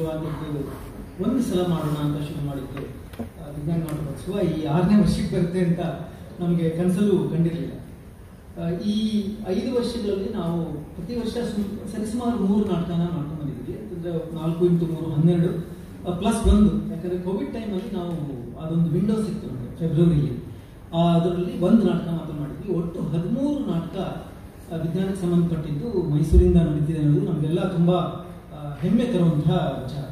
ಶುರುವಾಗಿದ್ದು ಒಂದು ಸಲ ಮಾಡೋಣ ಅಂತ ಶುರು ಮಾಡಿದ್ದು ವಿಜ್ಞಾನ ನಾಟಕೋತ್ಸವ ಈ 6ನೇ ವರ್ಷಕ್ಕೆ ಬರುತ್ತೆ ಅಂತ ನಮಗೆ ಕನಸಲ್ಲೂ ಕಂಡಿರಲಿಲ್ಲ. ಈ 5 ವರ್ಷಗಳಲ್ಲಿ ನಾವು ಪ್ರತಿ ವರ್ಷ ಸರಿಸುಮಾರು 3 ನಾಟಕನ ಮಾಡ್ಕೊಂಡು ಬಂದಿದ್ದೀವಿ. ಅಂದರೆ 4x3 12 +1, ಯಾಕಂದರೆ ಕೋವಿಡ್ ಟೈಮಲ್ಲಿ ನಾವು ಅದೊಂದು ವಿಂಡೋ ಸಿಕ್ತು ನಮಗೆ ಫೆಬ್ರವರಿಯಲ್ಲಿ. ಅದರಲ್ಲಿ 1 ನಾಟಕ ಮಾತ್ರ ಮಾಡಿದ್ವಿ. ಒಟ್ಟು 13 ನಾಟಕ ವಿಜ್ಞಾನಕ್ಕೆ ಸಂಬಂಧಪಟ್ಟಿದ್ದು ಮೈಸೂರಿಂದ ನಡೀತಿದೆ ಅನ್ನೋದು ನಮಗೆಲ್ಲ ತುಂಬ ಹೆಮ್ಮೆ ತರುವಂತಹ ವಿಚಾರ.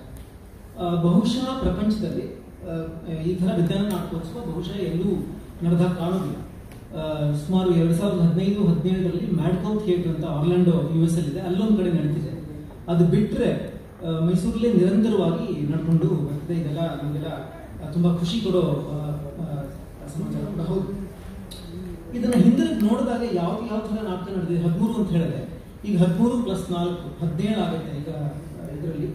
ಬಹುಶಃ ಪ್ರಪಂಚದಲ್ಲಿ ಈ ಥರ ವಿಜ್ಞಾನ ನಾಟಕೋತ್ಸವ ಬಹುಶಃ ಎಲ್ಲೂ ನಡೆದಾಗ ಕಾಣೋದಿಲ್ಲ. ಸುಮಾರು 2015-17ರಲ್ಲಿ ಮ್ಯಾಡ್ಕೌ ಥಿಯೇಟರ್ ಅಂತ ಆರ್ಲ್ಯಾಂಡೋ US ಇದೆ, ಅಲ್ಲೊಂದು ಕಡೆ ನಡೀತಿದೆ. ಅದು ಬಿಟ್ಟರೆ ಮೈಸೂರಲ್ಲೇ ನಿರಂತರವಾಗಿ ನಡ್ಕೊಂಡು ಬರ್ತಿದೆ. ಇದೆಲ್ಲ ನಮಗೆಲ್ಲ ತುಂಬ ಖುಷಿ ಕೊಡೋ ಸಮಾಚಾರ ಕೂಡ ಹೌದು. ಇದನ್ನು ಹಿಂದಿರುಗಿ ನೋಡಿದಾಗ ಯಾವ ಥರ ನಾಟಕ ನಡೆದಿದೆ 13 ಅಂತ ಹೇಳಿದ್ರೆ, ಈಗ 13 + 4 17 ಆಗುತ್ತೆ. ಈಗ ಇದರಲ್ಲಿ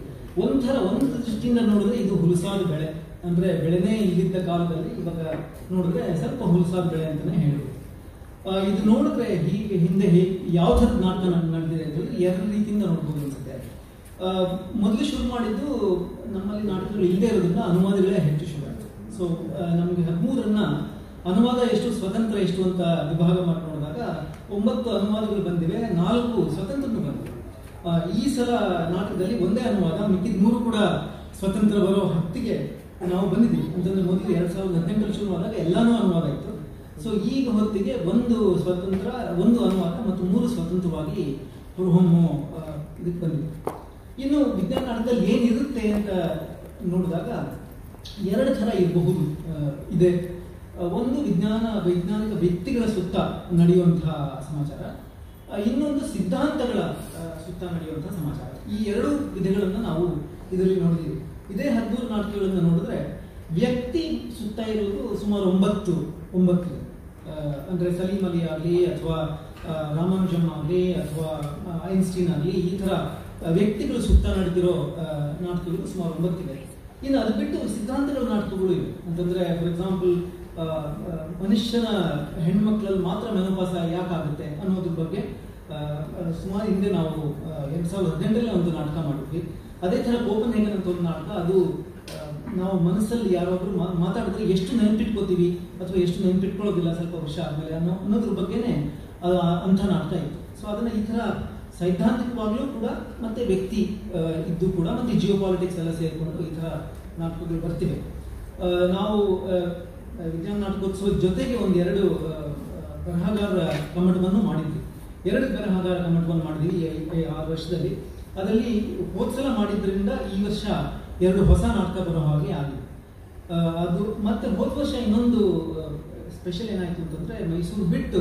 ಒಂದು ದೃಷ್ಟಿಯಿಂದ ನೋಡಿದ್ರೆ ಇದು ಹುಲಸಾದ ಬೆಳೆ, ಅಂದರೆ ಬೆಳೆನೇ ಇಲ್ಲಿದ್ದ ಕಾಲದಲ್ಲಿ ಇವಾಗ ನೋಡಿದ್ರೆ ಸ್ವಲ್ಪ ಹುಲಸಾದ ಬೆಳೆ ಅಂತಲೇ ಹೇಳ್ಬೋದು. ಇದು ನೋಡಿದ್ರೆ ಹೀಗೆ ಹಿಂದೆ ಯಾವ ಥರದ ನಾಟಕ ನಡೆದಿದೆ ಅಂತಂದ್ರೆ 2 ರೀತಿಯಿಂದ ನೋಡ್ಬೋದು ಅನ್ಸುತ್ತೆ. ಮೊದಲು ಶುರು ಮಾಡಿದ್ದು ನಮ್ಮಲ್ಲಿ ನಾಟಕಗಳು ಇಲ್ಲದೆ ಇರೋದ್ರಿಂದ ಅನುವಾದಗಳೇ ಹೆಚ್ಚು ಶುರು ಆಯಿತು. ಸೊ ನಮಗೆ 13ರನ್ನ ಅನುವಾದ ಎಷ್ಟು ಸ್ವತಂತ್ರ ಎಷ್ಟು ಅಂತ ವಿಭಾಗ ಮಾಡಿ ನೋಡಿದಾಗ 9 ಅನುವಾದಗಳು ಬಂದಿವೆ, 4 ಸ್ವತಂತ್ರನೂ ಬಂದಿವೆ. ಈ ಸಲ ನಾಟಕದಲ್ಲಿ ಒಂದೇ ಅನುವಾದ, ಮಿಕ್ಕಿದ 3 ಕೂಡ ಸ್ವತಂತ್ರ ಬರೋ ಹೊತ್ತಿಗೆ ನಾವು ಬಂದಿದ್ದೀವಿ. ಅಂತಂದ್ರೆ ಮೊದಲು 2018ರಲ್ಲಿ ಶುರುವಾದಾಗ ಎಲ್ಲಾನು ಅನುವಾದ ಇತ್ತು. ಸೊ ಈಗ ಹೊತ್ತಿಗೆ 1 ಸ್ವತಂತ್ರ, 1 ಅನುವಾದ ಮತ್ತು 3 ಸ್ವತಂತ್ರವಾಗಿ ಹೊರಹೊಮ್ಮು ಇದಕ್ಕೆ ಬಂದಿದೆ. ಇನ್ನು ವಿಜ್ಞಾನ ನಾಟಕದಲ್ಲಿ ಏನಿರುತ್ತೆ ಅಂತ ನೋಡಿದಾಗ 2 ಥರ ಇರಬಹುದು ಇದೆ. ಒಂದು ವೈಜ್ಞಾನಿಕ ವ್ಯಕ್ತಿಗಳ ಸುತ್ತ ನಡೆಯುವಂತಹ ಸಮಾಚಾರ, ಇನ್ನೊಂದು ಸಿದ್ಧಾಂತಗಳ ಸುತ್ತ ನಡೆಯುವಂತಹ ಸಮಾಚಾರ. ಈ 2 ವಿಧಗಳನ್ನು ನಾವು ಇದರಲ್ಲಿ ನೋಡಿದ್ದೀವಿ. ಇದೇ 13 ನಾಟಕಗಳನ್ನು ನೋಡಿದ್ರೆ ವ್ಯಕ್ತಿ ಸುತ್ತ ಇರುವುದು ಸುಮಾರು 9 ಅಂದರೆ ಸಲೀಂ ಅಲಿ ಆಗಲಿ ಅಥವಾ ರಾಮಾನುಜಂ ಆಗಲಿ ಅಥವಾ ಐನ್ಸ್ಟೀನ್ ಆಗಲಿ, ಈ ಥರ ವ್ಯಕ್ತಿಗಳು ಸುತ್ತ ನಡೆದಿರೋ ನಾಟಕಗಳು ಸುಮಾರು 9 ಇವೆ. ಇನ್ನು ಅದು ಬಿಟ್ಟು ಸಿದ್ಧಾಂತಗಳ ನಾಟಕಗಳು ಇವೆ. ಅಂತಂದರೆ ಫಾರ್ ಎಕ್ಸಾಂಪಲ್ ಮನುಷ್ಯನ ಹೆಣ್ಮಕ್ಳಲ್ಲಿ ಮಾತ್ರ ಮೆನೋಪಾಸ ಯಾಕಾಗುತ್ತೆ ಅನ್ನೋದ್ರ ಬಗ್ಗೆ ಸುಮಾರು ಹಿಂದೆ ನಾವು 2018ರಲ್ಲಿ ಒಂದು ನಾಟಕ ಮಾಡಿದ್ವಿ. ಅದೇ ಥರ ಕೋಪನ್ಹೇಗನ್ ಅಂತ ಒಂದು ನಾಟಕ, ಅದು ನಾವು ಮನಸ್ಸಲ್ಲಿ ಯಾರಾದರೂ ಮಾತಾಡಿದ್ರೆ ಎಷ್ಟು ನೆನಪಿಟ್ಕೋತೀವಿ ಅಥವಾ ಎಷ್ಟು ನೆನಪಿಟ್ಕೊಳ್ಳೋದಿಲ್ಲ ಸ್ವಲ್ಪ ವರ್ಷ ಆದಮೇಲೆ ಅನ್ನೋದ್ರ ಬಗ್ಗೆನೇ ಅಂಥ ನಾಟಕ ಇತ್ತು. ಸೊ ಅದನ್ನು ಈ ಥರ ಸೈದ್ಧಾಂತಿಕವಾಗಲೂ ಕೂಡ ಮತ್ತೆ ವ್ಯಕ್ತಿ ಇದ್ದು ಕೂಡ ಮತ್ತೆ ಜಿಯೋಪಾಲಿಟಿಕ್ಸ್ ಎಲ್ಲ ಸೇರಿಕೊಂಡು ಈ ಥರ ನಾಟಕಗಳು ಬರ್ತಿವೆ. ನಾವು ವಿಜ್ಞಾನ ನಾಟಕೋತ್ಸವದ ಜೊತೆಗೆ 2 ಬರಹಗಾರರ ಕಮ್ಮಟವನ್ನು ಮಾಡಿದ್ವಿ. 2 ಬರಹಗಾರ ಕಮ್ಮಟವನ್ನು ಮಾಡಿದ್ವಿ 6 ವರ್ಷದಲ್ಲಿ. ಅದರಲ್ಲಿ ಹೋದ್ಸಲ ಮಾಡಿದ್ರಿಂದ ಈ ವರ್ಷ 2 ಹೊಸ ನಾಟಕ ಬರೋ ಹಾಗೆ ಆಗಿದೆ. ಅದು ಮತ್ತೆ ಹೋದ ವರ್ಷ ಇನ್ನೊಂದು ಸ್ಪೆಷಲ್ ಏನಾಯಿತು ಅಂತಂದರೆ, ಮೈಸೂರು ಬಿಟ್ಟು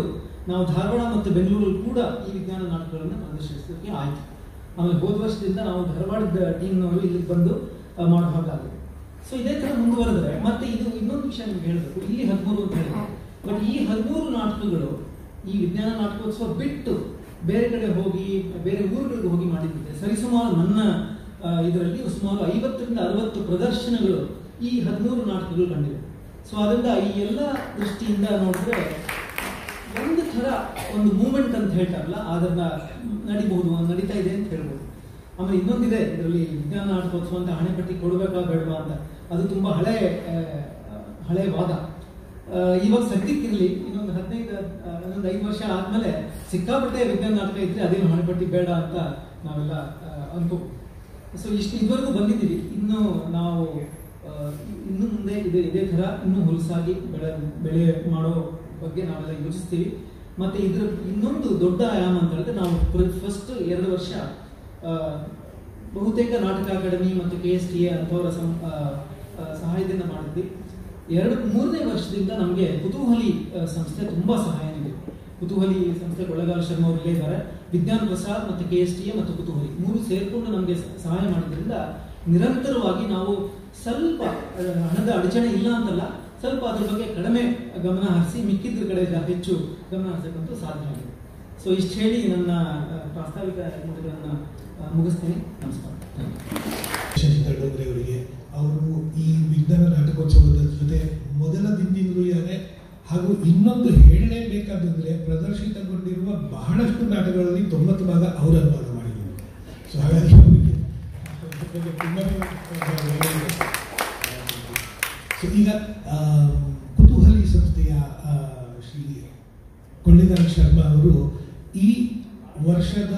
ನಾವು ಧಾರವಾಡ ಮತ್ತು ಬೆಂಗಳೂರಲ್ಲಿ ಕೂಡ ಈ ವಿಜ್ಞಾನ ನಾಟಕಗಳನ್ನು ಪ್ರದರ್ಶಿಸೋಕ್ಕೆ ಆಯಿತು. ಆಮೇಲೆ ಹೋದ ವರ್ಷದಿಂದ ನಾವು ಧಾರವಾಡದ ಟೀಮ್ನವರು ಇಲ್ಲಿಗೆ ಬಂದು ಮಾಡೋ ಹಾಗಾಗಿದೆ. ಸೊ ಇದೇ ಥರ ಮುಂದುವರೆದ್ರೆ ಮತ್ತೆ ಇದು ಇನ್ನೊಂದು ವಿಷಯ ನಿಮ್ಗೆ ಹೇಳಬೇಕು, ಇಲ್ಲಿ 13 ಅಂತ ಹೇಳಿದೆ, ಬಟ್ ಈ 13 ನಾಟಕಗಳು ಈ ವಿಜ್ಞಾನ ನಾಟಕೋತ್ಸವ ಬಿಟ್ಟು ಬೇರೆ ಕಡೆ ಹೋಗಿ ಬೇರೆ ಊರುಗಳಿಗೆ ಹೋಗಿ ಮಾಡಿದ್ದಿದೆ. ಸರಿಸುಮಾರು ನನ್ನ ಇದರಲ್ಲಿ ಸುಮಾರು 50ರಿಂದ 60 ಪ್ರದರ್ಶನಗಳು ಈ 13 ನಾಟಕಗಳು ಕಂಡಿವೆ. ಸೊ ಅದರಿಂದ ಈ ಎಲ್ಲ ದೃಷ್ಟಿಯಿಂದ ನೋಡಿದ್ರೆ ಒಂದು ಥರ ಒಂದು ಮೂಮೆಂಟ್ ಅಂತ ಹೇಳ್ತಾರಲ್ಲ, ಅದನ್ನ ನಡೀತಾ ಇದೆ ಅಂತ ಹೇಳ್ಬೋದು. ಆಮೇಲೆ ಇನ್ನೊಂದಿದೆ ಇದರಲ್ಲಿ, ವಿಜ್ಞಾನ ನಾಟಕೋತ್ಸವ ಅಂತ ಹಣೆಪಟ್ಟಿ ಕೊಡಬೇಕಾ ಬೇಡವಾ ಅಂತ, ಅದು ತುಂಬ ಹಳೆ ವಾದ. ಇವಾಗ ಸದ್ಯಕ್ಕಿರಲಿ, ಇನ್ನೊಂದು 5 ವರ್ಷ ಆದಮೇಲೆ ಸಿಕ್ಕಾಪಟ್ಟೆ ವಿಜ್ಞಾನ ನಾಟಕ ಇದ್ರೆ ಅದೇನು ಹಣೆಪಟ್ಟಿ ಬೇಡ ಅಂತ ನಾವೆಲ್ಲ ಅನ್ಕೋ. ಸೊ ಇದುವರೆಗೂ ಬಂದಿದ್ದೀವಿ. ಇನ್ನು ನಾವು ಇನ್ನು ಮುಂದೆ ಇದೇ ಥರ ಇನ್ನೂ ಹುಲಸಾಗಿ ಬೆಳೆ ಮಾಡೋ ಬಗ್ಗೆ ನಾವೆಲ್ಲ ಯೋಚಿಸ್ತೀವಿ. ಮತ್ತು ಇದ್ರ ಇನ್ನೊಂದು ದೊಡ್ಡ ಆಯಾಮ ಅಂತ ಹೇಳಿದ್ರೆ, ನಾವು ಫಸ್ಟ್ 2 ವರ್ಷ ಬಹುತೇಕ ನಾಟಕ ಅಕಾಡೆಮಿ ಮತ್ತು KSTA ಅಂಥವರ ಸಹಾಯದಿಂದ ಮಾಡಿದ್ವಿ. 3ನೇ ವರ್ಷದಿಂದ ನಮಗೆ ಕುತೂಹಲಿ ಸಂಸ್ಥೆ ತುಂಬ ಸಹಾಯ ನೀಡಿದೆ. ಕುತೂಹಲಿ ಸಂಸ್ಥೆ ಕೊಳ್ಳೇಗಾಲ ಶರ್ಮಾ ಅವರು ಇಲ್ಲೇ ಇದ್ದಾರೆ. ವಿಜ್ಞಾನ ಪ್ರಸಾದ್ ಮತ್ತು KSTA ಮತ್ತು ಕುತೂಹಲಿ 3 ಸೇರಿಕೊಂಡು ನಮಗೆ ಸಹಾಯ ಮಾಡಿದ್ರಿಂದ ನಿರಂತರವಾಗಿ ನಾವು ಸ್ವಲ್ಪ ಹಣದ ಅಡಚಣೆ ಇಲ್ಲ ಅಂತಲ್ಲ, ಸ್ವಲ್ಪ ಅದ್ರ ಬಗ್ಗೆ ಕಡಿಮೆ ಗಮನ ಹರಿಸಿ ಮಿಕ್ಕಿದ್ರ ಕಡೆ ಹೆಚ್ಚು ಗಮನ ಹರಿಸಕ್ಕಂತೂ ಸಾಧ್ಯ ಆಗಿದೆ. ಸೊ ಇಷ್ಟು ಹೇಳಿ ನನ್ನ ಪ್ರಾಸ್ತಾವಿಕ ಮಾತುಗಳನ್ನು ಮುಗಿಸ್ತೀನಿ. ನಮಸ್ಕಾರ. ಅವರಿಗೆ ಅವರು ಈ ವಿಜ್ಞಾನ ನಾಟಕೋತ್ಸವದ ಜೊತೆ ಮೊದಲ ದಿನದಿಂದಲೂ ಇದ್ದಾರೆ. ಹಾಗೂ ಇನ್ನೊಂದು ಹೇಳಲೇಬೇಕಾದ್ರೆ, ಪ್ರದರ್ಶಿತಗೊಂಡಿರುವ ಬಹಳಷ್ಟು ನಾಟಕಗಳಲ್ಲಿ 90 ಭಾಗ ಅವರು ಅನುವಾದ ಮಾಡಿದ್ದಾರೆ. ಸೊ ಹಾಗಾಗಿ ಅವರಿಗೆ ತುಂಬ ಈಗ ಕುತೂಹಲಿ ಸಂಸ್ಥೆಯ ಶ್ರೀ ಕೊಳ್ಳೇಗಾಲ ಶರ್ಮಾ ಅವರು ಈ ವರ್ಷದ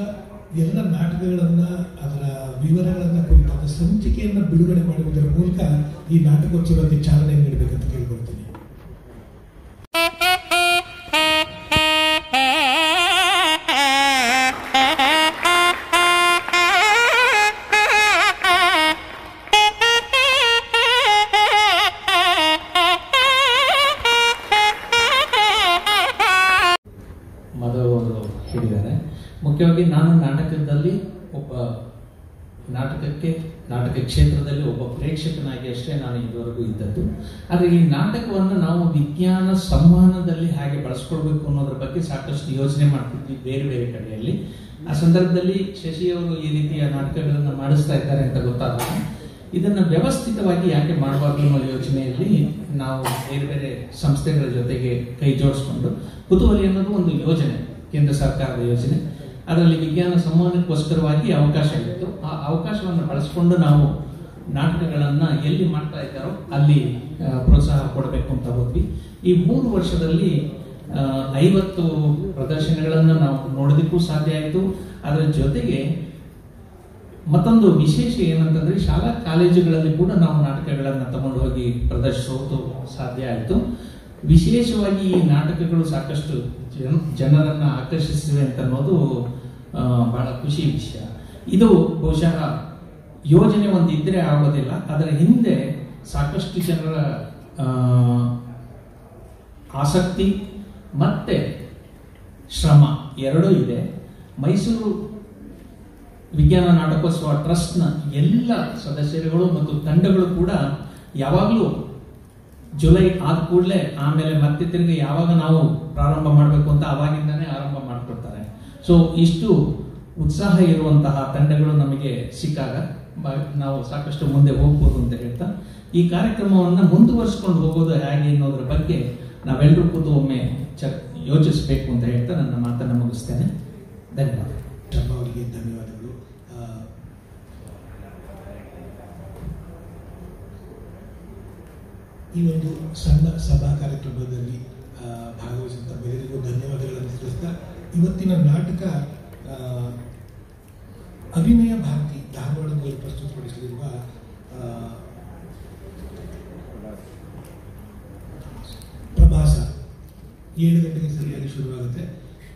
ಎಲ್ಲ ನಾಟಕಗಳನ್ನು ಅದರ ವಿವರಗಳನ್ನು ಕುರಿತಾದ ಸಂಚಿಕೆಯನ್ನು ಬಿಡುಗಡೆ ಮಾಡುವುದರ ಮೂಲಕ ಈ ನಾಟಕೋತ್ಸವಕ್ಕೆ ಚಾಲನೆ ನೀಡಬೇಕಂತ ಕೇಳ್ಕೊಳ್ತೀನಿ. ಹೇಳಿದ್ದಾರೆ. ಮುಖ್ಯವಾಗಿ ನಾನು ನಾಟಕದಲ್ಲಿ ನಾಟಕ ಕ್ಷೇತ್ರದಲ್ಲಿ ಒಬ್ಬ ಪ್ರೇಕ್ಷಕನಾಗಿ ಅಷ್ಟೇ ನಾನು ಇದುವರೆಗೂ ಇದ್ದದ್ದು. ಆದರೆ ಈ ನಾಟಕವನ್ನು ನಾವು ವಿಜ್ಞಾನ ಸಂವಹನದಲ್ಲಿ ಹಾಗೆ ಬಳಸ್ಕೊಳ್ಬೇಕು ಅನ್ನೋದ್ರ ಬಗ್ಗೆ ಸಾಕಷ್ಟು ಯೋಚನೆ ಮಾಡ್ತಿದ್ವಿ ಬೇರೆ ಬೇರೆ ಕಡೆಯಲ್ಲಿ. ಆ ಸಂದರ್ಭದಲ್ಲಿ ಶಶಿಯವರು ಈ ರೀತಿಯ ನಾಟಕಗಳನ್ನು ಮಾಡಿಸ್ತಾ ಇದ್ದಾರೆ ಅಂತ ಗೊತ್ತಾದಾಗ ಇದನ್ನು ವ್ಯವಸ್ಥಿತವಾಗಿ ಯಾಕೆ ಮಾಡಬಾರ್ದು ಅನ್ನೋ ಯೋಚನೆಯಲ್ಲಿ ನಾವು ಬೇರೆ ಬೇರೆ ಸಂಸ್ಥೆಗಳ ಜೊತೆಗೆ ಕೈ ಜೋಡಿಸ್ಕೊಂಡು ಕುತೂಹಲಿ ಅನ್ನೋದು ಒಂದು ಯೋಜನೆ, ಕೇಂದ್ರ ಸರ್ಕಾರದ ಯೋಜನೆ, ಅದರಲ್ಲಿ ವಿಜ್ಞಾನ ಸಂವಹನಕ್ಕೋಸ್ಕರವಾಗಿ ಅವಕಾಶ ಇತ್ತು. ಆ ಅವಕಾಶವನ್ನು ಬಳಸಿಕೊಂಡು ನಾವು ನಾಟಕಗಳನ್ನು ಎಲ್ಲಿ ಮಾಡ್ತಾ ಇದ್ದಾರೋ ಅಲ್ಲಿ ಪ್ರೋತ್ಸಾಹ ಕೊಡಬೇಕು ಅಂತ ಹೋದ್ವಿ. ಈ 3 ವರ್ಷದಲ್ಲಿ 50 ಪ್ರದರ್ಶನಗಳನ್ನು ನಾವು ನೋಡೋದಕ್ಕೂ ಸಾಧ್ಯ ಆಯಿತು. ಅದರ ಜೊತೆಗೆ ಮತ್ತೊಂದು ವಿಶೇಷ ಏನಂತಂದ್ರೆ ಶಾಲಾ ಕಾಲೇಜುಗಳಲ್ಲಿ ಕೂಡ ನಾವು ನಾಟಕಗಳನ್ನು ತಗೊಂಡು ಹೋಗಿ ಪ್ರದರ್ಶಿಸೋದು ಸಾಧ್ಯ ಆಯಿತು. ವಿಶೇಷವಾಗಿ ಈ ನಾಟಕಗಳು ಸಾಕಷ್ಟು ಜನರನ್ನ ಆಕರ್ಷಿಸಿವೆ ಅಂತ ಅನ್ನೋದು ಬಹಳ ಖುಷಿ ವಿಷಯ. ಇದು ಬಹುಶಃ ಯೋಜನೆ ಒಂದು ಇದ್ರೆ ಆಗೋದಿಲ್ಲ, ಅದರ ಹಿಂದೆ ಸಾಕಷ್ಟು ಜನರ ಆಸಕ್ತಿ ಮತ್ತೆ ಶ್ರಮ ಎರಡೂ ಇದೆ. ಮೈಸೂರು ವಿಜ್ಞಾನ ನಾಟಕೋತ್ಸವ ಟ್ರಸ್ಟ್ನ ಎಲ್ಲ ಸದಸ್ಯರುಗಳು ಮತ್ತು ತಂಡಗಳು ಕೂಡ ಯಾವಾಗಲೂ ಜುಲೈ ಆದ ಕೂಡಲೇ ಆಮೇಲೆ ಮತ್ತೆ ತಿರುಗಿ ಯಾವಾಗ ನಾವು ಪ್ರಾರಂಭ ಮಾಡಬೇಕು ಅಂತ ಅವಾಗಿಂದಾನೇ ಆರಂಭ ಮಾಡಿಕೊಡ್ತಾರೆ. ಸೊ ಇಷ್ಟು ಉತ್ಸಾಹ ಇರುವಂತಹ ತಂಡಗಳು ನಮಗೆ ಸಿಕ್ಕಾಗ ನಾವು ಸಾಕಷ್ಟು ಮುಂದೆ ಹೋಗ್ಬೋದು ಅಂತ ಹೇಳ್ತಾ ಈ ಕಾರ್ಯಕ್ರಮವನ್ನು ಮುಂದುವರಿಸ್ಕೊಂಡು ಹೋಗೋದು ಹೇಗೆ ಅನ್ನೋದ್ರ ಬಗ್ಗೆ ನಾವೆಲ್ಲರೂ ಕೂತು ಒಮ್ಮೆ ಯೋಚಿಸಬೇಕು ಅಂತ ಹೇಳ್ತಾ ನನ್ನ ಮಾತನ್ನು ಮುಗಿಸ್ತೇನೆ. ಧನ್ಯವಾದ. ಅವರಿಗೆ ಧನ್ಯವಾದಗಳು. ಈ ಒಂದು ಸಣ್ಣ ಸಭಾ ಕಾರ್ಯಕ್ರಮದಲ್ಲಿ ಭಾಗವಹಿಸಿದ ಬೇರೆಯವರಿಗೂ ಧನ್ಯವಾದಗಳನ್ನು ತಿಳಿಸ್ತಾ ಇವತ್ತಿನ ನಾಟಕ ಅಭಿನಯ ಭಾರತಿ ಧಾರವಾಡದಲ್ಲಿ ಪ್ರಸ್ತುತಪಡಿಸಲಿರುವ ಪ್ರಭಾಸ 7 ಗಂಟೆಗೆ ಸರಿಯಾಗಿ ಶುರುವಾಗುತ್ತೆ.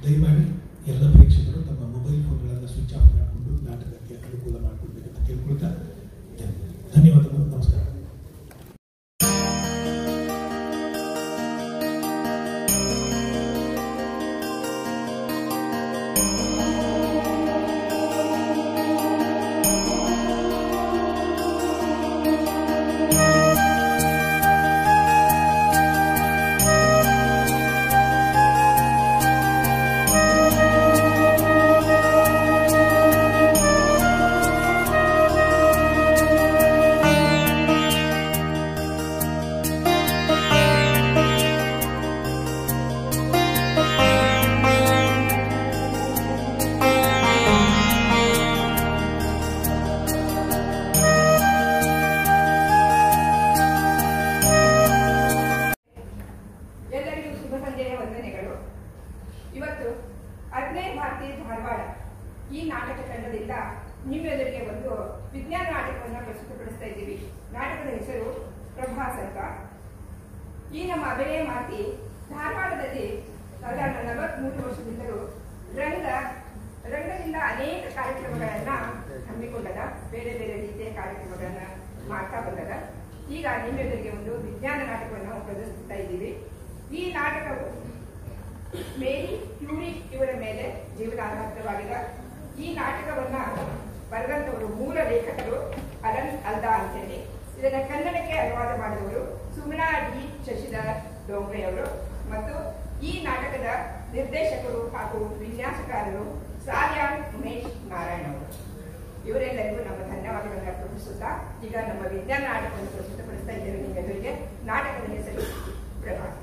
ದಯಮಾಡಿ ಎಲ್ಲ ಪ್ರೇಕ್ಷಕರು ತಮ್ಮ ಮೊಬೈಲ್ ಫೋನ್ಗಳನ್ನು ಸ್ವಿಚ್ ಆಫ್ ಮಾಡಿಕೊಂಡು ನಾಟಕಕ್ಕೆ ಅನುಕೂಲ ಮಾಡಿಕೊಡ್ಬೇಕಂತ ಕೇಳ್ಕೊಳ್ತಾ ಧನ್ಯವಾದಗಳು. ನಮಸ್ಕಾರ. ಇವತ್ತು ಅಭಿನಯ ಭಾರತಿ ಧಾರವಾಡ ಈ ನಾಟಕ ತಂಡದಿಂದ ನಿಮ್ಮೆಲ್ಲರಿಗೆ ಒಂದು ವಿಜ್ಞಾನ ನಾಟಕವನ್ನು ಪ್ರಸ್ತುತಪಡಿಸ್ತಾ ಇದ್ದೀವಿ. ನಾಟಕದ ಹೆಸರು ಪ್ರಭಾಸ ಅಂತ. ಈ ನಮ್ಮ ಅಭಿನಯ ಭಾರತಿ ಧಾರವಾಡದಲ್ಲಿ ಸಾಧಾರಣ 43 ವರ್ಷದಿಂದಲೂ ರಂಗದಿಂದ ಅನೇಕ ಕಾರ್ಯಕ್ರಮಗಳನ್ನ ಹಮ್ಮಿಕೊಂಡದ, ಬೇರೆ ಬೇರೆ ರೀತಿಯ ಕಾರ್ಯಕ್ರಮಗಳನ್ನ ಮಾಡ್ತಾ ಬಂದದ. ಈಗ ನಿಮ್ಮೆಲ್ಲರಿಗೆ ಒಂದು ವಿಜ್ಞಾನ ನಾಟಕವನ್ನು ಪ್ರದರ್ಶಿಸ್ತಾ ಇದ್ದೀವಿ. ಈ ನಾಟಕವು ಮೇರಿ ಕ್ಯೂರಿ ಇವರ ಮೇಲೆ ಜೀವನಾಧಾರಿತವಾಗಿದೆ. ಈ ನಾಟಕವನ್ನ ಬರೆದಂತವರು ಮೂಲ ಲೇಖಕರು ಅಲನ್ ಅಲ್ದಾ ಅಂತೇಳಿ. ಇದನ್ನ ಕನ್ನಡಕ್ಕೆ ಅನುವಾದ ಮಾಡಿದವರು ಸುಮನಾ ಡಿ ಶಶಿಧರ್ ಡೋಂಗ್ರೆ ಅವರು ಮತ್ತು ಈ ನಾಟಕದ ನಿರ್ದೇಶಕರು ಹಾಗೂ ವಿನ್ಯಾಸಕಾರರು ಸಾಲ್ಯಾನ್ ಉಮೇಶ್ ನಾರಾಯಣ್ ಅವರು. ಇವರೆಲ್ಲರಿಗೂ ನಮ್ಮ ಧನ್ಯವಾದಗಳನ್ನು ಅರ್ಪಿಸುತ್ತಾ ಈಗ ನಮ್ಮ ವಿಜ್ಞಾನ ನಾಟಕವನ್ನು ಪ್ರಸ್ತುತಪಡಿಸ್ತಾ ಇದ್ದೇವೆ ನಿಮ್ಮೆಲ್ಲರಿಗೆ. ನಾಟಕದ ಹೆಸರು ಪ್ರಭಾಸ.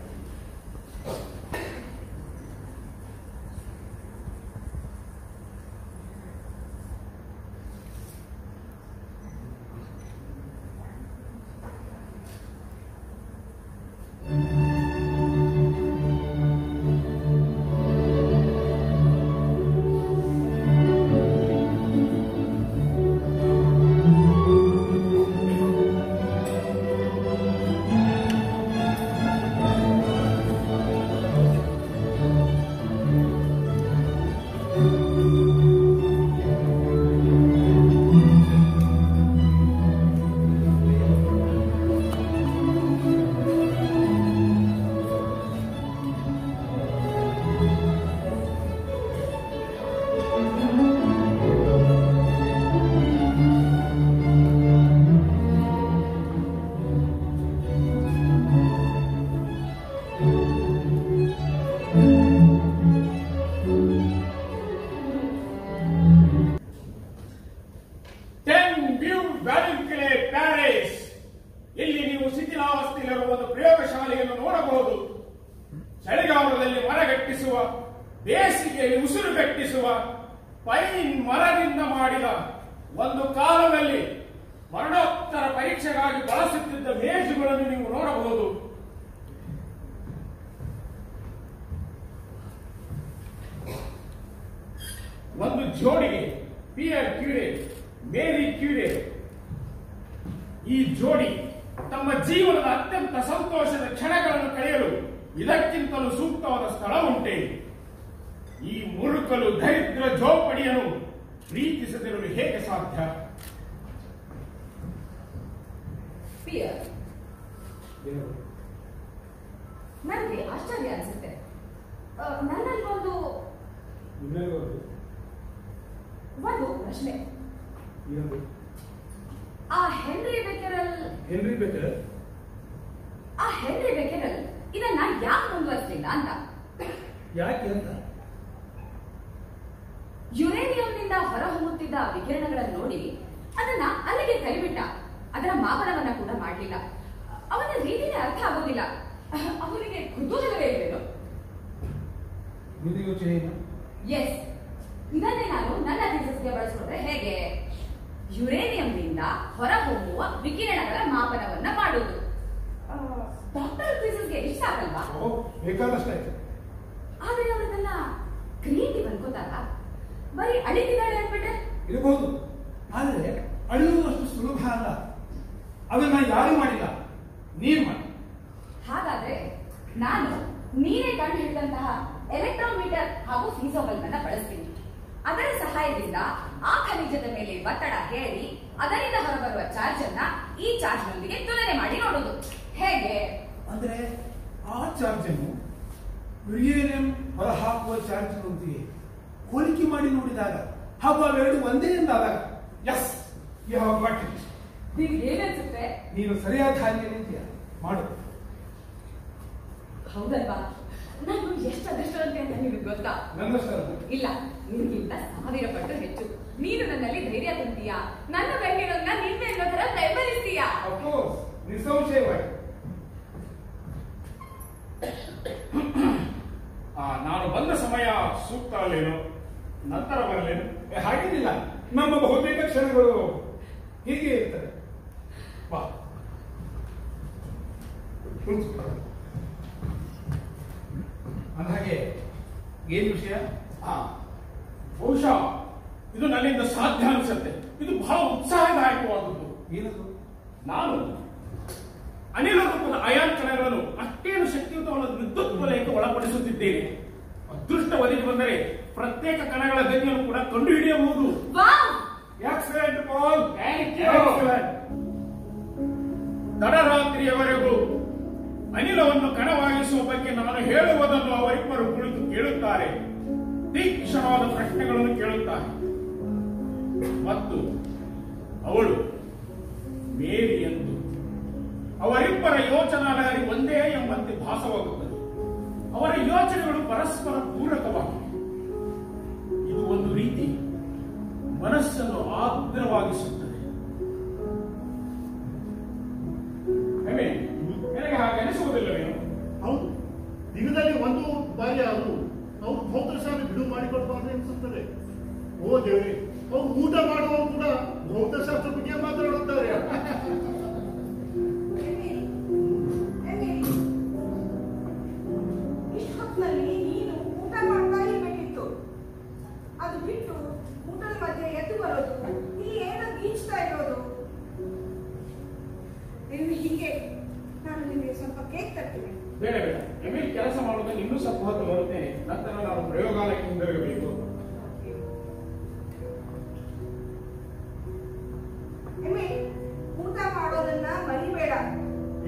ಚಳಿಗಾಲದಲ್ಲಿ ಮರಗಟ್ಟಿಸುವ, ಬೇಸಿಗೆಯಲ್ಲಿ ಉಸಿರುಗಟ್ಟಿಸುವ ಪೈನ್ ಮರದಿಂದ ಮಾಡಿದ, ಒಂದು ಕಾಲದಲ್ಲಿ ಮರಣೋತ್ತರ ಪರೀಕ್ಷೆಗಾಗಿ ಬಳಸುತ್ತಿದ್ದ ಮೇಜುಗಳನ್ನು ನೀವು ನೋಡಬಹುದು. ಒಂದು ಜೋಡಿಗೆ ಪಿಯರ್ ಕ್ಯೂರೆ, ಮೇರಿ ಕ್ಯೂರೆ, ಈ ಜೋಡಿ ತಮ್ಮ ಜೀವನದ ಅತ್ಯಂತ ಸಂತೋಷದ ಕ್ಷಣಗಳನ್ನು ಕಳೆಯಲು ಇದಕ್ಕಿಂತಲೂ ಸೂಕ್ತವಾದ ಸ್ಥಳ ಉಂಟೆ? ಈ ಮುರುಕಲು ದರಿದ್ರ ಜೋಪಡಿಯನ್ನು ಪ್ರೀತಿಸದಿರಲು ಹೇಗೆ ಸಾಧ್ಯ? ನನಗೆ ಆಶ್ಚರ್ಯ ಅನಿಸುತ್ತೆ. ನನ್ನಲ್ಲಿ ಒಂದು ಪ್ರಶ್ನೆ. ಆ ಹೆನ್ರಿ ಬೆಕೆರಲ್ ಇದನ್ನ ಯಾಕೆ ಮುಂದುವರಿಸಲಿಲ್ಲ ಅಂತ. ಯಾಕೆ ಅಂತ? ಯುರೇನಿಯಂನಿಂದ ಹೊರಹೊಮ್ಮುತ್ತಿದ್ದ ವಿಕಿರಣಗಳನ್ನು ನೋಡಿ ಅದನ್ನ ಅಲ್ಲಿಗೆ ಕೈಬಿಟ್ಟ. ಅದರ ಮಾಪನವನ್ನ ಕೂಡ ಮಾಡಲಿಲ್ಲ. ಅವನ ರೀತಿನೇ ಅರ್ಥ ಆಗೋದಿಲ್ಲ. ಅವನಿಗೆ ಕುತೂಹಲವೇ ಇಲ್ವೇನು? ಎಸ್, ಇದನ್ನೇ ನಾನು ನನ್ನ ಥೀಸಿಸ್ಗೆ ಬಳಸಿಕೊಂಡ್ರೆ ಹೇಗೆ? ಯುರೇನಿಯಂನಿಂದ ಹೊರಹೊಮ್ಮುವ ವಿಕಿರಣಗಳ ಮಾಪನವನ್ನ ಮಾಡುವುದು. ಡಾಕ್ಟರ್ ಥೀಸಿಸ್ಗೆ ಇಷ್ಟ ಆಗಲ್ವಾ? ಬೇಕಾದಷ್ಟೇ. ಆದ್ರೆ ಅವರನ್ನೆಲ್ಲ ಕ್ರಿಯೇಟಿವ್ ಅನ್ಕೋತಾರ. ಬರೀ ಅಳಿತಿದ್ದಾಳೆ ಅಂದ್ಬಿಟ್ರೆ ಇರಬಹುದು, ಆದ್ರೆ ಅಳಿಯುವಷ್ಟು ಸುಲಭ ಅಲ್ಲ. ಅದನ್ನ ಯಾರು ಮಾಡಿಲ್ಲ, ನೀನು ಮಾಡಿ. ಹಾಗಾದ್ರೆ ನಾನು ನೀನೇ ಕಂಡು ಹಿಡಿದಂತಹ ಎಲೆಕ್ಟ್ರೋಮೀಟರ್ ಹಾಗೂ ಫೀಸೋಬಲ್ ಅನ್ನ ಬಳಸ್ತೀನಿ. ಅದರ ಸಹಾಯದಿಂದ ಆ ಖನಿಜದ ಮೇಲೆ ಒತ್ತಡ ಹೇರಿ ಅದರಿಂದ ಹೊರಬರುವ ಚಾರ್ಜ್ ಅನ್ನ ಈ ಚಾರ್ಜ್ ನೊಂದಿಗೆ ತುಲನೆ ಮಾಡಿ ನೋಡುದು. ಹೇಗೆ ಅಂದ್ರೆ ಆ ಚಾರ್ಜ್ ಅನ್ನು ಯುರೇನಿಯಂ ಹೊರಹಾಕುವ ಚಾರ್ಜ್ ನೊಂದಿಗೆ ಹೋಲಿಕೆ ಮಾಡಿ ನೋಡಿದಾಗ ಹಾಗೂ ಅವೆರಡು ಒಂದೇ ಎಂದಾದಾಗ yes, you have got it. ನಿಮ್ಗೆ ಏನನ್ಸುತ್ತೆ? ನೀನು ಸರಿಯಾದ ಹಾದಿಯಲ್ಲಿ ಇದೆಯಾ, ಮಾಡು. ಹೌದಲ್ವಾ? ನಾನು ಎಷ್ಟು ಅದೃಷ್ಟವಂತೆ ಅಂತ ನಿಮಗೆ ಗೊತ್ತಾ? ಇಲ್ಲ, ನಿಮಗಿಂತ 1000 ಪಟ್ಟು ಹೆಚ್ಚು. ನೀನು ನನ್ನಲ್ಲಿ ಧೈರ್ಯ ತುಂಬ್ತೀಯಾ, ನನ್ನ ಬೆಂಗಳೂರನ್ನ ನಿನ್ನೆ ಅನ್ನೋ ತರ ಬೆಂಬಲಿಸ್ತೀಯಾ? ನಿಸ್ಸಂಶಯವಾಗಿ. ನಾನು ಬಂದ ಸಮಯ ಸೂಕ್ತ ಅಲ್ಲೇನು, ನಂತರ ಬರಲೇನು? ಹಾಗೇನಿಲ್ಲ, ನಮ್ಮ ಬಹುತೇಕ ಕ್ಷಣಗಳು ಹೀಗೆ ಇರ್ತವೆ. ಬಾ. ಅಂದಾಗೆ ಏನ್ ವಿಷಯ? ಬಹುಶಃ ಇದು ನನ್ನಿಂದ ಸಾಧ್ಯ ಅನಿಸುತ್ತೆ. ಇದು ಬಹಳ ಉತ್ಸಾಹದಾಯಕವಾದದ್ದು. ಏನದು? ನಾನು ಅನಿಲ ರೂಪದ ಅಯಾನ್ ಕಣಗಳನ್ನು ಅಷ್ಟೇನು ಶಕ್ತಿಯುತವಾದ ವಿದ್ಯುತ್ ವಲಯಕ್ಕೆ ಒಳಪಡಿಸುತ್ತಿದ್ದೇನೆ. ಅದೃಷ್ಟ ಒದಗಿ ಬಂದರೆ ಪ್ರತ್ಯೇಕ ಕಣಗಳ ಗತಿಯನ್ನು ಕೂಡ ಕಂಡುಹಿಡಿಯಬಹುದು. ಎಕ್ಸಲೆಂಟ್ ಪಾಲ್, ತಡರಾತ್ರಿಯವರೆಗೂ ಅನಿಲವನ್ನು ಕಣವಾಗಿಸುವ ಬಗ್ಗೆ ನಾನು ಹೇಳುವುದನ್ನು ಅವರಿಬ್ಬರು ಕುಳಿತು ಕೇಳುತ್ತಾರೆ. ತೀಕ್ಷ್ಣವಾದ ಪ್ರಶ್ನೆಗಳನ್ನು ಕೇಳುತ್ತಾರೆ. ಮತ್ತು ಅವಳು ಮೇರಿ ಎಂದು ಅವರಿಬ್ಬರ ಯೋಚನಾ ಲಹರಿ ಒಂದೇ ಎಂಬಂತೆ ಭಾಸವಾಗುತ್ತದೆ. ಅವರ ಯೋಚನೆಗಳು ಪರಸ್ಪರ ಪೂರಕವಾಗಿವೆ. ಇದು ಒಂದು ರೀತಿ ಮನಸ್ಸನ್ನು ಆರ್ದ್ರವಾಗಿಸುತ್ತದೆ. ನನಗೆ ಹಾಗೆ ಅನಿಸುವುದಿಲ್ಲವೇನು? ಹೌದು, ದಿನದಲ್ಲಿ ಒಂದು ಬಾರಿ ಅವರು ಭೌತಶಾಲೆ ಬಿಡುವು ಮಾಡಿಕೊಡ್ಬಾರ್ದು ಅನಿಸುತ್ತದೆ. ಓ ದೇವರೇ, ಅವರು ಊಟ ಮಾಡುವವರು ಕೂಡ ಭೌತಶಾಸ್ತ್ರ ಬಗ್ಗೆ ಮಾತನಾಡುತ್ತಾರೆ. ಇಷ್ಟೊತ್ತಿನಲ್ಲಿ ನೀನು ಊಟ ಮಾಡ್ತಾ ಇರ್ಬೇಕಿತ್ತು. ಅದು ಬಿಟ್ಟು ಊಟದ ಮಧ್ಯೆ ಎದ್ದು ಬರೋದು, ಇಲ್ಲಿ ಏನೋ ಗೀಚ್ತಾ ಇರೋದು. ಹೀಗೆ ನಾನು ನಿಮಗೆ ಸ್ವಲ್ಪ ಕೇಕ್ ತರ್ತೀನಿ. ಬೇಡ ಬೇಡ, ಎಮಿಲ್ ಕೆಲಸ ಮಾಡುವುದನ್ನು ಇನ್ನೂ ಸ್ವಲ್ಪ ಹೊತ್ತು ಬರುತ್ತೇನೆ. ನಂತರ ನಾನು ಪ್ರಯೋಗಾಲಯಕ್ಕೆ ಹಿಂದಿರುಗಬೇಕು. ಎಮಿಲ್, ಊಟ ಮಾಡೋದನ್ನ ಮರಿಬೇಡ.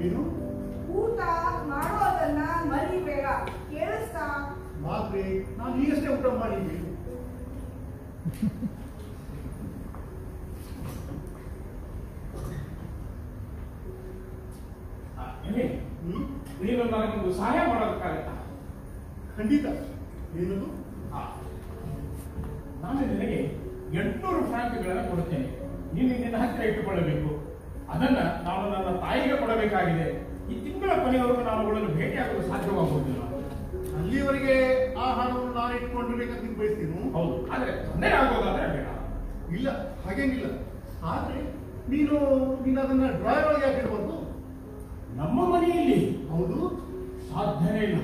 ಏನು? ಊಟ ಮಾಡೋದನ್ನ ಮರಿಬೇಡ, ಕೇಳಿಸ್ತಾ? ಮಾತ್ರೆ ನಾನು ಈಗಷ್ಟೇ ಊಟ ಮಾಡಿದ್ದೀನಿ. ನೀನು ನನಗೊಂದು ಸಹಾಯ ಮಾಡೋದಕ್ಕಾಗತ್ತಾ? ಖಂಡಿತ. ಏನದು? ನಾನು ನಿನಗೆ 800 ಫ್ರಾಂಕ್ಗಳನ್ನು ಕೊಡುತ್ತೇನೆ. ನೀನು ನಿನ್ನ ಹತ್ತಿರ ಇಟ್ಟುಕೊಳ್ಳಬೇಕು. ಅದನ್ನ ನಾನು ನನ್ನ ತಾಯಿಗೆ ಕೊಡಬೇಕಾಗಿದೆ. ಈ ತಿಂಗಳ ಕೊನೆಯವರೆಗೂ ನಾನು ಅವಳನ್ನು ಭೇಟಿಯಾಗಲು ಸಾಧ್ಯವಾಗುವುದಿಲ್ಲ. ಅಲ್ಲಿವರೆಗೆ ಆ ಹಣವನ್ನು ನಾನು ಇಟ್ಕೊಂಡಿರ್ಬೇಕಂತ ನೀವು ಬಯಸ್ತೀನಿ. ಹೌದು, ಆದ್ರೆ ತೊಂದರೆ ಆಗೋದಾದ್ರೆ ಬೇಡ. ಇಲ್ಲ, ಹಾಗೇನಿಲ್ಲ. ಆದ್ರೆ ನೀನು ಅದನ್ನ ಡ್ರಾಯರ್ ಒಳಗೆ ಹಾಕಿರ್ಬಾರ್ದು. ನಮ್ಮ ಮನೆಯಲ್ಲಿ ಹೌದು, ಸಾಧ್ಯನೇ ಇಲ್ಲ.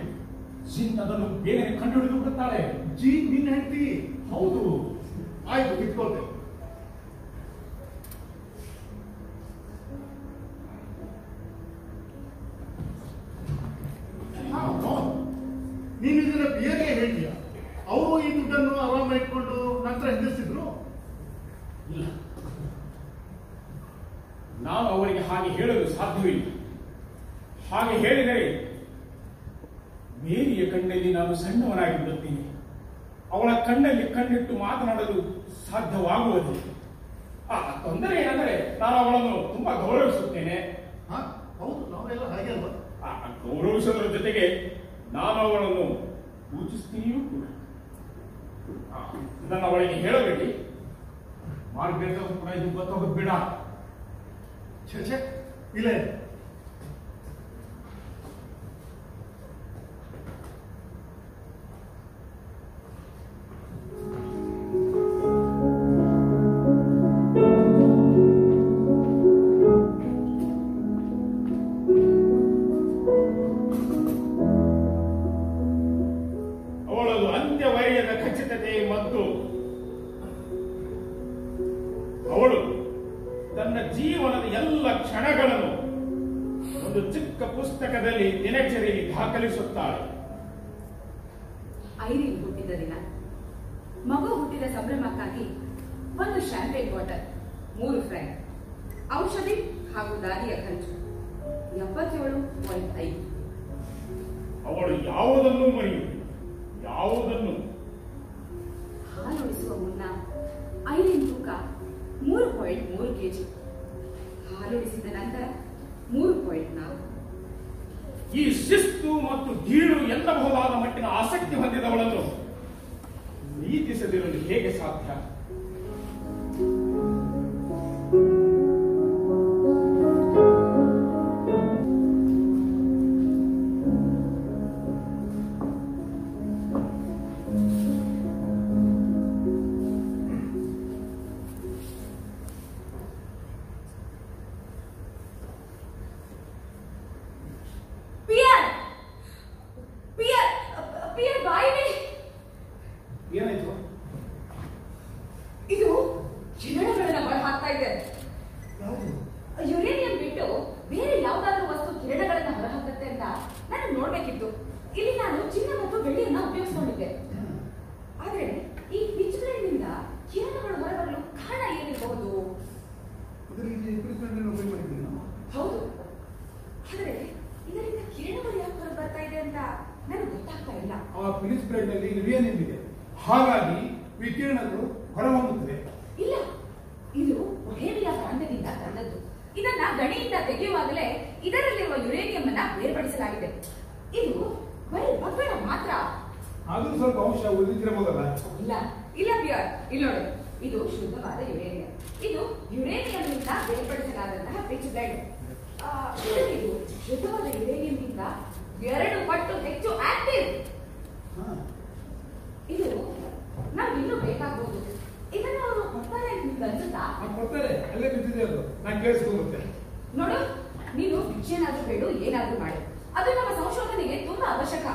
ಜಿನ್ ಅದನ್ನು ಬೇಗನೆ ಕಂಡುಹಿಡಿದು ಬಿಡುತ್ತಾಳೆ. ಜಿ ನಿನ್ನ ಹೆಂಡತಿ? ಹೌದು. ಆಯ್ತು, ಇಟ್ಕೊಳ್ತೇವೆ. ನೀನು ಇದನ್ನ ಬಿಯರ್ಗೆ ಹೇಳ್ತೀಯ? ಅವರು ಈ ದುಡ್ಡನ್ನು ಆರಾಮ ಇಟ್ಕೊಂಡು ನಂತರ ಹೆದರಿಸಿದ್ರು? ಇಲ್ಲ, ನಾನು ಅವರಿಗೆ ಹಾಗೆ ಹೇಳಲು ಸಾಧ್ಯವಿಲ್ಲ. ಹಾಗೆ ಹೇಳಿದರೆ ಮೇರಿಯ ಕಣ್ಣಲ್ಲಿ ನಾನು ಸಣ್ಣವನಾಗಿ ಬಿಡುತ್ತೇನೆ. ಅವಳ ಕಣ್ಣಲ್ಲಿ ಕಣ್ಣಿಟ್ಟು ಮಾತನಾಡಲು ಸಾಧ್ಯವಾಗುವುದಿಲ್ಲ. ತೊಂದರೆ ಏನಂದರೆ ನಾನು ಅವಳನ್ನು ತುಂಬಾ ಗೌರವಿಸುತ್ತೇನೆ. ಹೌದು, ನಾವೆಲ್ಲ ಹಾಗೆ ಅಲ್ವಾ? ಗೌರವಿಸೋದ್ರ ಜೊತೆಗೆ ನಾನು ಅವಳನ್ನು ಪೂಜಿಸ್ತೀನಿಯೂ ಕೂಡ. ಇದನ್ನು ಅವಳಿಗೆ ಹೇಳಬೇಡಿ. ಮಾರ್ಗ್ರೆಟ್ ಕೂಡ ಇದು ಗೊತ್ತಾಗೋದು ಬೇಡ. ಛೆ, ಇಲ್ಲ. ಅವಳದು ಅಂತ್ಯವೈರ್ಯದ ಖಚಿತತೆ ಮತ್ತು ಅವಳು ತನ್ನ ಜೀವನದ ಎಲ್ಲ ಕ್ಷಣಗಳನ್ನು ಒಂದು ಚಿಕ್ಕ ಪುಸ್ತಕದಲ್ಲಿ ದಿನಚರಿಯಲ್ಲಿ ದಾಖಲಿಸುತ್ತಾಳೆ. ಐರಿನ್ ಹುಟ್ಟಿದ ದಿನ, ಮಗು ಹುಟ್ಟಿದ ಸಂಭ್ರಮಕ್ಕಾಗಿ ಒಂದು ಶಾಂಪೇನ್ ಬಾಟಲ್, 3 ಫ್ರಾಂಕ್, ಔಷಧಿ ಹಾಗೂ ದಾರಿಯ ಖರ್ಚು 77.5. ಅವಳು ಯಾವುದನ್ನು ಮರೆಯುವುದು, ಯಾವುದನ್ನು. ಹಾಲುಡಿಸುವ ಮುನ್ನ ಐರಿನ್ ತೂಕ 3.3 kg, ಹಾಲುಡಿಸಿದ ನಂತರ 3.4. ಈ ಶಿಸ್ತು ಮತ್ತು ಗೀಳು ಎನ್ನಬಹುದಾದ ಮಟ್ಟಿನ ಆಸಕ್ತಿ ಹೊಂದಿದವಳನ್ನು ಪ್ರೀತಿಸದಿರಲು ಹೇಗೆ ಸಾಧ್ಯ? ಏನಾಯ್ತು? ಇದು ಕಿರಣಗಳನ್ನ ಹೊರ ಹಾಕ್ತಾ ಇದೆ. ಯುರೇನಿಯಂ ಬಿಟ್ಟು ಬೇರೆ ಯಾವ್ದಾದ್ರೂ ವಸ್ತು ಕಿರಣಗಳನ್ನ ಹೊರ ಹಾಕುತ್ತೆ ಅಂತ ನಾನು ನೋಡ್ಬೇಕಿತ್ತು. ಇಲ್ಲಿ ನಾನು ಚಿನ್ನ ಮತ್ತು ಬೆಳ್ಳಿಯನ್ನ ಉಪಯೋಗಿಸ್ಕೊಂಡಿದ್ದೆ. ಆದ್ರೆ ಈ ಪಿಚ್ಗಳಿಂದ ಕಿರಣಗಳು ಹೊರಬರಲು ಕಾರಣ ಏನಿರಬಹುದು? ಹೌದು, ಆದ್ರೆ ಇದರಿಂದ ಕಿರಣಗಳು ಯಾಕೆ ಹೊರ ಬರ್ತಾ ಇದೆ ಅಂತ ನನಗೆ ಗೊತ್ತಾಗ್ತಾ ಇಲ್ಲ. ಆ ಫಿಲಿಸ್ ಬ್ರೆಡ್ ನಲ್ಲಿ ಯುರೇನಿಯಂ ಇದೆ, ಹಾಗಾಗಿ ವಿಕಿರಣಗಳು ಹೊರಹೊಮ್ಮುತ್ತವೆ. ಇಲ್ಲ, ಇದು ಬೊಹೇಮಿಯಾ ಪ್ರಾಂತ್ಯದಿಂದ ತಂದದ್ದು. ಇದನ್ನ ಗಣಿಯಿಂದ ತೆಗೆಯುವಾಗಲೇ ಇದರಲ್ಲಿರುವ ಯುರೇನಿಯಂ ಅನ್ನ ಬೇರ್ಪಡಿಸಲಾಗಿದೆ. ಇದು ಬರೀ ಬಗ್ಗಣ ಮಾತ್ರ. ಆದ್ರೂ ಸ್ವಲ್ಪ ಅಂಶ ಉಳಿದಿರಬಹುದಲ್ಲ? ಇಲ್ಲ ಇಲ್ಲ ಪಿಯರ್, ಇಲ್ಲಿ ನೋಡಿ, ಇದು ಶುದ್ಧವಾದ ಯುರೇನಿಯಂ. ಇದು ಯುರೇನಿಯಂ ನಿಂದ ಬೇರ್ಪಡಿಸಲಾದಂತಹ ಪಿಚ್ ಬ್ರೆಡ್. ಇದು ಶುದ್ಧವಾದ ಯುರೇನಿಯಂ ಗಿಂತ 2 ಪಟ್ಟು ಹೆಚ್ಚು ಆಕ್ಟಿವ್. ಇದು ನಾವು ಇನ್ನೂ ಬೇಕಾಗಬಹುದು. ಇದನ್ನು ಅವರು ಕೊಡ್ತಾರೆ ಅಂತ ನಿಮ್ಗೆ ಅನ್ಸುತ್ತಾ? ಕೊಡ್ತಾರೆ, ಅಲ್ಲೇ ಬಿದ್ದಿದೆ ಅದು, ನಾನು ಕೇಳಿಸ್ಕೊಂಡ್ಬರುತ್ತೆ. ನೋಡು, ನೀನು ಭಿಕ್ಷೆನಾದ್ರೂ ಬೇಡು, ಏನಾದ್ರೂ ಮಾಡು, ಅದು ನಮ್ಮ ಸಂಶೋಧನೆಗೆ ತುಂಬಾ ಅವಶ್ಯಕ.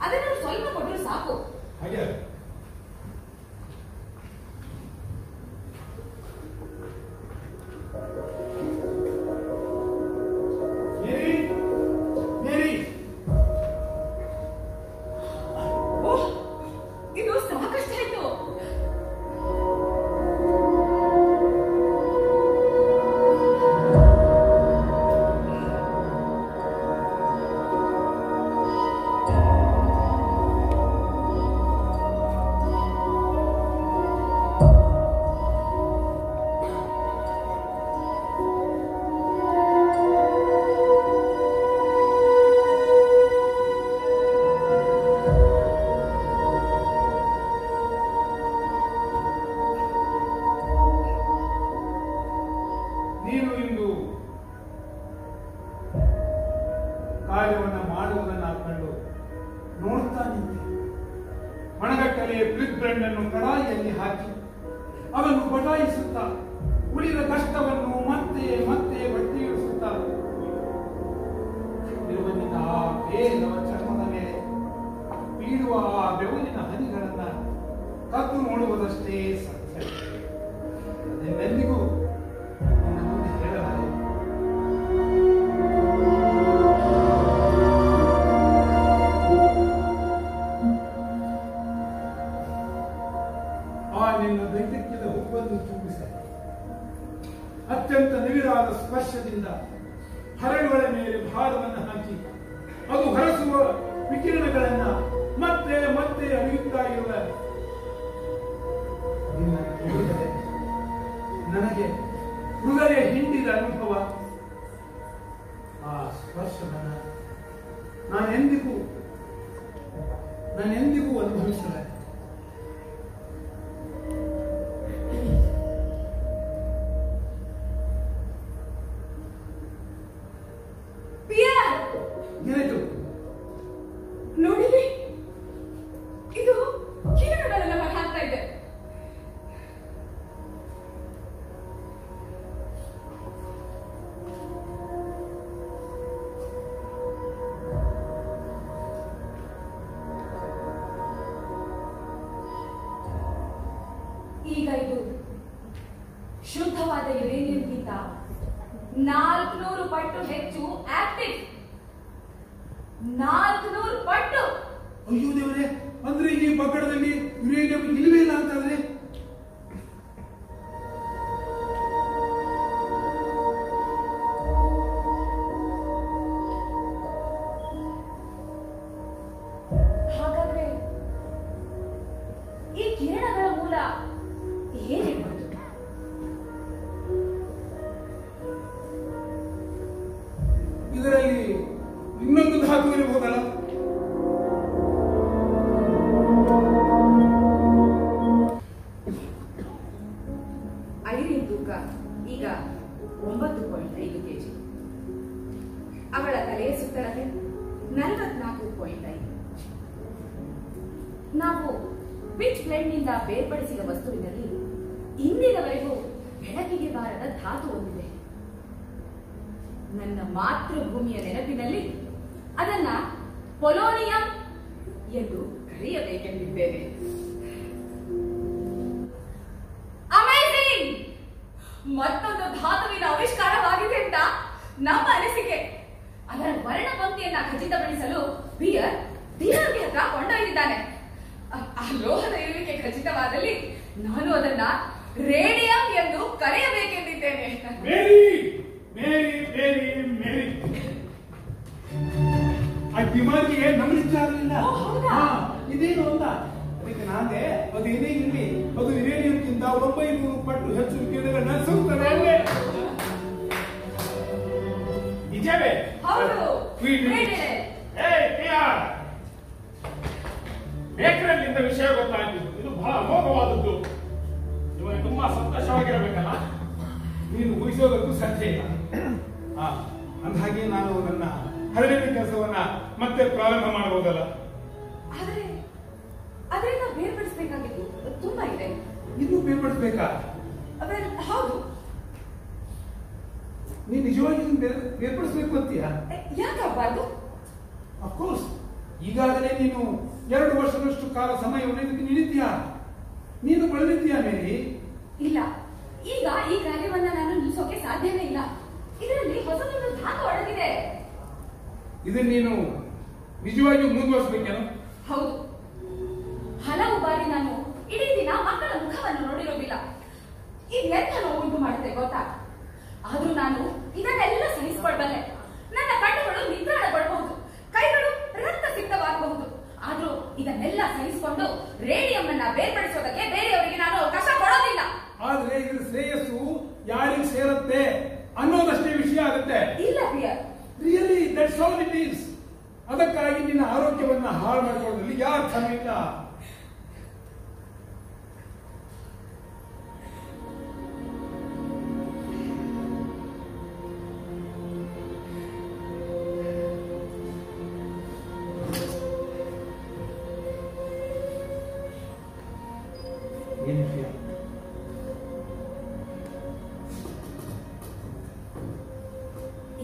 ಅದನ್ನು ಸ್ವಲ್ಪ ಕೊಟ್ಟರು ಸಾಕು. ಹಾಗೆ ಇದು ಸಾಕಷ್ಟಾಯ್ತು. ಅತ್ಯಂತ ನಿವಿರಾದ ಸ್ಪರ್ಶದಿಂದ ಹರಳುಗಳ ಮೇಲೆ ಭಾರವನ್ನು ಹಾಕಿ ಅದು ಹೊರಸುವ ವಿಕಿರಣಗಳನ್ನ ಮತ್ತೆ ಮತ್ತೆ ಅರಿಯುತ್ತಾ ಇರುವ ನನಗೆ ಹೃದಯ ಹಿಂಡಿದ ಅನುಭವ. ಆ ಸ್ಪರ್ಶವನ್ನು ನಾನೆಂದಿಗೂ ಅನುಭವಿಸಲ್ಲ. ಏನಾಯ್ತು ನೋಡಿಲಿ, ಇದು ಕಿರಣಗಳೆಲ್ಲ ಹಾಕ್ತಾ ಇದೆ. ಈಗ ಇದು ಶುದ್ಧವಾದ ಯುರೇನಿಯಂಗಿಂತ 400 ಪಟ್ಟು ಹೆಚ್ಚು ಆಕ್ಟಿವ್. 400 ಪಟ್ಟು. ಅಯ್ಯೋ ದೇವರೇ, ಅಂದ್ರೆ ಈ ಪಕ್ಕಡದಲ್ಲಿ ಯುರೇನಿಯಂ ಇಲ್ಲವೇ ಇಲ್ಲ ಅಂತಂದ್ರೆ ಹಾಗಾದ್ರೆ ಈ ಕಿರಣಗಳ ಮೂಲ ಏನಿರ್ಬೋದು? ಇದರಲ್ಲಿ ಇನ್ನೊಂದು ಧಾತು ಇರಬಹುದಲ್ಲ? ಐರಿನ್ ತೂಕ ಈಗ 9.5 kg. ಅವಳ ತಲೆಯ ಸುತ್ತಳತೆ 44.5. ನಾವು ಪಿಚ್ ಬ್ಲೆಂಡ್ನಿಂದ ಬೇರ್ಪಡಿಸಿದ ವಸ್ತುವಿನಲ್ಲಿ ಇಂದಿನವರೆಗೂ ಬೆಳಕಿಗೆ ಬಾರದ ಧಾತು ಹೊಂದಿದೆ. ನನ್ನ ಮಾತೃಭೂಮಿಯ ನೆನಪಿನಲ್ಲಿ ಅದನ್ನ ಪೊಲೋನಿಯಂ ಎಂದು ಕರೆಯಬೇಕೆಂದಿದ್ದೇನೆ. ಅಮೇಜಿಂಗ್! ಮತ್ತೊಂದು ಧಾತುವಿನ ಆವಿಷ್ಕಾರವಾಗಿದೆ ಅಂತ ನಮ್ಮ ಅನಿಸಿಕೆ. ಅದರ ವರ್ಣಪಂಕ್ತಿಯನ್ನ ಖಚಿತಪಡಿಸಲು ಬಿಯರ್ ದಿನಕ್ಕೆ ಹತ್ರ ಕೊಂಡೊಯ್ದಿದ್ದಾನೆ. ಆ ಲೋಹದ ಇರುವಿಕೆ ಖಚಿತವಾದಲ್ಲಿ ನಾನು ಅದನ್ನ ರೇಡಿಯಂ ಎಂದು ಕರೆಯಬೇಕೆಂದಿದ್ದೇನೆ. ಮೇರಿ ಮೇರಿ ಮೇರಿ ಮೇರಿ ಆ ದಿಮಾಗಿಗೆ ನಮನಿಷ್ಟ ಆಗಲಿಲ್ಲ. ಇದೇನು ಅಂತ ಅದಕ್ಕೆ ನಾನೇ ಅದೇನೇ ಇರಲಿ, ಅದು ಯುರೇನಿಯಂಗಿಂತ 900 ಪಟ್ಟು ಹೆಚ್ಚು ಕಿರಣಗಳನ್ನ ಸುತ್ತಲೇ ನಿಜವೇ? ಹೌದು. ಬೇಕರಲ್ಲಿಂದ ವಿಷಯ ಗೊತ್ತಾಯ್ತು. ಇದು ಬಹಳ ಅಮೋಘವಾದದ್ದು. ಇವನಿಗೆ ತುಂಬಾ ಸಂತೋಷವಾಗಿರಬೇಕಲ್ಲ. ನೀನು ಊಹಿಸೋದಕ್ಕೂ ಸಾಧ್ಯ ಇಲ್ಲ. ಅಂದಾಗೆ ನಾನು ನನ್ನ ಹರಳಿನ ಕೆಲಸವನ್ನ ಮತ್ತೆ ಪ್ರಾರಂಭ ಮಾಡಬಹುದಲ್ಲ? ಆದ್ರೆ ಅದರಿಂದ ಬೇರ್ಪಡಿಸಬೇಕಾಗಿತ್ತು ತುಂಬಾ ಇದೆ. ಇನ್ನೂ ಬೇರ್ಪಡಿಸ್ಬೇಕಾ? ಹೌದು. ನೀನು ನಿಜವಾಗಿ ಬೇರ್ಪಡಿಸ್ಬೇಕು ಅಂತೀಯಾ? ಯಾಕಾಗಬಾರ್ದು? ಅಫ್ಕೋರ್ಸ್, ಈಗಾಗಲೇ ನೀನು 2 ವರ್ಷದಷ್ಟು ಕಾಲ ಸಮಯವನ್ನು ಇದಕ್ಕೆ ನೀಡಿದ್ದೀಯಾ. ನೀನು ಬಳಲಿದ್ದೀಯಾ ಮೇರಿ? ಇಲ್ಲ, ಈಗ ಈ ಕಾರ್ಯವನ್ನ ನಾನು ನಿಲ್ಲಿಸೋಕೆ ಸಾಧ್ಯವೇ ಇಲ್ಲ. ಇದರಲ್ಲಿ ಹೊಸದೊಂದು ಧಾತು ಅಡಗಿದೆ. ಇದನ್ನು ನೀನು ನಿಜವಾಗಿಯೂ ಮುಂದುವರಿಸಬೇಕೇನು? ಹೌದು. ಹಲವು ಬಾರಿ ನಾನು ಇಡೀ ದಿನ ಮಕ್ಕಳ ಮುಖವನ್ನು ನೋಡಿರೋದಿಲ್ಲ. ಇದೆಂತ ನೋವುಂಟು ಮಾಡುತ್ತೆ ಗೊತ್ತಾ? ಆದ್ರೂ ನಾನು ಇದನ್ನೆಲ್ಲ ಸಹಿಸಿಕೊಳ್ಳಬಲ್ಲೆ. ನನ್ನ ಕಣ್ಣುಗಳು ನಿತ್ರಾಣಗೊಳ್ಳಬಹುದು, ಕೈಗಳು ರಕ್ತ ಸಿಕ್ತವಾಗಬಹುದು. ಆದ್ರೂ ಇದನ್ನೆಲ್ಲ ಸಹಿಸಿಕೊಂಡು ರೇಡಿಯಂ ಅನ್ನ ಬೇರ್ಪಡಿಸೋದಕ್ಕೆ ಬೇರೆಯವರಿಗೆ ನಾನು ಅವಕಾಶ ಕೊಡೋದಿಲ್ಲ. ಆದ್ರೆ ಇದ್ರ ಶ್ರೇಯಸ್ಸು ಯಾರಿಗೆ ಸೇರುತ್ತೆ ಅನ್ನೋದಷ್ಟೇ ವಿಷಯ ಆಗುತ್ತೆ. ಇಲ್ಲ Pierre, really that's all it is. ಅದಕ್ಕಾಗಿ ನಿನ್ನ ಆರೋಗ್ಯವನ್ನ ಹಾಳು ಮಾಡಿಕೊಳ್ಳೋದ್ರಲ್ಲಿ ಯಾವ ಅರ್ಥನೂ ಇಲ್ಲ.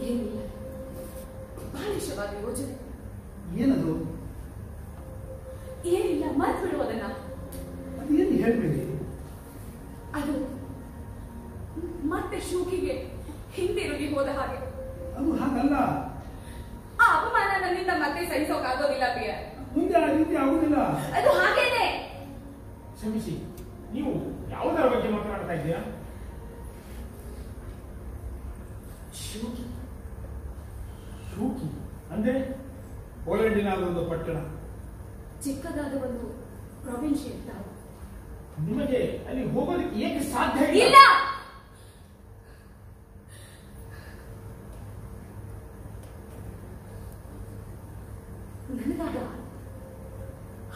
ಏನಿಲ್ಲ, ಬಾಲಿಶವಾದ ಯೋಜನೆ. ಏನದು? ಏನಿಲ್ಲ, ಮರ್ತು ಬಿಡುವುದನ್ನ. ಅದೇನು ಹೇಳ್ಬೇಡಿ. ಅದು ಮತ್ತೆ ಶೂಕಿಗೆ ಹಿಂದಿರುಗಿ ಹೋದ ಹಾಗೆ. ಅದು ಹಾಗಲ್ಲ. ಆ ಅಪಮಾನ ನನ್ನಿಂದ ಮತ್ತೆ ಸಹಿಸೋಕಾಗೋದಿಲ್ಲ ಪಿಯರ್. ಮುಂದೆ ಆ ರೀತಿ ಆಗುದಿಲ್ಲ. ಅದು ಹಾಗೇನೆ. ಕ್ಷಮಿಸಿ, ನೀವು ಯಾವುದರ ಬಗ್ಗೆ ಮಾತನಾಡ್ತಾ ಇದ್ದೀರಾ? ಶೂಕಿ. ಶೂಕಿ ಅಂದ್ರೆ ಪೋಲೆಂಡಿನ ಒಂದು ಪಟ್ಟಣ, ಚಿಕ್ಕದಾದ ಒಂದು ಪ್ರೊವಿನ್ಷಿಯಲ್ ಟೌನ್. ನಿಮಗೆ ಅಲ್ಲಿ ಹೋಗೋದಕ್ಕೆ ಏಕೆ ಸಾಧ್ಯ ಇಲ್ಲ. ನನಗಾಗ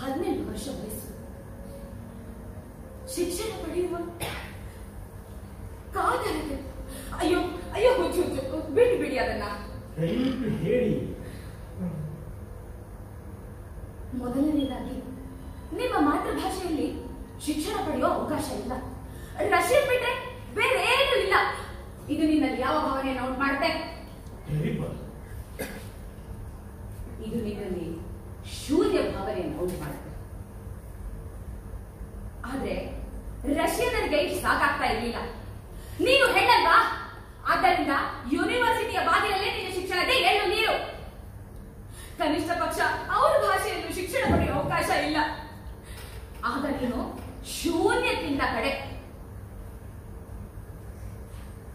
18 ವರ್ಷ ವಯಸ್ಸು. ಶಿಕ್ಷಣ ಪಡೆಯುವ ಕಾದರತೆ. ಅಯ್ಯೋ ಅಯ್ಯೋ, ಹುಚ್ಚು ಹುಚ್ಚು, ಬಿಡಿ ಅದನ್ನ. ದಯವಿಟ್ಟು ಹೇಳಿ. ಮೊದಲನೇದಾಗಿ, ನಿಮ್ಮ ಮಾತೃಭಾಷೆಯಲ್ಲಿ ಶಿಕ್ಷಣ ಪಡೆಯುವ ಅವಕಾಶ ಇಲ್ಲ. ರಷ್ಯನ್ ಬಿಟ್ಟರೆ ಬೇರೆ ಏನೂ ಇಲ್ಲ. ಇದು ನಿನ್ನಲ್ಲಿ ಯಾವ ಭಾವನೆಯನ್ನು ಔಟ್ ಮಾಡುತ್ತೆ? ಇದು ನಿನ್ನಲ್ಲಿ ಶೂನ್ಯ ಭಾವನೆಯನ್ನು ಔಟ್ ಮಾಡುತ್ತೆ. ಆದ್ರೆ ರಷ್ಯನ್ನರಿಗೆ ಇಷ್ಟು ಸಾಕಾಗ್ತಾ ಇರಲಿಲ್ಲ. ನೀನು ಹೆಣ್ಣಲ್ವಾ? ಆದ್ದರಿಂದ ಯೂನಿವರ್ಸಿಟಿಯ ಬಾಗಿಲಲ್ಲೇ ನಿನ್ನ ಶಿಕ್ಷಣಕ್ಕೆ ಎಳ್ಳು ನೀರು. ಕನಿಷ್ಠ ಪಕ್ಷ ಅವರ ಭಾಷೆಯಲ್ಲೂ ಶಿಕ್ಷಣ ಪಡೆಯುವ ಅವಕಾಶ ಇಲ್ಲ. ಆಗ ನೀನು ಶೂನ್ಯಕ್ಕಿಂತ ಕಡೆ.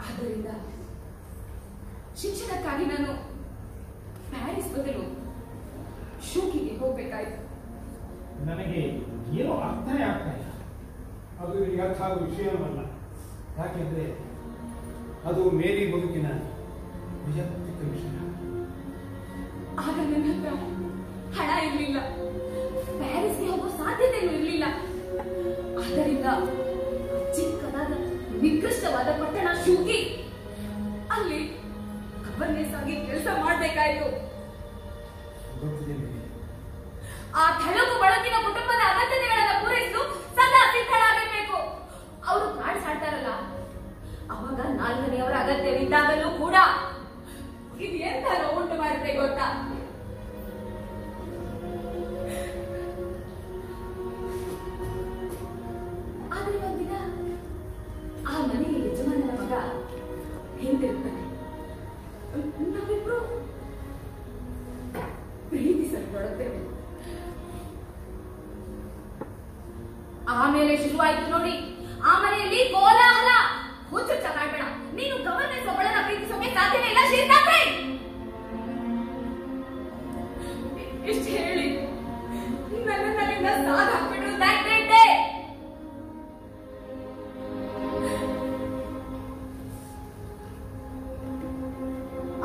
ಆದ್ದರಿಂದ ಶಿಕ್ಷಣಕ್ಕಾಗಿ ನಾನು ಪ್ಯಾರಿಸ್ ಬದಲು ಶೂಕಿಗೆ ಹೋಗ್ಬೇಕಾಯ್ತು. ನನಗೆ ಏನೋ ಅರ್ಥನೇ ಆಗ್ತಾ ಇಲ್ಲ. ಅದು ನಿಮಗೆ ಅರ್ಥ ಆಗುವ ವಿಷಯವಲ್ಲ. ಯಾಕೆಂದ್ರೆ ಅದು ಮೇರಿ ಬದುಕಿನ ವೈಯಕ್ತಿಕ ವಿಷಯ. ಆಗ ನನ್ನ ಹತ್ರ ಹಣ ಇರಲಿಲ್ಲ, ಪ್ಯಾರಿಸ್ಗೆ ಹೋಗೋ ಸಾಧ್ಯತೆಯೂ ಇರಲಿಲ್ಲ. ಆದ್ದರಿಂದ ಚಿಕ್ಕದಾದ ನಿಕೃಷ್ಟವಾದ ಪಟ್ಟಣ ಶೂಕಿ, ಅಲ್ಲಿ ಗವರ್ನೆಸ್ ಆಗಿ ಕೆಲಸ ಮಾಡಬೇಕಾಯ್ತು. ಆ ತೆಲುಗು ಬಳಕಿನ ಕುಟುಂಬದ ಅಗತ್ಯತೆಗಳನ್ನು ಪೂರೈಸಲು ಸದಾ ಸಿದ್ಧರಾಗಿರ್ಬೇಕು. ಅವರು ಕಾರ್ಡ್ಸ್ ಆಡ್ತಾರಲ್ಲ, ಅವಾಗ 4ನೆಯವರ ಅಗತ್ಯವಿದ್ದಾಗಲೂ ಕೂಡ ಇದು ಎಂತ ಉಂಟು ಮಾಡುತ್ತೆ ಗೊತ್ತಾ? ಆದ್ರೆ ಒಂದಿನ ಆ ಮನೆಯ ಯಜಮಾನನ ಮಗ ಹಿಂದಿರುತ್ತಾನೆ. ನಾವಿಬ್ರು ಪ್ರೀತಿಸಲ್ಪಡುತ್ತೇವೆ. ಆಮೇಲೆ ಶುರುವಾಯ್ತು ನೋಡಿ ಆ ಮನೆಯಲ್ಲಿ ಕೋಲಾಹಲ. ಹುಚ್ಚುಚ್ಚ ಕಾಡ್ಬೇಡ. ನೀನು ಗವರ್ನೆನ್ಸ್ ಒಬ್ಬಳನ್ನ ಪ್ರೀತಿಸೋಕೆ ಸಾಧ್ಯವೇ ಇಲ್ಲ ಶ್ರೀಕಾಂತ್. ಇಷ್ಟು ಹೇಳಿ ನನ್ನಿಂದ ಸಾಗ ಹಾಕ್ಬಿಟ್ರು ದಟ್ ಡೇ.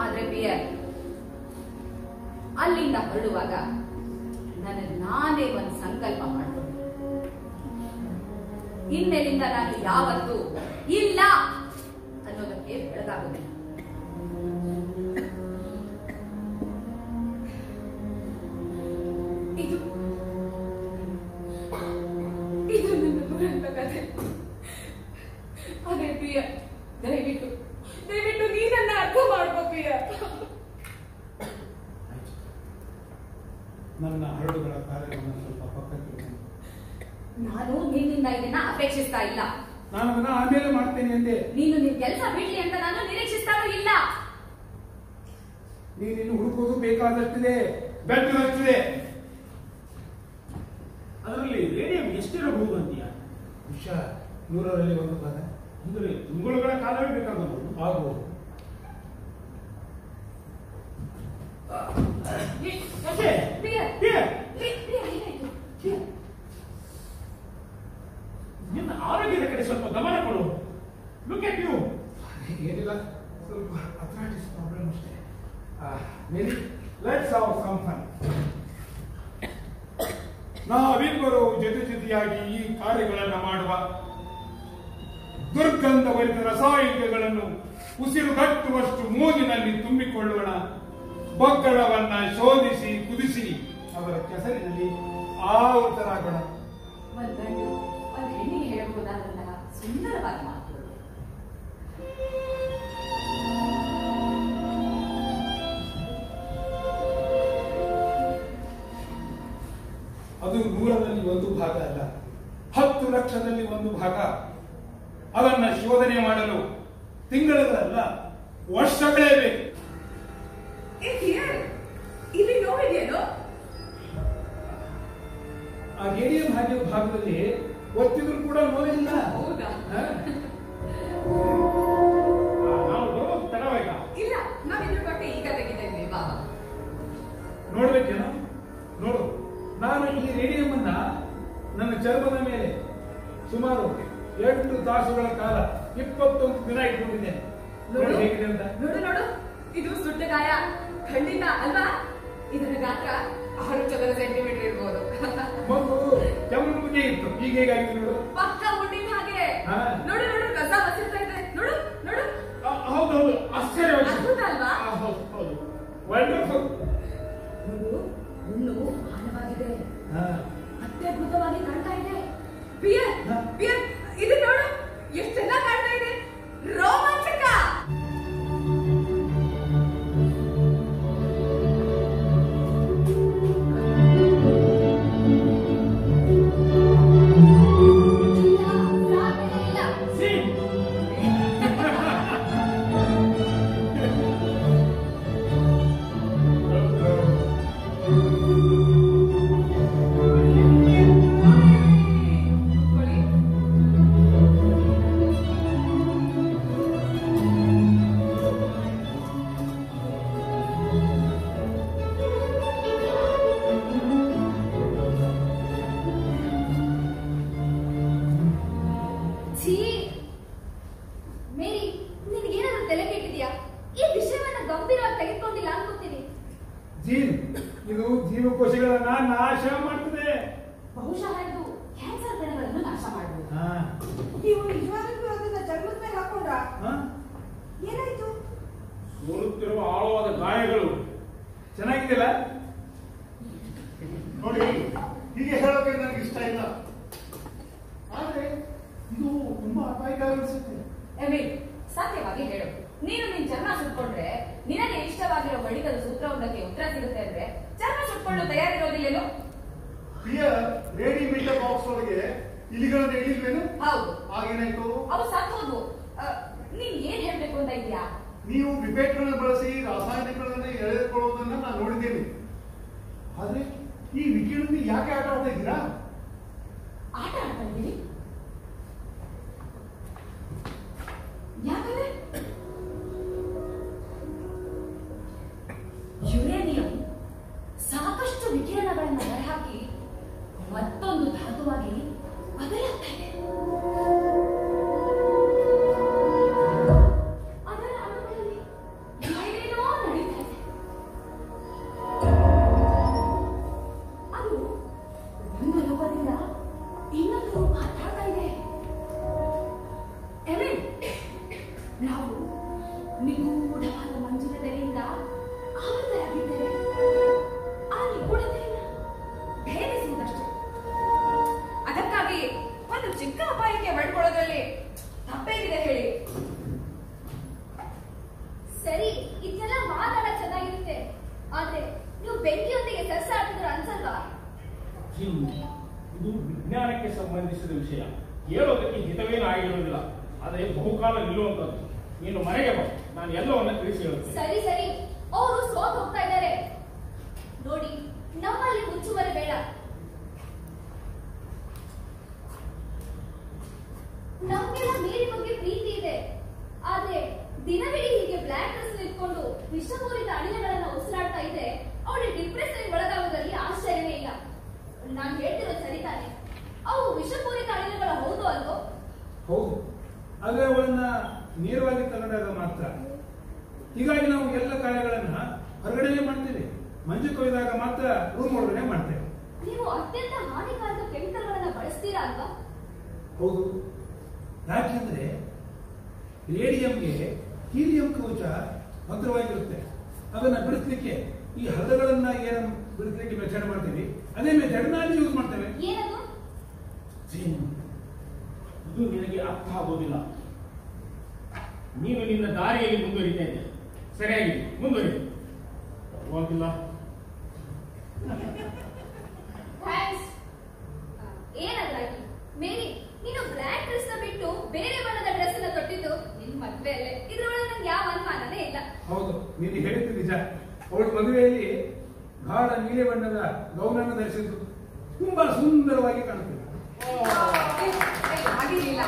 ಆದ್ರೆ ಪಿಯರ್ ಅಲ್ಲಿಂದ ಹೊರಡುವಾಗ ನಾನೇ ಒಂದು ಸಂಕಲ್ಪ ಮಾಡ್ಕೊಂಡೆ. ಇನ್ಮೇಲಿಂದ ನಾನು ಯಾವತ್ತೂ ಇಲ್ಲ ಅನ್ನೋದಕ್ಕೆ ಬೆಳಗಾಗುದಿಲ್ಲ. ಇದು ನನ್ನ ದುರಂತ ಕಥೆ. ಅದೇ ಪ್ರಿಯ, ದಯವಿಟ್ಟು ನೀನನ್ನ ಅರ್ಥ ಮಾಡ್ಕೋ ಪ್ರಿಯ. ನನ್ನ ಹರಡುಗಳ ಕಾರ್ಯವನ್ನು ಸ್ವಲ್ಪ ಪಕ್ಕಕ್ಕೆ. ನಾನು ನಿನ್ನಿಂದ ಇದನ್ನ ಅಪೇಕ್ಷಿಸ್ತಾ ಇಲ್ಲ. ನಾನು ಅದನ್ನ ಆಮೇಲೆ ಮಾಡ್ತೇನೆ ಎಂದೆ. ನೀನು ನಿನ್ ಕೆಲಸ ಬಿಡ್ಲಿ ಅಂತ ನಾನು ನಿರೀಕ್ಷಿಸ್ತಾನೂ ಇಲ್ಲ. ನೀನಿನ್ನು ಹುಡುಕೋದು ಬೇಕಾದಷ್ಟಿದೆ, ಬೆಟ್ಟದಷ್ಟಿದೆ. ಅದರಲ್ಲಿ ರೇಡಿಯಂ ಎಷ್ಟಿರಬಹುದು ಅಂತೀಯ? ವಿಷ 100ರಲ್ಲಿ 1 ಭಾಗ. ಅಂದ್ರೆ ತಿಂಗಳುಗಳ ಕಾಲವೇ ಬೇಕಾಗಬಹುದು. ಆಗ್ಬೋದು. ನಿನ್ನ ಆರೋಗ್ಯದ ಕಡೆ ಸ್ವಲ್ಪ ಗಮನ ಕೊಡು. Look at you. ಏನಿಲ್ಲ, ಸ್ವಲ್ಪ ಅಥ್ರಾಟಿಸ್ ಪ್ರಾಬ್ಲಮ್ ಅಷ್ಟೇ. Mary, let's have some fun. ನಾವಿಬ್ಬರು ಜೊತೆಯಾಗಿ ಈ ಕಾರ್ಯಗಳನ್ನು ಮಾಡುವ. ದುರ್ಗಂಧಭರಿತ ರಾಸಾಯನಿಕಗಳನ್ನು ಉಸಿರುಗಟ್ಟುವಷ್ಟು ಮೂಗಿನಲ್ಲಿ ತುಂಬಿಕೊಳ್ಳೋಣ. ಬಗ್ಗಡವನ್ನ ಶೋಧಿಸಿ ಕುದಿಸಿ ಅವರ ಕೆಸರಿನಲ್ಲಿ ಆವೃತರಾಗೋಣ. ಒಂದು ಹೆಣ್ಣಿಗೆ ಹೇಳಬಹುದಾದಂತಹ ಸುಂದರವಾದ ಮಾತುಗಳು. ಅದು 100ರಲ್ಲಿ 1 ಭಾಗ ಅಲ್ಲ, 10 ಲಕ್ಷದಲ್ಲಿ 1 ಭಾಗ. ಅದನ್ನ ಶೋಧನೆ ಮಾಡಲು ತಿಂಗಳಲ್ಲ, ವರ್ಷಗಳೇ ಬೇಕು. ಇಲ್ಲಿ ನೋವಿದೆಯೇನೋ? ಆ ರೇಡಿಯಂ ಹಾಗೆ ಭಾಗದಲ್ಲಿ ಒತ್ತಿದ್ರು ಕೂಡ ನೋವಿಲ್ಲ. ಹೌದಾ? ನಾವು ಬರೋದು ತಡವಾಗ. ಸುಮಾರು 8 ತಾಸುಗಳ ಕಾಲ 21 ದಿನ ಇಟ್ಕೊಂಡಿದ್ದೇನೆ. ನೋಡಿ ಹೇಗಿದೆ ಅಂತ. ನೋಡು ನೋಡು, ಇದು ಸುಟ್ಟ ಗಾಯ ಖಂಡಿತ ಅಲ್ವಾ? ಇದರ ಗಾತ್ರ 6 ಚದರ ಸೆಂಟಿಮೀಟರ್ ಇರ್ಬೋದು. ಮೊದಲು ಕೆಂಪು ಮುದ್ದೆ ಇತ್ತು, ಈಗ ಹೇಗಾಗಿದೆ ನೋಡು. ಪಕ್ಕ ಮುಟ್ಟಿನ ಹಾಗೆ. ನೋಡು ನೋಡು, ಕಸ ಬಸಿರ್ತಾ ಇದೆ. ನೋಡು ನೋಡು. ಹೌದೌದು, ಆಶ್ಚರ್ಯವಾಗಿ ಅದ್ಭುತ ಅಲ್ವಾ? ಹೌದು, ವಂಡರ್ಫುಲ್. ನೋಡು, ಹುಲ್ಲು ಆಳವಾಗಿದೆ, ಅತ್ಯದ್ಭುತವಾಗಿ ಕಾಣ್ತಾ ಇದೆ. ಪಿಯರ್ ಪಿಯರ್, ಇದು ನೋಡು ಎಷ್ಟು ಚೆನ್ನಾಗಿ ಕಾಣ್ತಾ ಇದೆ, ರೋಮಾಂಚಕ. ಇದು ಜೀವಕೋಶಗಳನ್ನ ನಾಶ ಮಾಡ್ತದೆ. ಬಹುಶಃ ಇದು ಕ್ಯಾನ್ಸರ್ ಕಣಗಳನ್ನು ನಾಶ ಮಾಡಬಹುದು. ನೀವು ನಿಜವಾಗ್ಲೂ ಅದನ್ನ ಚರ್ಮದ ಮೇಲೆ ಹಾಕೊಂಡ್ರ? ಏನಾಯ್ತು? ಸೋಲುತ್ತಿರುವ ಆಳವಾದ ಗಾಯಗಳು. ಚೆನ್ನಾಗಿದೆಯಲ್ಲ? ನೋಡಿ, ಹೀಗೆ ಹೇಳೋಕೆ ನನಗೆ ಇಷ್ಟ ಇಲ್ಲ, ಆದ್ರೆ ಇದು ತುಂಬಾ ಅಪಾಯಕಾರಿ ಅನಿಸುತ್ತೆ. ಎಮಿಲ್, ಸಾಧ್ಯವಾಗಿ ಹೇಳು. ನೀನು ನಿನ್ ಚರ್ಮ ಸುಟ್ಕೊಂಡ್ರೆ ನಿನಗೆ ಇಷ್ಟವಾಗಿರೋ ಬಳಿಕದ ಸೂತ್ರವೊಂದಕ್ಕೆ ಉತ್ತರ ಸಿಗುತ್ತೆ ಅಂದ್ರೆ ಚರ್ಮ ಸುಟ್ಕೊಂಡು ತಯಾರಿರೋದಿಲ್ಲೇನು? ರೇಡಿಯೇಟರ್ ಬಾಕ್ಸ್ ಒಳಗೆ ಇಲಿಗಳನ್ನು ಇಳಿದ್ವೇನು? ಹೌದು. ಆಗೇನಾಯ್ತು? ಅವು ಸತ್ತೋದ್ವು. ನೀನ್ ಏನ್ ಹೇಳ್ಬೇಕು ಅಂತ ಇದೆಯಾ? ನೀವು ವಿಪೇಟ್ಗಳನ್ನು ಬಳಸಿ ರಾಸಾಯನಿಕಗಳನ್ನು ಎಳೆದುಕೊಳ್ಳೋದನ್ನ ನಾನು ನೋಡಿದ್ದೇನೆ, ಆದ್ರೆ ಈ ವಿಕಿರಣದಲ್ಲಿ ಯಾಕೆ ಆಟ ಆಡ್ತಾ ಇದ್ದೀರಾ? ಆಟ ಆಡ್ತಾ ಇದ್ದೀವಿ ಯಾಕಂದ್ರೆ ಯುರೇನಿಯಂ ಸಾಕಷ್ಟು ವಿಕಿರಣಗಳನ್ನು ಹೊರಹಾಕಿ ಮತ್ತೊಂದು ಧಾತುವಾಗಿ ಬದಲಾಗ್ತಾ ಇದೆ. ಅದರ ಅಣುಗಳಲ್ಲಿ ಏನೇನೋ ನಡೀತಾ ಇದೆ. ಅದು ಒಂದು ರೂಪದಿಂದ ಇನ್ನೊಂದು ರೂಪ ಆಗ್ತಾ ಇದೆ. ಎಮಿಲ್, ನಾವು ನಿಗೂಢವಾದ ಮಂಜುಳತೆಯಿಂದ ಆವೃತರಾಗಿದ್ದೇವೆ. ಆ ನಿಗೂಢತೆಯನ್ನು ಭೇದಿಸುವುದಷ್ಟೇ. ಅದಕ್ಕಾಗಿ ಒಂದು ಚಿಕ್ಕ ಅಪಾಯಕ್ಕೆ ಬಡ್ಕೊಳ್ಳೋದ್ರಲ್ಲಿ ತಪ್ಪೇನಿದೆ ಹೇಳಿ? ಸರಿ, ಇದೆಲ್ಲ ಮಾತಾಡ ಚೆನ್ನಾಗಿರುತ್ತೆ, ಆದ್ರೆ ನೀವು ಬೆಂಕಿಯೊಂದಿಗೆ ಸರಸಾಡ್ತಿದ್ರು ಅನ್ಸಲ್ವಾ? ಇದು ವಿಜ್ಞಾನಕ್ಕೆ ಸಂಬಂಧಿಸಿದ ವಿಷಯ, ಹೇಳೋದಕ್ಕೆ ಹಿತವೇನು ಆಗಿರುವುದಿಲ್ಲ, ಆದರೆ ಬಹುಕಾಲ ನಿಲ್ಲುವಂಥದ್ದು. ನೀನು ಮನೆಗೆ ಬಾ, ನಾನು ಎಲ್ಲವನ್ನ ತಿಳಿಸಿ ಹೇಳುತ್ತೇನೆ. ಸರಿ ಸರಿ, ಅವರು ಸೋತ್ ಹೋಗ್ತಾ ಇದ್ದಾರೆ ನೋಡಿ. ನಮ್ಮಲ್ಲಿ ಮುಚ್ಚುಮರೆ ಬೇಡ. ನಮ್ಗೆಲ್ಲ ಮೇರಿ ಬಗ್ಗೆ ಪ್ರೀತಿ ಇದೆ, ಆದ್ರೆ ದಿನವಿಡೀ ಹೀಗೆ ಬ್ಲ್ಯಾಕ್ ಡ್ರೆಸ್ ಇಟ್ಕೊಂಡು ವಿಷಪೂರಿತ ಅನಿಲಗಳನ್ನ ಉಸಿರಾಡ್ತಾ ಇದೆ. ಅವಳು ಡಿಪ್ರೆಷನ್ ಒಳಗಾಗೋದ್ರಲ್ಲಿ ಆಶ್ಚರ್ಯವೇ ಇಲ್ಲ. ನಾನು ಹೇಳ್ತಿರೋದು ಸರಿ ತಾನೆ? ಅವು ವಿಷಪೂರಿತ ಅನಿಲಗಳ ಹೌದು ಅಲ್ವೋ? ಹೌದು, ಆದ್ರೆ ಅವಳನ್ನ ನೇರವಾಗಿ ತಗೊಂಡಾಗ ಮಾತ್ರ. ಹೀಗಾಗಿ ನಾವು ಎಲ್ಲ ಕಾರ್ಯಗಳನ್ನ ಹೊರಗಡೆನೆ ಮಾಡ್ತೇವೆ, ಮಂಜು ಕೊಯ್ದಾಗ ಮಾತ್ರ ರೂಮ್ ಒಳಗಡೆ ಮಾಡ್ತೇವೆ. ನೀವು ಅತ್ಯಂತ ಹಾನಿಕಾರಕ ಕೆಮಿಕಲ್ಗಳನ್ನ ಬಳಸ್ತೀರಾ ಅಲ್ವಾ? ಹೌದು, ಯಾಕೆಂದ್ರೆ ರೇಡಿಯಂಗೆ ಹೀಲಿಯಂ ಕವಚ ಭದ್ರವಾಗಿರುತ್ತೆ. ಅದನ್ನ ಬಿಡಿಸ್ಲಿಕ್ಕೆ ಈ ಹದಗಳನ್ನ ಏನು ಬಿಡಿಸ್ಲಿಕ್ಕೆ ಮೆಥಡ್ ಮಾಡ್ತೀವಿ, ಅದೇ ಮೆಥಡ್ ನಾನು ಯೂಸ್ ಮಾಡ್ತೇವೆ. ಏನದು? ಇದು ನಿನಗೆ ಅರ್ಥ ಆಗೋದಿಲ್ಲ. ನೀನು ನಿನ್ನ ದಾರಿಯಲ್ಲಿ ಮುಂದುವರಿತಾ ಇದ್ದೆ, ಸರಿಯಾಗಿದೆ, ಮುಂದುವರಿ. ಪರವಾಗಿಲ್ಲ. ಏನಾದ್ರಾಗಿ ಮೇರಿ, ನೀನು ಬ್ಲ್ಯಾಕ್ ಡ್ರೆಸ್ ನ ಬಿಟ್ಟು ಬೇರೆ ಬಣ್ಣದ ಡ್ರೆಸ್ ಅನ್ನ ತೊಟ್ಟಿದ್ದು ನಿನ್ ಮದ್ವೆಯಲ್ಲೇ. ಇದ್ರೊಳಗೆ ನಂಗೆ ಯಾವ ಅನುಮಾನನೇ ಇಲ್ಲ. ಹೌದು, ನೀನು ಹೇಳಿದ್ದು ನಿಜ. ಅವಳ ಮದುವೆಯಲ್ಲಿ ಗಾಢ ನೀಲಿ ಬಣ್ಣದ ಗೌನನ್ನು ಧರಿಸಿದ್ದು ತುಂಬಾ ಸುಂದರವಾಗಿ ಕಾಣುತ್ತಿಲ್ಲ. ಹಾಗೇನಿಲ್ಲ,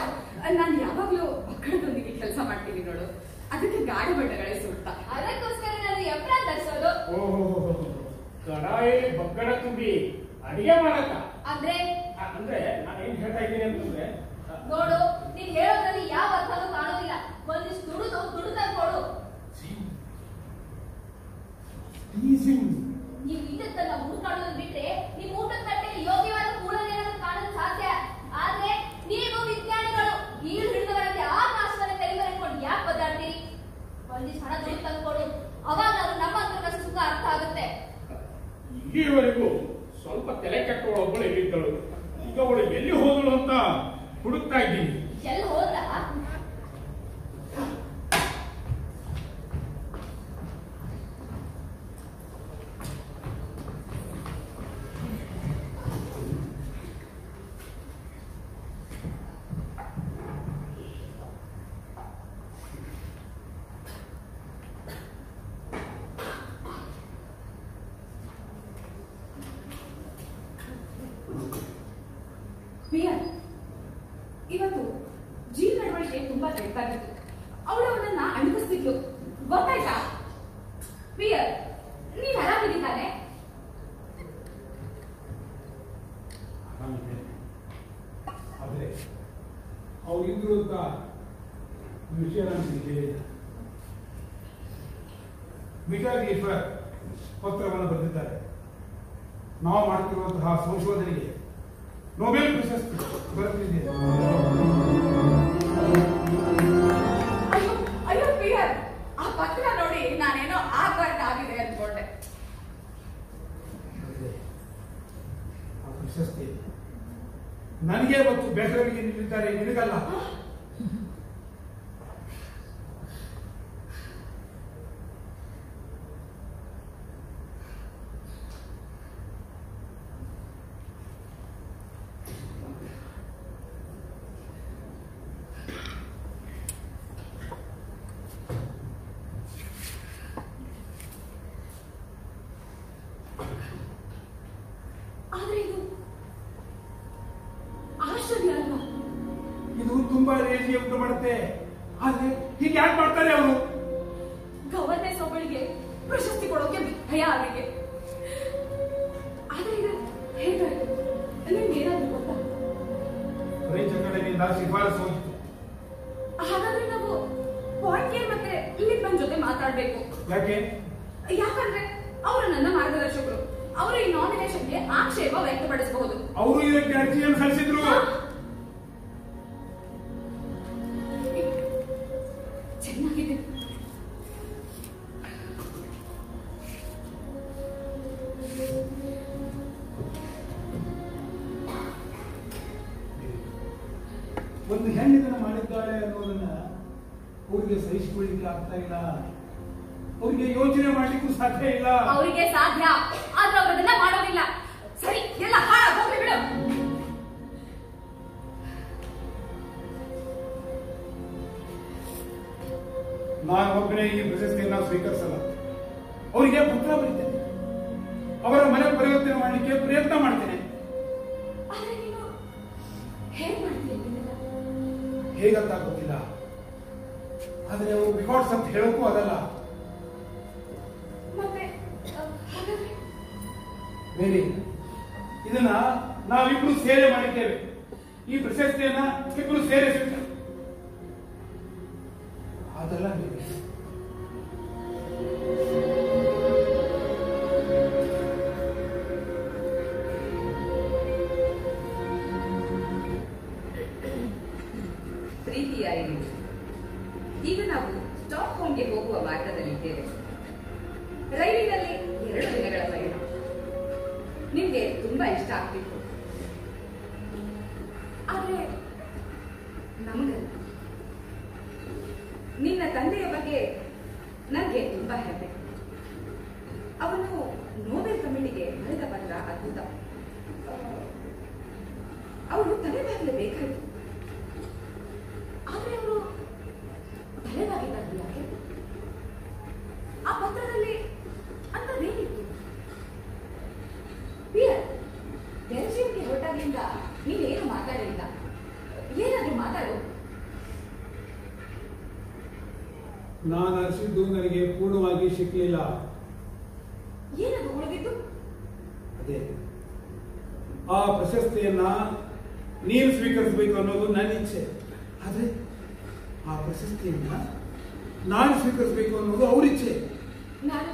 ನಾನು ಯಾವಾಗ್ಲೂ ಮಕ್ಕಳದೊಂದಿಗೆ ಕೆಲಸ ಮಾಡ್ತೀನಿ ನೋಡು, ಅದಕ್ಕೆ ಗಾಢ ಬಣ್ಣಗಳೇ ಸೂಕ್ತ. ಅದಕ್ಕೋಸ್ಕರ ನಾನು ಎಪ್ರಾನ್ ಧರಿಸೋದು. ಓಹೋ, ಕಡಾಯಲ್ಲಿ ಬಗ್ಗಡ ತುಂಬಿ ಅಡಿಗೆ ಮಾಡಕ್ಕ ಅಂದ್ರೆ ಅಂದ್ರೆ ನಾನೇನ್ ಹೇಳ್ತಾ ಇದ್ದೀನಿ ಅಂತಂದ್ರೆ, ನೋಡು, ನೀನ್ ಹೇಳೋದ್ರಲ್ಲಿ ಯಾವ ಅರ್ಥನೂ ಕಾಣೋದಿಲ್ಲ. ಒಂದಿಷ್ಟು ದುಡ್ಡು ತಂದ್ಕೊಡು. ನೀವು ಇದಕ್ಕೆಲ್ಲ ಹುಡುಕಾಡೋದನ್ನ ಬಿಟ್ರೆ ನಿಮ್ ಊಟದ ತಟ್ಟೆಯಲ್ಲಿ ಯೋಗ್ಯವಾದ ಕೂಡಲೇನಾದ್ರೂ ಕಾಣಲು ಸಾಧ್ಯ. ಆದ್ರೆ ನೀವು ವಿಜ್ಞಾನಿಗಳು ಹಿಡಿದವರಂತೆ ಆ ನಾಶವನ್ನ ಕೈಗೊಂಡು ಯಾಕೆ ಬದ್ದಾಡ್ತೀರಿ? ಒಂದಿಷ್ಟು ಹಣ ದುಡ್ಡು ತಂದ್ಕೊಡು, ಅವಾಗ ಅದು ನಮ್ಮ ಅಂತರಕ್ಕಷ್ಟು ಸುಖ ಅರ್ಥ ಆಗುತ್ತೆ. ಇಲ್ಲಿವರೆಗೂ ಸ್ವಲ್ಪ ತಲೆ ಕೆಟ್ಟವಳು ಒಬ್ಬಳು ಇಲ್ಲಿದ್ದಳು. ಈಗ ಅವಳು ಎಲ್ಲಿ ಹೋದಳು ಅಂತ ಹುಡುಕ್ತಾ ಇದ್ದೀನಿ. ಎಲ್ಲಿ ಹೋದ? ಇವತ್ತು ಜೀವ ನಡವಳಿಕೆ ತುಂಬಾ ತೆರಕಾಗಿತ್ತು. ಅವಳು ಅವನನ್ನ ಅಣಗಿಸ್ತಿದ್ಲು, ಗೊತ್ತಾಯ್ತಾ? ಪಿಯರ್, ನೀನ್ ಆರಾಮಿದ್ದಾನೆ? ಆದ್ರೆ ಅವ್ರಿದ್ರು ಅಂತ ವಿಷಯ ನನಗೆ ಹೇಳಿಲ್ಲ. ಮಿಟರ್ ಗೀಫರ್ ಪತ್ರವನ್ನು ಬರೆದಿದ್ದಾರೆ. ನಾವು ಮಾಡ್ತಿರುವಂತಹ ಸಂಶೋಧನೆಗೆ ನೊಬೆಲ್ ಪ್ರಶಸ್ತಿ ಬರುತ್ತಿದೆ. ಅಯ್ಯೋ ಪಿಯರ್, ಆ ಪತ್ರ ನೋಡಿ ನಾನೇನೋ ಆಗಿದೆ ಅಂದ್ಕೊಂಡೆ. ಆ ಪ್ರಶಸ್ತಿ ನನಗೆ ಮತ್ತು ಬೇಸರಿಗೆ ನಿಲ್ಲಿದ್ದಾರೆ, ನಿನಗಲ್ಲ. ಆದ್ರೆ ಇದು ಆಶ್ಚರ್ಯ ಅಲ್ವಾ? ಇದು ತುಂಬಾ ರೇಜಿಗೆ ಉಂಟು ಮಾಡುತ್ತೆ. ಆದ್ರೆ ಹೀಗೆ ಯಾಕೆ ಮಾಡ್ತಾರೆ ಅವರು? ಗವರ್ನೆನ್ಸ್ ಒಬ್ಬಳಿಗೆ ಪ್ರಶಸ್ತಿ ಕೊಡೋಕೆ ಭಯ ಅವರಿಗೆ. ಆದ್ರೆ ಇದು ಹೇಗಾಯ್ತು? ನಿಮ್ಗೇನಾದ್ರೂ ಗೊತ್ತಾ? ಫ್ರೆಂಚ್ ಅಕಾಡೆಮಿಯಿಂದ ಶಿಫಾರಸು ಹೋಗಿತ್ತು. ಹಾಗಾದ್ರೆ ನಾವು ಪಾಯಿಂಟ್ ಮತ್ತೆ ಲಿಪ್ಪನ್ ಜೊತೆ ಮಾತಾಡ್ಬೇಕು. ಯಾಕಂದ್ರೆ ಅವರು ನನ್ನ ಮಾರ್ಗದರ್ಶಕರು. ಅವರು ಈ ನಾಮಿನೇಷನ್ಗೆ ಆಕ್ಷೇಪ ವ್ಯಕ್ತಪಡಿಸಬಹುದು. ಅವರು ಇದಕ್ಕೆ ಅರ್ಜಿಯನ್ನು ಸಲ್ಲಿಸಿದ್ರು. ಚೆನ್ನಾಗಿದೆ. ಒಂದು ಹೆಣ್ಣಿದನ್ನ ಮಾಡಿದ್ದಾಳೆ ಅನ್ನೋದನ್ನ ಅವರಿಗೆ ಸಹಿಸಿಕೊಳ್ಳಿಕ್ಕೆ ಆಗ್ತಾ ಇಲ್ಲ. ಅವರಿಗೆ ಯೋಚನೆ ಮಾಡ್ಲಿಕ್ಕೂ ಸಾಧ್ಯ ಇಲ್ಲ. ಅವರಿಗೆ ಸಾಧ್ಯ, ಆದ್ರೆ ಅವರು ಅದನ್ನ ಮಾಡೋದಿಲ್ಲ. ಸರಿ, ಎಲ್ಲ ಹೋಗ್ಲಿ ಬಿಡು. ನಾನು ಒಬ್ಬನೇ ಈ ಪ್ರಶಸ್ತಿಯನ್ನ ಸ್ವೀಕರಿಸಲ್ಲ. ಅವರಿಗೆ ಪತ್ರ ಬರೀತೇನೆ, ಅವರ ಮನೆ ಪರಿವರ್ತನೆ ಮಾಡಲಿಕ್ಕೆ ಪ್ರಯತ್ನ ಮಾಡ್ತೇನೆ. ಆದ್ರೆ ನೀನು ಹೇಗ್ ಮಾಡ್ತೀಯ? ಹೇಗಂತ ಗೊತ್ತಿಲ್ಲ, ಆದ್ರೆ ಅವರು ರೆಕಾರ್ಡ್ಸ್ ಅಂತ ಹೇಳೋಕ್ಕೂ ಆಗಲ್ಲ. ಮತ್ತೆ ಬೇರೆ ಇದನ್ನ ನಾವಿಬ್ರು ಸೇರೆ ಮಾಡಿದ್ದೇವೆ. ಈ ಪ್ರಶಸ್ತಿಯನ್ನ ಇಬ್ರು ಸೇರೆ ಸಿಗ್ತೇವೆ. ಅದೆಲ್ಲ ಬೇರೆ. ಪ್ರೀತಿಯ ಐರಿಷ್, ಈಗ ನಾವು ಸ್ಟಾಕ್ಹೋಮ್ಗೆ ಹೋಗುವ ಮಾರ್ಗದಲ್ಲಿದ್ದೇವೆ. ರೈಲಿನಲ್ಲಿ 2 ದಿನಗಳ ಪಯಣ. ನಿಮ್ಗೆ ತುಂಬಾ ಇಷ್ಟ ಆಗ್ತಿತ್ತು, ಆದ್ರೆ ನಮಗಲ್ಲ. ನಿನ್ನ ತಂದೆಯ ಬಗ್ಗೆ ನನಗೆ ತುಂಬಾ ಹೆಮ್ಮೆ. ಅವನು ನೋಬೆಲ್ ಕಮಿಟಿಗೆ ಬರೆದ ಪತ್ರ ಅದ್ಭುತ. ಅವರು ತಲೆಬಾಗಲೇಬೇಕಾಯಿತು, ಆದ್ರೆ ಅವರು ತಲೆಬಾಗಿದ್ದಾರೆ ಯಾಕೆ? ಆ ಪತ್ರದಲ್ಲಿ ಅಂತದೇನಿತ್ತು? ಪಿಯರ್, ಬೆಲ್ಜಿಯಂಗೆ ಹೊರಟಾಗಿಂದ ನೀನೇನು ಮಾತಾಡಲಿಲ್ಲ. ಏನಾದ್ರೂ ಮಾತಾಡು. ನಾನು ಅನಿಸಿದ್ದು ನನಗೆ ಪೂರ್ಣವಾಗಿ ಸಿಕ್ಕಲಿಲ್ಲ. ಏನದು ಉಳಿದಿದ್ದು? ಅದೇ ಆ ಪ್ರಶಸ್ತಿಯನ್ನ ನೀನು ಸ್ವೀಕರಿಸಬೇಕು ಅನ್ನೋದು ನನ್ನ ಇಚ್ಛೆ. ಆದ್ರೆ ಆ ಪ್ರಶಸ್ತಿಯನ್ನ ನಾನು ಸ್ವೀಕರಿಸಬೇಕು ಅನ್ನೋದು ಅವ್ರ ಇಚ್ಛೆ. ನಾನು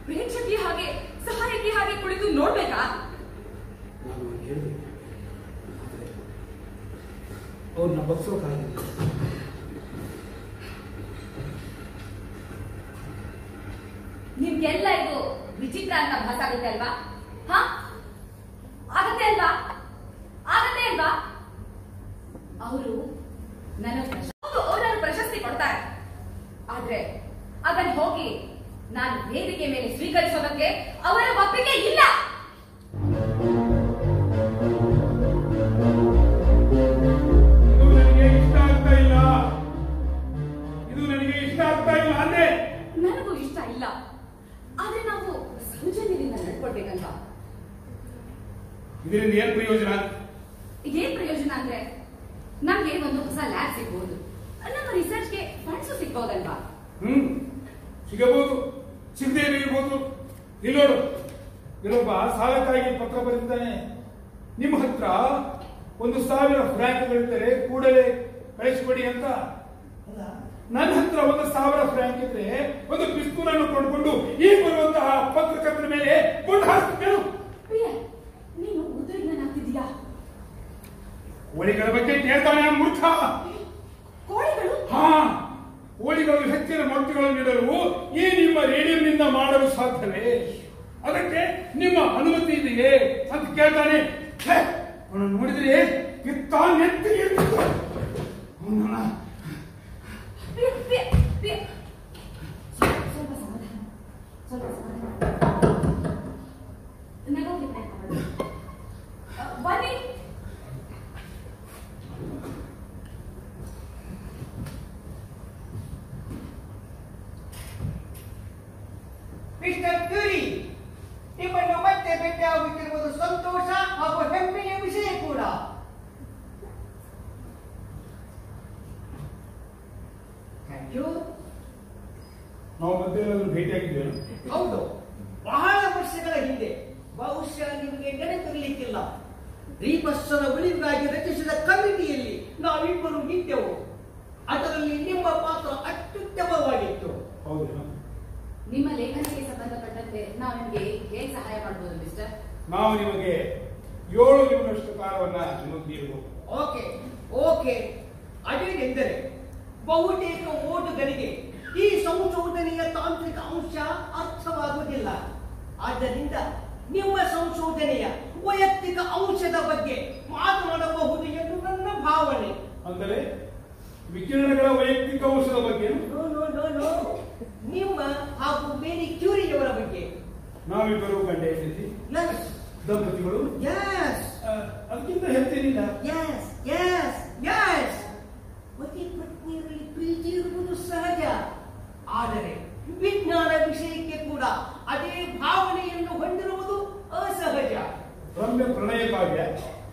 ಪ್ರೇಕ್ಷಕಿ ಹಾಗೆ ಸಹಾಯಕಿ ಹಾಗೆ ಕುಳಿತು ನೋಡ್ಬೇಕಾ? ನಾನು ಹೇಳ್ಬೇಕು, ಆದ್ರೆ ಅವ್ರನ್ನ ಬಗ್ಸೋಕಾಗಿಲ್ಲ. ನಿಮ್ಗೆಲ್ಲ ಇದು ವಿಚಿತ್ರ ಅಂತ ಭಾಸ ಆಗುತ್ತೆ ಅಲ್ವಾ? ಹಾ, ಆಗತ್ತೆ ಅಲ್ವಾ? ಆಗತ್ತೆ ಅಲ್ವಾ? ಅವರು ನನ್ನ ಪ್ರಶಸ್ತಿ ಕೊಡ್ತಾರೆ, ಆದ್ರೆ ಅದನ್ನ ಹೋಗಿ ನಾನು ವೇದಿಕೆ ಮೇಲೆ ಸ್ವೀಕರಿಸೋದಕ್ಕೆ ಅವರ ಒಪ್ಪಿಗೆ ಇಲ್ಲ. ಇದು ನನಗೆ ಇಷ್ಟ ಆಗ್ತಾ ಇಲ್ಲ. ಇದು ನನಗೆ ಇಷ್ಟ ಆಗ್ತಾ ಇಲ್ಲ ಅಂದ್ರೆ ನನಗೂ ಇಷ್ಟ ಇಲ್ಲ, ಆದ್ರೆ ನಾವು ಸೌಜನ್ಯದಿಂದ ನಡ್ಕೊಳ್ಬೇಕಲ್ವಾ? ಇದರಿಂದ ಏನ್ ಪ್ರಯೋಜನ? ಏನ್ ಪ್ರಯೋಜನ ಅಂದ್ರೆ ನಮ್ಗೆ ಒಂದು ಹೊಸ ಲ್ಯಾಬ್ ಸಿಗ್ಬಹುದು, ನಮ್ಮ ರಿಸರ್ಚ್ಗೆ ಫಂಡ್ಸ್ ಸಿಗ್ಬಹುದಲ್ವಾ? ಸಿಗಬಹುದು, ಸಿಗದೇ ಇರಬಹುದು. ಇಲ್ಲೋಡು, ಇಲ್ಲೊಬ್ಬ ಸಾಲಕ್ಕಾಗಿ ಪತ್ರ ಬರೆದಿದ್ದಾನೆ. ನಿಮ್ಮ ಹತ್ರ 1,000 ಫ್ರಾಂಕ್ಗಳಿದ್ದರೆ ಕೂಡಲೇ ಕಳಿಸಿಕೊಡಿ ಅಂತ. ನನ್ನ ಹತ್ರ 1,000 ಫ್ರಾಂಕ್ ಇದ್ರೆ ಒಂದು ಪಿಸ್ತೂಲನ್ನು ಕೊಂಡ್ಕೊಂಡು ಈ ಬರುವಂತಹ ಪತ್ರಕರ್ತರ ಮೇಲೆ ಗುಂಡು ಹಾಕ್ತೇನೆ. ನೀನು ಉದ್ವಿಗ್ನಾಗ್ತಿದ್ಯಾ? ಕೋಳಿಗಳ ಬಗ್ಗೆ ಕೇಳ್ತಾನೆ ಮೂರ್ಖ. ಕೋಳಿಗಳು? ಹಾ, ಕೋಳಿಗಳು ಹೆಚ್ಚಿನ ಮೊಟ್ಟೆಗಳನ್ನು ನೀಡಲು ಈ ನಿಮ್ಮ ರೇಡಿಯೋನಿಂದ ಮಾಡಲು ಸಾಧ್ಯವೇ? ಅದಕ್ಕೆ ನಿಮ್ಮ ಅನುಮತಿ ಇದೆಯೇ ಅಂತ ಕೇಳ್ತಾನೆ. ಅವನು ನೋಡಿದ್ರೆ ಕಿತ್ತ ನೆತ್ತಿಗೆ ಸ್ವಲ್ಪ ಸಮಾಧಾನ, ಸ್ವಲ್ಪ ಸಮಾಧಾನ. ನಗೋಕೆ ಪ್ರಯತ್ನ ಮಾಡಿ. ಬನ್ನಿ. ಮಿಸ್ಟರ್ ಕ್ಯೂರಿ, ನಿಮ್ಮನ್ನು ಮತ್ತೆ ಭೇಟಿಯಾಗುತ್ತಿರುವುದು ಸಂತೋಷ ಹಾಗೂ ಹೆಮ್ಮೆಯ ವಿಷಯ ಕೂಡ. Thank you. ನಾವು ಮಧ್ಯೆ ಭೇಟಿಯಾಗಿದ್ದೇವೆ. ಹೌದು, ಬಹಳ ವರ್ಷಗಳ ಹಿಂದೆ. ಬಹುಶಃ ನಿಮಗೆ ನೆನಪಿರಲಿಕ್ಕಿಲ್ಲ. ರೀಪಸ್ಸನ ಉಳಿವಿಗಾಗಿ ರಚಿಸಿದ ಕಮಿಟಿಯಲ್ಲಿ ನಾವಿಬ್ಬರು ನಿಂತೆವು. ಅದರಲ್ಲಿ ನಿಮ್ಮ ಪಾತ್ರ ಅತ್ಯುತ್ತಮವಾಗಿತ್ತು. ಹೌದು. ನಿಮ್ಮ ಲೇಖನಕ್ಕೆ ಸಂಬಂಧಪಟ್ಟಂತೆ ನಾವು ನಿಮಗೆ ಹೇಗೆ ಸಹಾಯ ಮಾಡಬಹುದು ಮಿಸ್ಟರ್? ನಾವು ನಿಮಗೆ 7 ದಿನದಷ್ಟು ಕಾಲವನ್ನ ನಿಮಗೆ ನೀಡಬಹುದು. Okay okay. ಅದೇನೆಂದರೆ ಬಹುತೇಕ ಓದುಗರಿಗೆ ಈ ಸಂಶೋಧನೆಯ ತಾಂತ್ರಿಕ ಅಂಶ ಅರ್ಥವಾಗುವುದಿಲ್ಲ. ಆದ್ದರಿಂದ ನಿಮ್ಮ ಸಂಶೋಧನೆಯ ವೈಯಕ್ತಿಕ ಅಂಶದ ಬಗ್ಗೆ ಮಾತನಾಡಬಹುದು ಎಂದು ನನ್ನ ಭಾವನೆ. ಅಂದರೆ ವಿಕಿರಣಗಳ ವೈಯಕ್ತಿಕ ಅಂಶದ ಬಗ್ಗೆ? ನಿಮ್ಮ ಹಾಗೂ ಮೇರಿ ಕ್ಯೂರಿಯವರ ಬಗ್ಗೆ. ನಾವಿಬ್ಬರು ಗಂಡ ಹೆಂಡತಿ ದಂಪತಿಗಳು. ಅದಕ್ಕಿಂತ ಹೇಳ್ತೇನಿಲ್ಲ. ಪತಿ ಪತ್ನಿಯರಲ್ಲಿ ಪ್ರೀತಿ ಇರುವುದು ಸಹಜ, ಆದರೆ ವಿಜ್ಞಾನ ವಿಷಯಕ್ಕೆ ಕೂಡ ಅದೇ ಭಾವನೆಯನ್ನು ಹೊಂದಿರುವುದು ಅಸಹಜ. ರಮ್ಯ ಪ್ರಣಯ ಕಾವ್ಯ.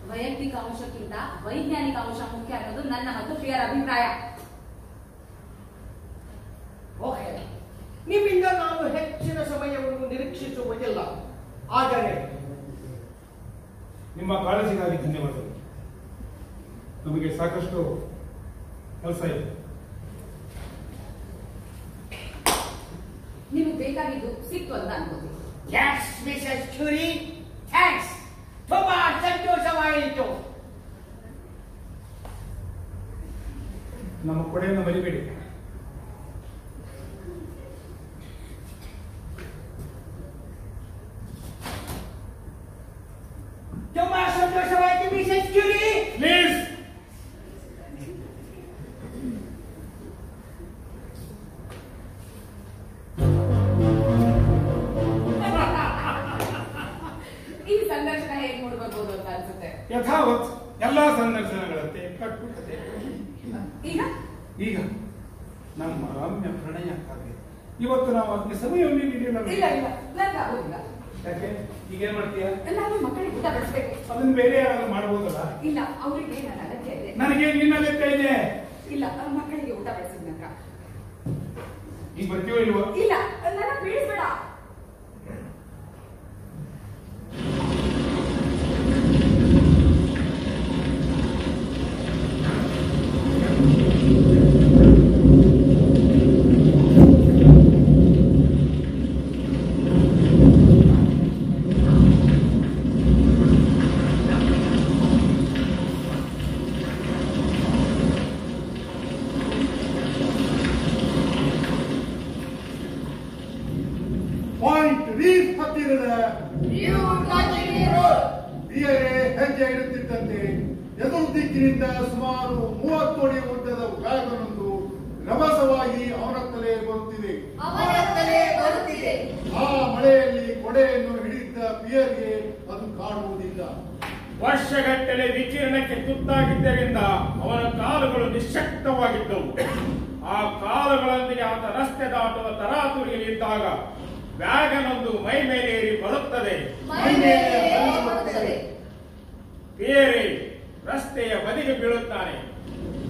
ವೈಯಕ್ತಿಕ ಅಂಶಕ್ಕಿಂತ ವೈಜ್ಞಾನಿಕ ಅಂಶ ಮುಖ್ಯ ಅನ್ನೋದು ನನ್ನ ಮತ್ತು ಪ್ರಿಯರ ಅಭಿಪ್ರಾಯ. ಓಕೆ, ನಿಮ್ಮಿಂದ ನಾನು ಹೆಚ್ಚಿನ ಸಮಯವನ್ನು ನಿರೀಕ್ಷಿಸುವುದಿಲ್ಲ. ಆದರೆ ನಿಮ್ಮ ಕಾಳಜಿಗಾಗಿ ಧನ್ಯವಾದಗಳು. ನಮಗೆ ಸಾಕಷ್ಟು ಕೆಲಸ ಇದೆ. ನಿಮಗೆ ಬೇಕಾಗಿದ್ದು ಸಿಕ್ತು ಅಂತ ಅನ್ಕೋತೀನಿ. Yes Mrs Curie, thanks. ತುಂಬಾ ಸಂತೋಷವಾಯಿತು. ನಮ್ಮ ಕೊಡೆಯನ್ನು ಮರಿಬೇಡಿ. ತುಂಬಾ ಸಂತೋಷವಾಯಿತು ಮಿಸಸ್ ಕ್ಯೂರಿ. ಪ್ಲೀಸ್. ಈ ಸಂದರ್ಶನ ಹೇಗೆ ನೋಡ್ಬೋದು ಅಂತ ಅನ್ಸುತ್ತೆ. ಯಥಾವತ್ ಎಲ್ಲಾ ಸಂದರ್ಶನಗಳಂತೆ ಕಟ್ಟು ಕತೆ. ಈಗ ನಮ್ಮ ರಮ್ಯ ಪ್ರಣಯ ಕಾವ್ಯ. ಇವತ್ತು ನಾವು ಅದಕ್ಕೆ ಸಮಯವನ್ನು ನೀಡಿಲ್ಲ. ಇಲ್ಲ ಇಲ್ಲ, ನನಗೆ ಆಗೋದಿಲ್ಲ. ಯಾಕೆ? ಈಗೇನ್ ಮಾಡ್ತೀಯ? ನಾನು ಮಕ್ಕಳಿಗೆ ಊಟ ಬಡಿಸ್ಬೇಕು. ಅದನ್ನ ಬೇರೆ ಯಾರಾದ್ರೂ ಮಾಡ್ಬೋದಲ್ಲ? ಇಲ್ಲ, ಅವರಿಗೆ ನನ್ನ ಅಗತ್ಯ ಇದೆ. ನನಗೆ ನಿನ್ನ ಅಗತ್ಯ ಇದೆ. ಇಲ್ಲ, ಮಕ್ಕಳಿಗೆ ಊಟ ಬಡಿಸಿದ ನಂತರ. ಈಗ ಬರ್ತೀವೋ ಇಲ್ವೋ? ಇಲ್ಲ, ನನ್ನ ಬೀಳಿಸ್ಬೇಡ. ರೀಫ್ ಹತ್ತಿರದ ಬಿಯರೆ ಹೆಜ್ಜೆ ಇಡುತ್ತಿದ್ದಂತೆ ಎದುರು ದಿಕ್ಕಿನಿಂದ ಸುಮಾರು 30 ಅಡಿ ಉದ್ದದ ವ್ಯಾಗನೊಂದು ರಭಸವಾಗಿ ಅವನತ್ತಲೇ ಬರುತ್ತಿದೆ. ಆ ಮಳೆಯಲ್ಲಿ ಕೊಡೆಯನ್ನು ಹಿಡಿದ ಪಿಯರ್ಗೆ ಅದು ಕಾಣುವುದಿಲ್ಲ. ವರ್ಷಗಟ್ಟಲೆ ವಿಕಿರಣಕ್ಕೆ ತುತ್ತಾಗಿದ್ದರಿಂದ ಅವನ ಕಾಲುಗಳು ನಿಶ್ಶಕ್ತವಾಗಿದ್ದವು. ಆ ಕಾಲುಗಳೊಂದಿಗೆ ಆತ ರಸ್ತೆ ದಾಟುವ ತರಾತುರಿಯಲ್ಲಿದ್ದಾಗ ವ್ಯಾಗನೊಂದು ಮೈ ಮೇಲೇರಿ ಬರುತ್ತದೆ. ಬೇರೆ ರಸ್ತೆಯ ಬದಿಗೆ ಬೀಳುತ್ತಾನೆ.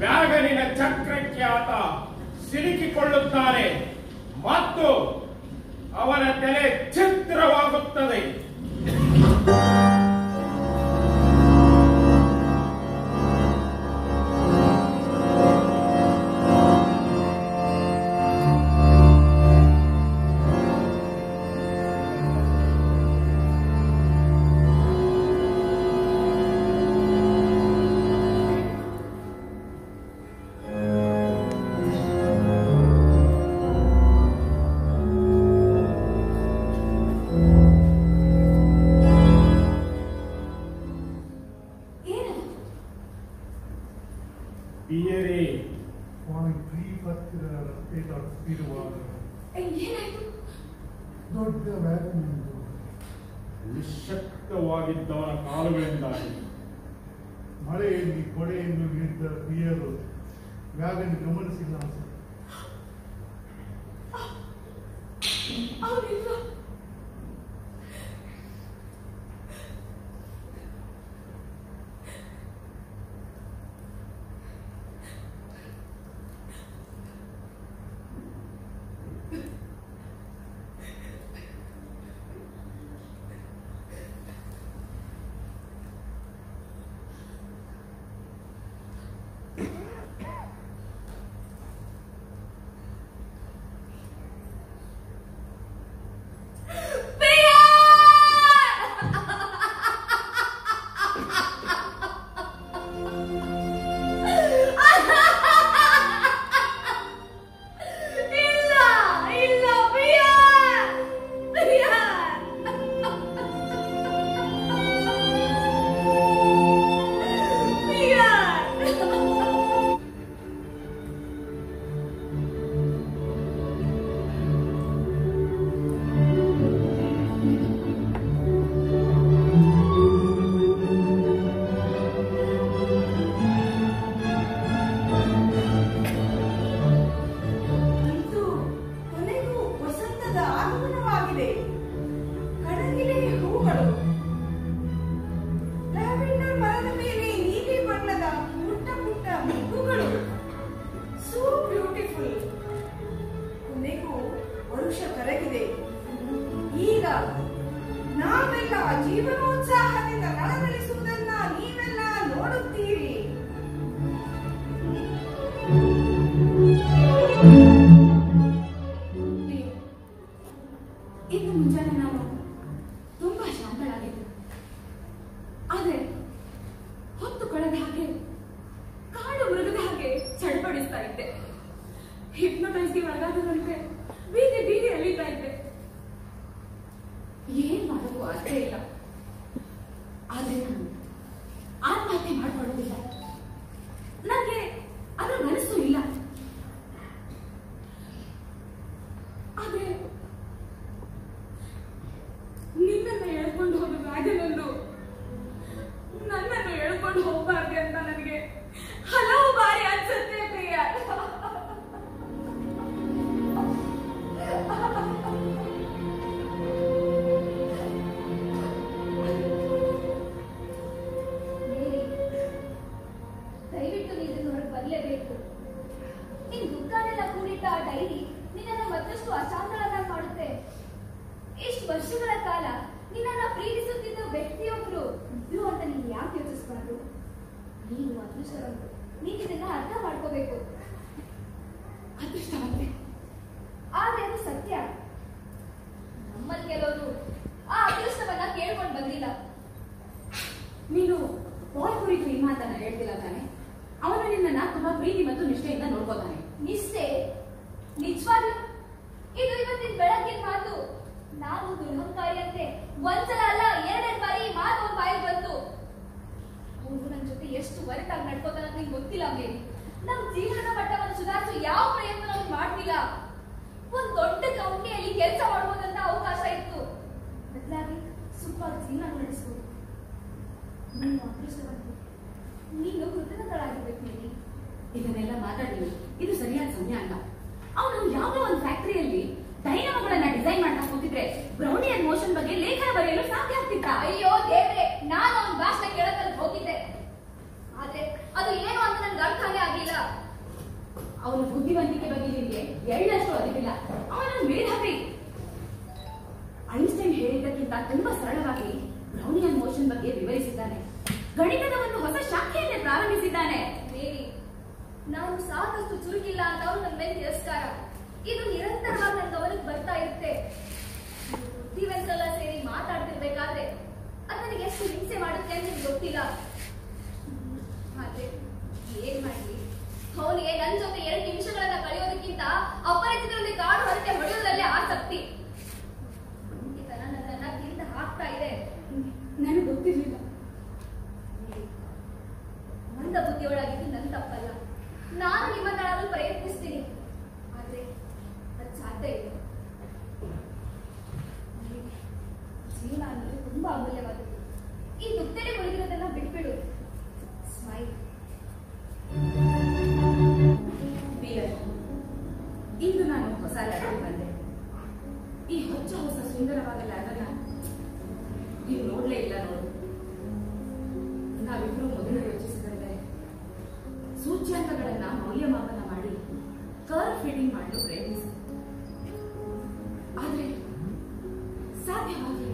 ವ್ಯಾಗನಿನ ಚಕ್ರಕ್ಕೆ ಆತ ಸಿಲುಕಿಕೊಳ್ಳುತ್ತಾನೆ ಮತ್ತು ಅವನ ತಲೆ ಛಿದ್ರವಾಗುತ್ತದೆ. ದೊಡ್ಡ ವ್ಯಾಗನ್ ನಿಶ್ಶಕ್ತವಾಗಿದ್ದವನ ಕಾಲುಗಳಿಂದಾಗಿ ಮಳೆಯಲ್ಲಿ ಕೊಡೆಯನ್ನು ಹಿಡಿದ ಪಿಯರು ವ್ಯಾಗನ್ ಗಮನಿಸಿಲ್ಲ ಜೀವನೋತ್ಸಾಹದಿಂದ ಕಳವಳಿಸುವುದನ್ನ ನೀವೆಲ್ಲ ನೋಡುತ್ತೀರಿ. ಇನ್ನು ಮುಂಜಾನೆ ನಾನು ತುಂಬಾ ಶಾಂತಳಾಗಿದ್ದೆ. ಆದ್ರೆ ಹೊತ್ತು ಕಳೆದ ಹಾಗೆ ಕಾಡು ಮೃಗದ ಹಾಗೆ ಚಡ್ಪಡಿಸ್ತಾ ಇದ್ದೆ. ಹಿಪ್ನೋಟೈಸ್ಗೆ ಒಳಗಾದಂತೆ ಬೀದಿ ಬೀದಿ ಅಲಿತಾ ಇದ್ದೆ. ಏನ್ ಮಾಡೋದು ಅರ್ಥ ಇಲ್ಲ. ಆದ್ರೆ ನಾನು ಆತ್ಮಹತ್ಯೆ ಮಾಡ್ಕೊಳ್ಳೋದಿಲ್ಲ. ನನಗೆ ಅದರ ಮನಸ್ಸು ಇಲ್ಲ. ಆದ್ರೆ ನಿನ್ನನ್ನು ಎಳ್ಕೊಂಡು ಹೋದ ವ್ಯಾಗನೊಂದು ನನ್ನನ್ನು ಎಳ್ಕೊಂಡು ಹೋಗಬಾರ್ದು ಅಂತ ನನಗೆ ಹಲವು ಬಾರಿ ಅನ್ಸುತ್ತೆ ಪ್ರಿಯ. ದಯವಿಟ್ಟು ನೀನು ಹೊರಗೆ ಬರಲೇಬೇಕು. ನಿನ್ ದುಃಖನೆಲ್ಲ ಕೂಡಿಟ್ಟ ಆ ಡೈರಿ ನಿನ್ನನ್ನು ಮತ್ತಷ್ಟು ಅಶಾಂತಳನ್ನಾಗಿ ಮಾಡುತ್ತೆ. ಇಷ್ಟು ವರ್ಷಗಳ ಕಾಲ ನಿನ್ನನ್ನ ಪ್ರೀತಿಸುತ್ತಿದ್ದ ವ್ಯಕ್ತಿಯೊಬ್ರು ಇದ್ರು ಅಂತ ನೀನು ಯಾಕೆ ಯೋಚಿಸ್ಬಾರ್ದು? ನೀನು ಅದೃಷ್ಟವಂತೆ. ನೀನು ಇದನ್ನ ಅರ್ಥ ಮಾಡ್ಕೋಬೇಕು. ಅದೃಷ್ಟವಂತೆ ಆದ್ರೆ ಅದು ಸತ್ಯ. ನಮ್ಮಲ್ಲಿ ಕೆಲವರು ಆ ಅದೃಷ್ಟವನ್ನ ಕೇಳ್ಕೊಂಡು ಬಂದಿಲ್ಲ. ನೀನು ಪಾಲ್ ಕುರಿತು ಈ ಮಾತನ್ನ ಹೇಳ್ತಿಲ್ಲ ತಾನೆ? ಅವನು ನಿನ್ನನ್ನ ತುಂಬಾ ಪ್ರೀತಿ ಮತ್ತು ನಿಷ್ಠೆಯಿಂದ ನೋಡ್ಕೋತಾನೆ. ನಿಷ್ಠೆ? ನಿಜವಾಗ್ಲೂ ಇದು ಇವತ್ತಿನ ಬೆಳಗ್ಗಿನ ಮಾತು. ನಾನು ದುರಹಂಕಾರಿ ಅಂತೆ ಒಂದ್ಸಲ ಅಲ್ಲ 2 ಬಾರಿ ಮಾತು ಒಂದ್ ಬಾಯಿಗೆ ಬಂತು. ಅವನು ನನ್ನ ಜೊತೆ ಎಷ್ಟು ಒರಟಾಗಿ ನಡ್ಕೋತಾನ ಅಂತ ನಿಂಗೆ ಗೊತ್ತಿಲ್ಲ ಮೇರಿ. ನಮ್ ಜೀವನದ ಮಟ್ಟವನ್ನು ಸುಧಾರಿಸೋ ಯಾವ ಪ್ರಯತ್ನ ನಾವು ಮಾಡ್ತಿಲ್ಲ. ಒಂದ್ ದೊಡ್ಡ ಕಂಪನಿಯಲ್ಲಿ ಕೆಲಸ ಮಾಡ್ಬೋದಂತ ಅವಕಾಶ ಇತ್ತು. ಬದಲಾಗಿ ಸುಖವಾಗಿ ಜೀವನ ನಡೆಸ್ಬೋದು. ನೀನು ಅದೃಷ್ಟವಂತ, ನೀನು ಕೃತಜ್ಞರಾಗಿರ್ಬೇಕು ಮೇರಿ. ಇದನ್ನೆಲ್ಲ ಮಾತಾಡಿ ಇದು ಸರಿಯಾದ ಸಮಯ ಅಲ್ಲ. ಅವನು ಯಾವುದೋ ಒಂದು ಫ್ಯಾಕ್ಟರಿಯಲ್ಲಿ ಡೈನಮೋಗಳನ್ನ ಡಿಸೈನ್ ಮಾಡ್ತಾ ಕೂತಿದ್ರೆ ಬ್ರೌನಿಯನ್ ಮೋಷನ್ ಬಗ್ಗೆ ಲೇಖನ ಬರೆಯಲು ಸಾಧ್ಯ ಆಗ್ತಿತ್ತ? ಅಯ್ಯೋ ದೇವ್ರೆ, ನಾನು ಅವನ ಭಾಷಣ ಕೇಳಕ್ಕೆ ಹೋಗಿದ್ದೆ. ಆದ್ರೆ ಅದು ಏನು ಅಂತ ನನ್ಗೆ ಅರ್ಥನೇ ಆಗಿಲ್ಲ. ಅವನ ಬುದ್ಧಿವಂತಿಕೆ ಬಗ್ಗೆ ನಿಮಗೆ ಎಳ್ಳಷ್ಟು ಅರಿವಿಲ್ಲ. ಅವನ ಮೇಧಾವಿ. ಐನ್ಸ್ಟೈನ್ ಹೇಳಿದ್ದಕ್ಕಿಂತ ತುಂಬಾ ಸರಳವಾಗಿ ಬ್ರೌನಿಯನ್ ಮೋಷನ್ ಬಗ್ಗೆ ವಿವರಿಸಿದ್ದಾನೆ. ಗಣಿತದ ಒಂದು ಹೊಸ ಶಾಖೆಯನ್ನೇ ಪ್ರಾರಂಭಿಸಿದ್ದಾನೆ. ಮೇರಿ, ನಾನು ಸಾಕಷ್ಟು ಚುರುಕಿಲ್ಲ ಅಂತ ಅವ್ರು ನನ್ನ ಮೇಲೆ ತಿರಸ್ಕಾರ. ಇದು ನಿರಂತರವಾಗಿ ನನ್ನ ಗಮನಕ್ಕೆ ಬರ್ತಾ ಇರುತ್ತೆ. ಬುದ್ಧಿವಂತರೆಲ್ಲ ಸೇರಿ ಮಾತಾಡ್ತಿರ್ಬೇಕಾದ್ರೆ ಅದು ನನಗೆ ಎಷ್ಟು ಹಿಂಸೆ ಮಾಡುತ್ತೆ ಅಂತ ನಿಮ್ಗೆ ಗೊತ್ತಿಲ್ಲ. ಆದ್ರೆ ಏನ್ ಮಾಡ್ಲಿ, ಅವನಿಗೆ ನನ್ನ ಜೊತೆ 2 ನಿಮಿಷಗಳನ್ನ ಕಳೆಯೋದಕ್ಕಿಂತ ಅಪರಿಚಿತರಲ್ಲಿ ಕಾಡು ಹರಟೆ ಹೊಡೆಯೋದ್ರಲ್ಲೇ ಆಸಕ್ತಿ. ಒಂಟಿತನ ನನ್ನನ್ನ ತಿಂದ ಹಾಕ್ತಾ ಇದೆ. ನನಗೆ ಗೊತ್ತಿರ್ಲಿಲ್ಲ. ಮಂದ ಬುದ್ಧಿಯೊಳಗಿದ್ದು ನನ್ನ ತಪ್ಪಲ್ಲ. ನಾನು ನಿಮ್ಮನ್ನಾದರೂ ಪ್ರಯತ್ನಿಸ್ತೀನಿ, ಆದ್ರೆ ಅದು ಸಾಧ್ಯ ಇಲ್ಲ. ಜೀವನ ಅನ್ನೋದು ತುಂಬಾ ಅಮೂಲ್ಯವಾದದ್ದು. ಈ ದುಃಖದಲ್ಲಿ ಮುಳುಗಿರೋದನ್ನ ಬಿಟ್ಬಿಡು. ಸ್ಮೈಲ್. ಇಂದು ನಾನು ಹೊಸ ಲ್ಯಾಬ್ಗೆ ಬಂದೆ. ಈ ಹೊಚ್ಚ ಹೊಸ ಸುಂದರವಾದ ಲ್ಯಾಬನ್ನ ನೀವು ನೋಡ್ಲೇ ಇಲ್ಲ ನೋಡು. ನಾವಿಬ್ರು ಮೊದಲು ಯೋಚಿಸಿದಂತೆ ಸೂಚ್ಯಾಂಕಗಳನ್ನ ಮೌಲ್ಯಮಾಪನ ಮಾಡಿ ಕರ್ವ್ ಫಿಟ್ಟಿಂಗ್ ಮಾಡಲು ಪ್ರಯತ್ನಿಸಿ, ಆದ್ರೆ ಸಾಧ್ಯವಾಗಿಲ್ಲ.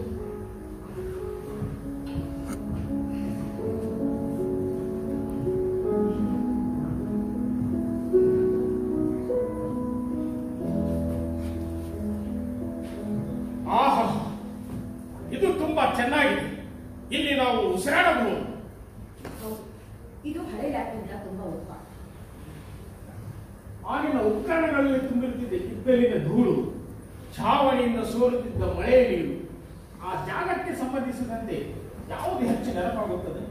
ಆಹಾ, ಇದು ತುಂಬಾ ಚೆನ್ನಾಗಿದೆ. ಇಲ್ಲಿ ನಾವು ಉಸಿರಾಡಬಹುದು. ಹೌದು, ಇದು ಹಳೆ ಲ್ಯಾಬ್ನಿಂದ ತುಂಬಾ ಉತ್ತಮ. ಆಗಿನ ಉಪಕರಣಗಳಲ್ಲಿ ತುಂಬಿರುತ್ತಿದ್ದ ಇದ್ದಲಿನ ಧೂಳು, ಛಾವಣಿಯಿಂದ ಸೋರುತ್ತಿದ್ದ ಮಳೆಯ ನೀರು, ಆ ಜಾಗಕ್ಕೆ ಸಂಬಂಧಿಸಿದಂತೆ ಯಾವುದು ಹೆಚ್ಚು ನೆನಪಾಗುತ್ತದೆ?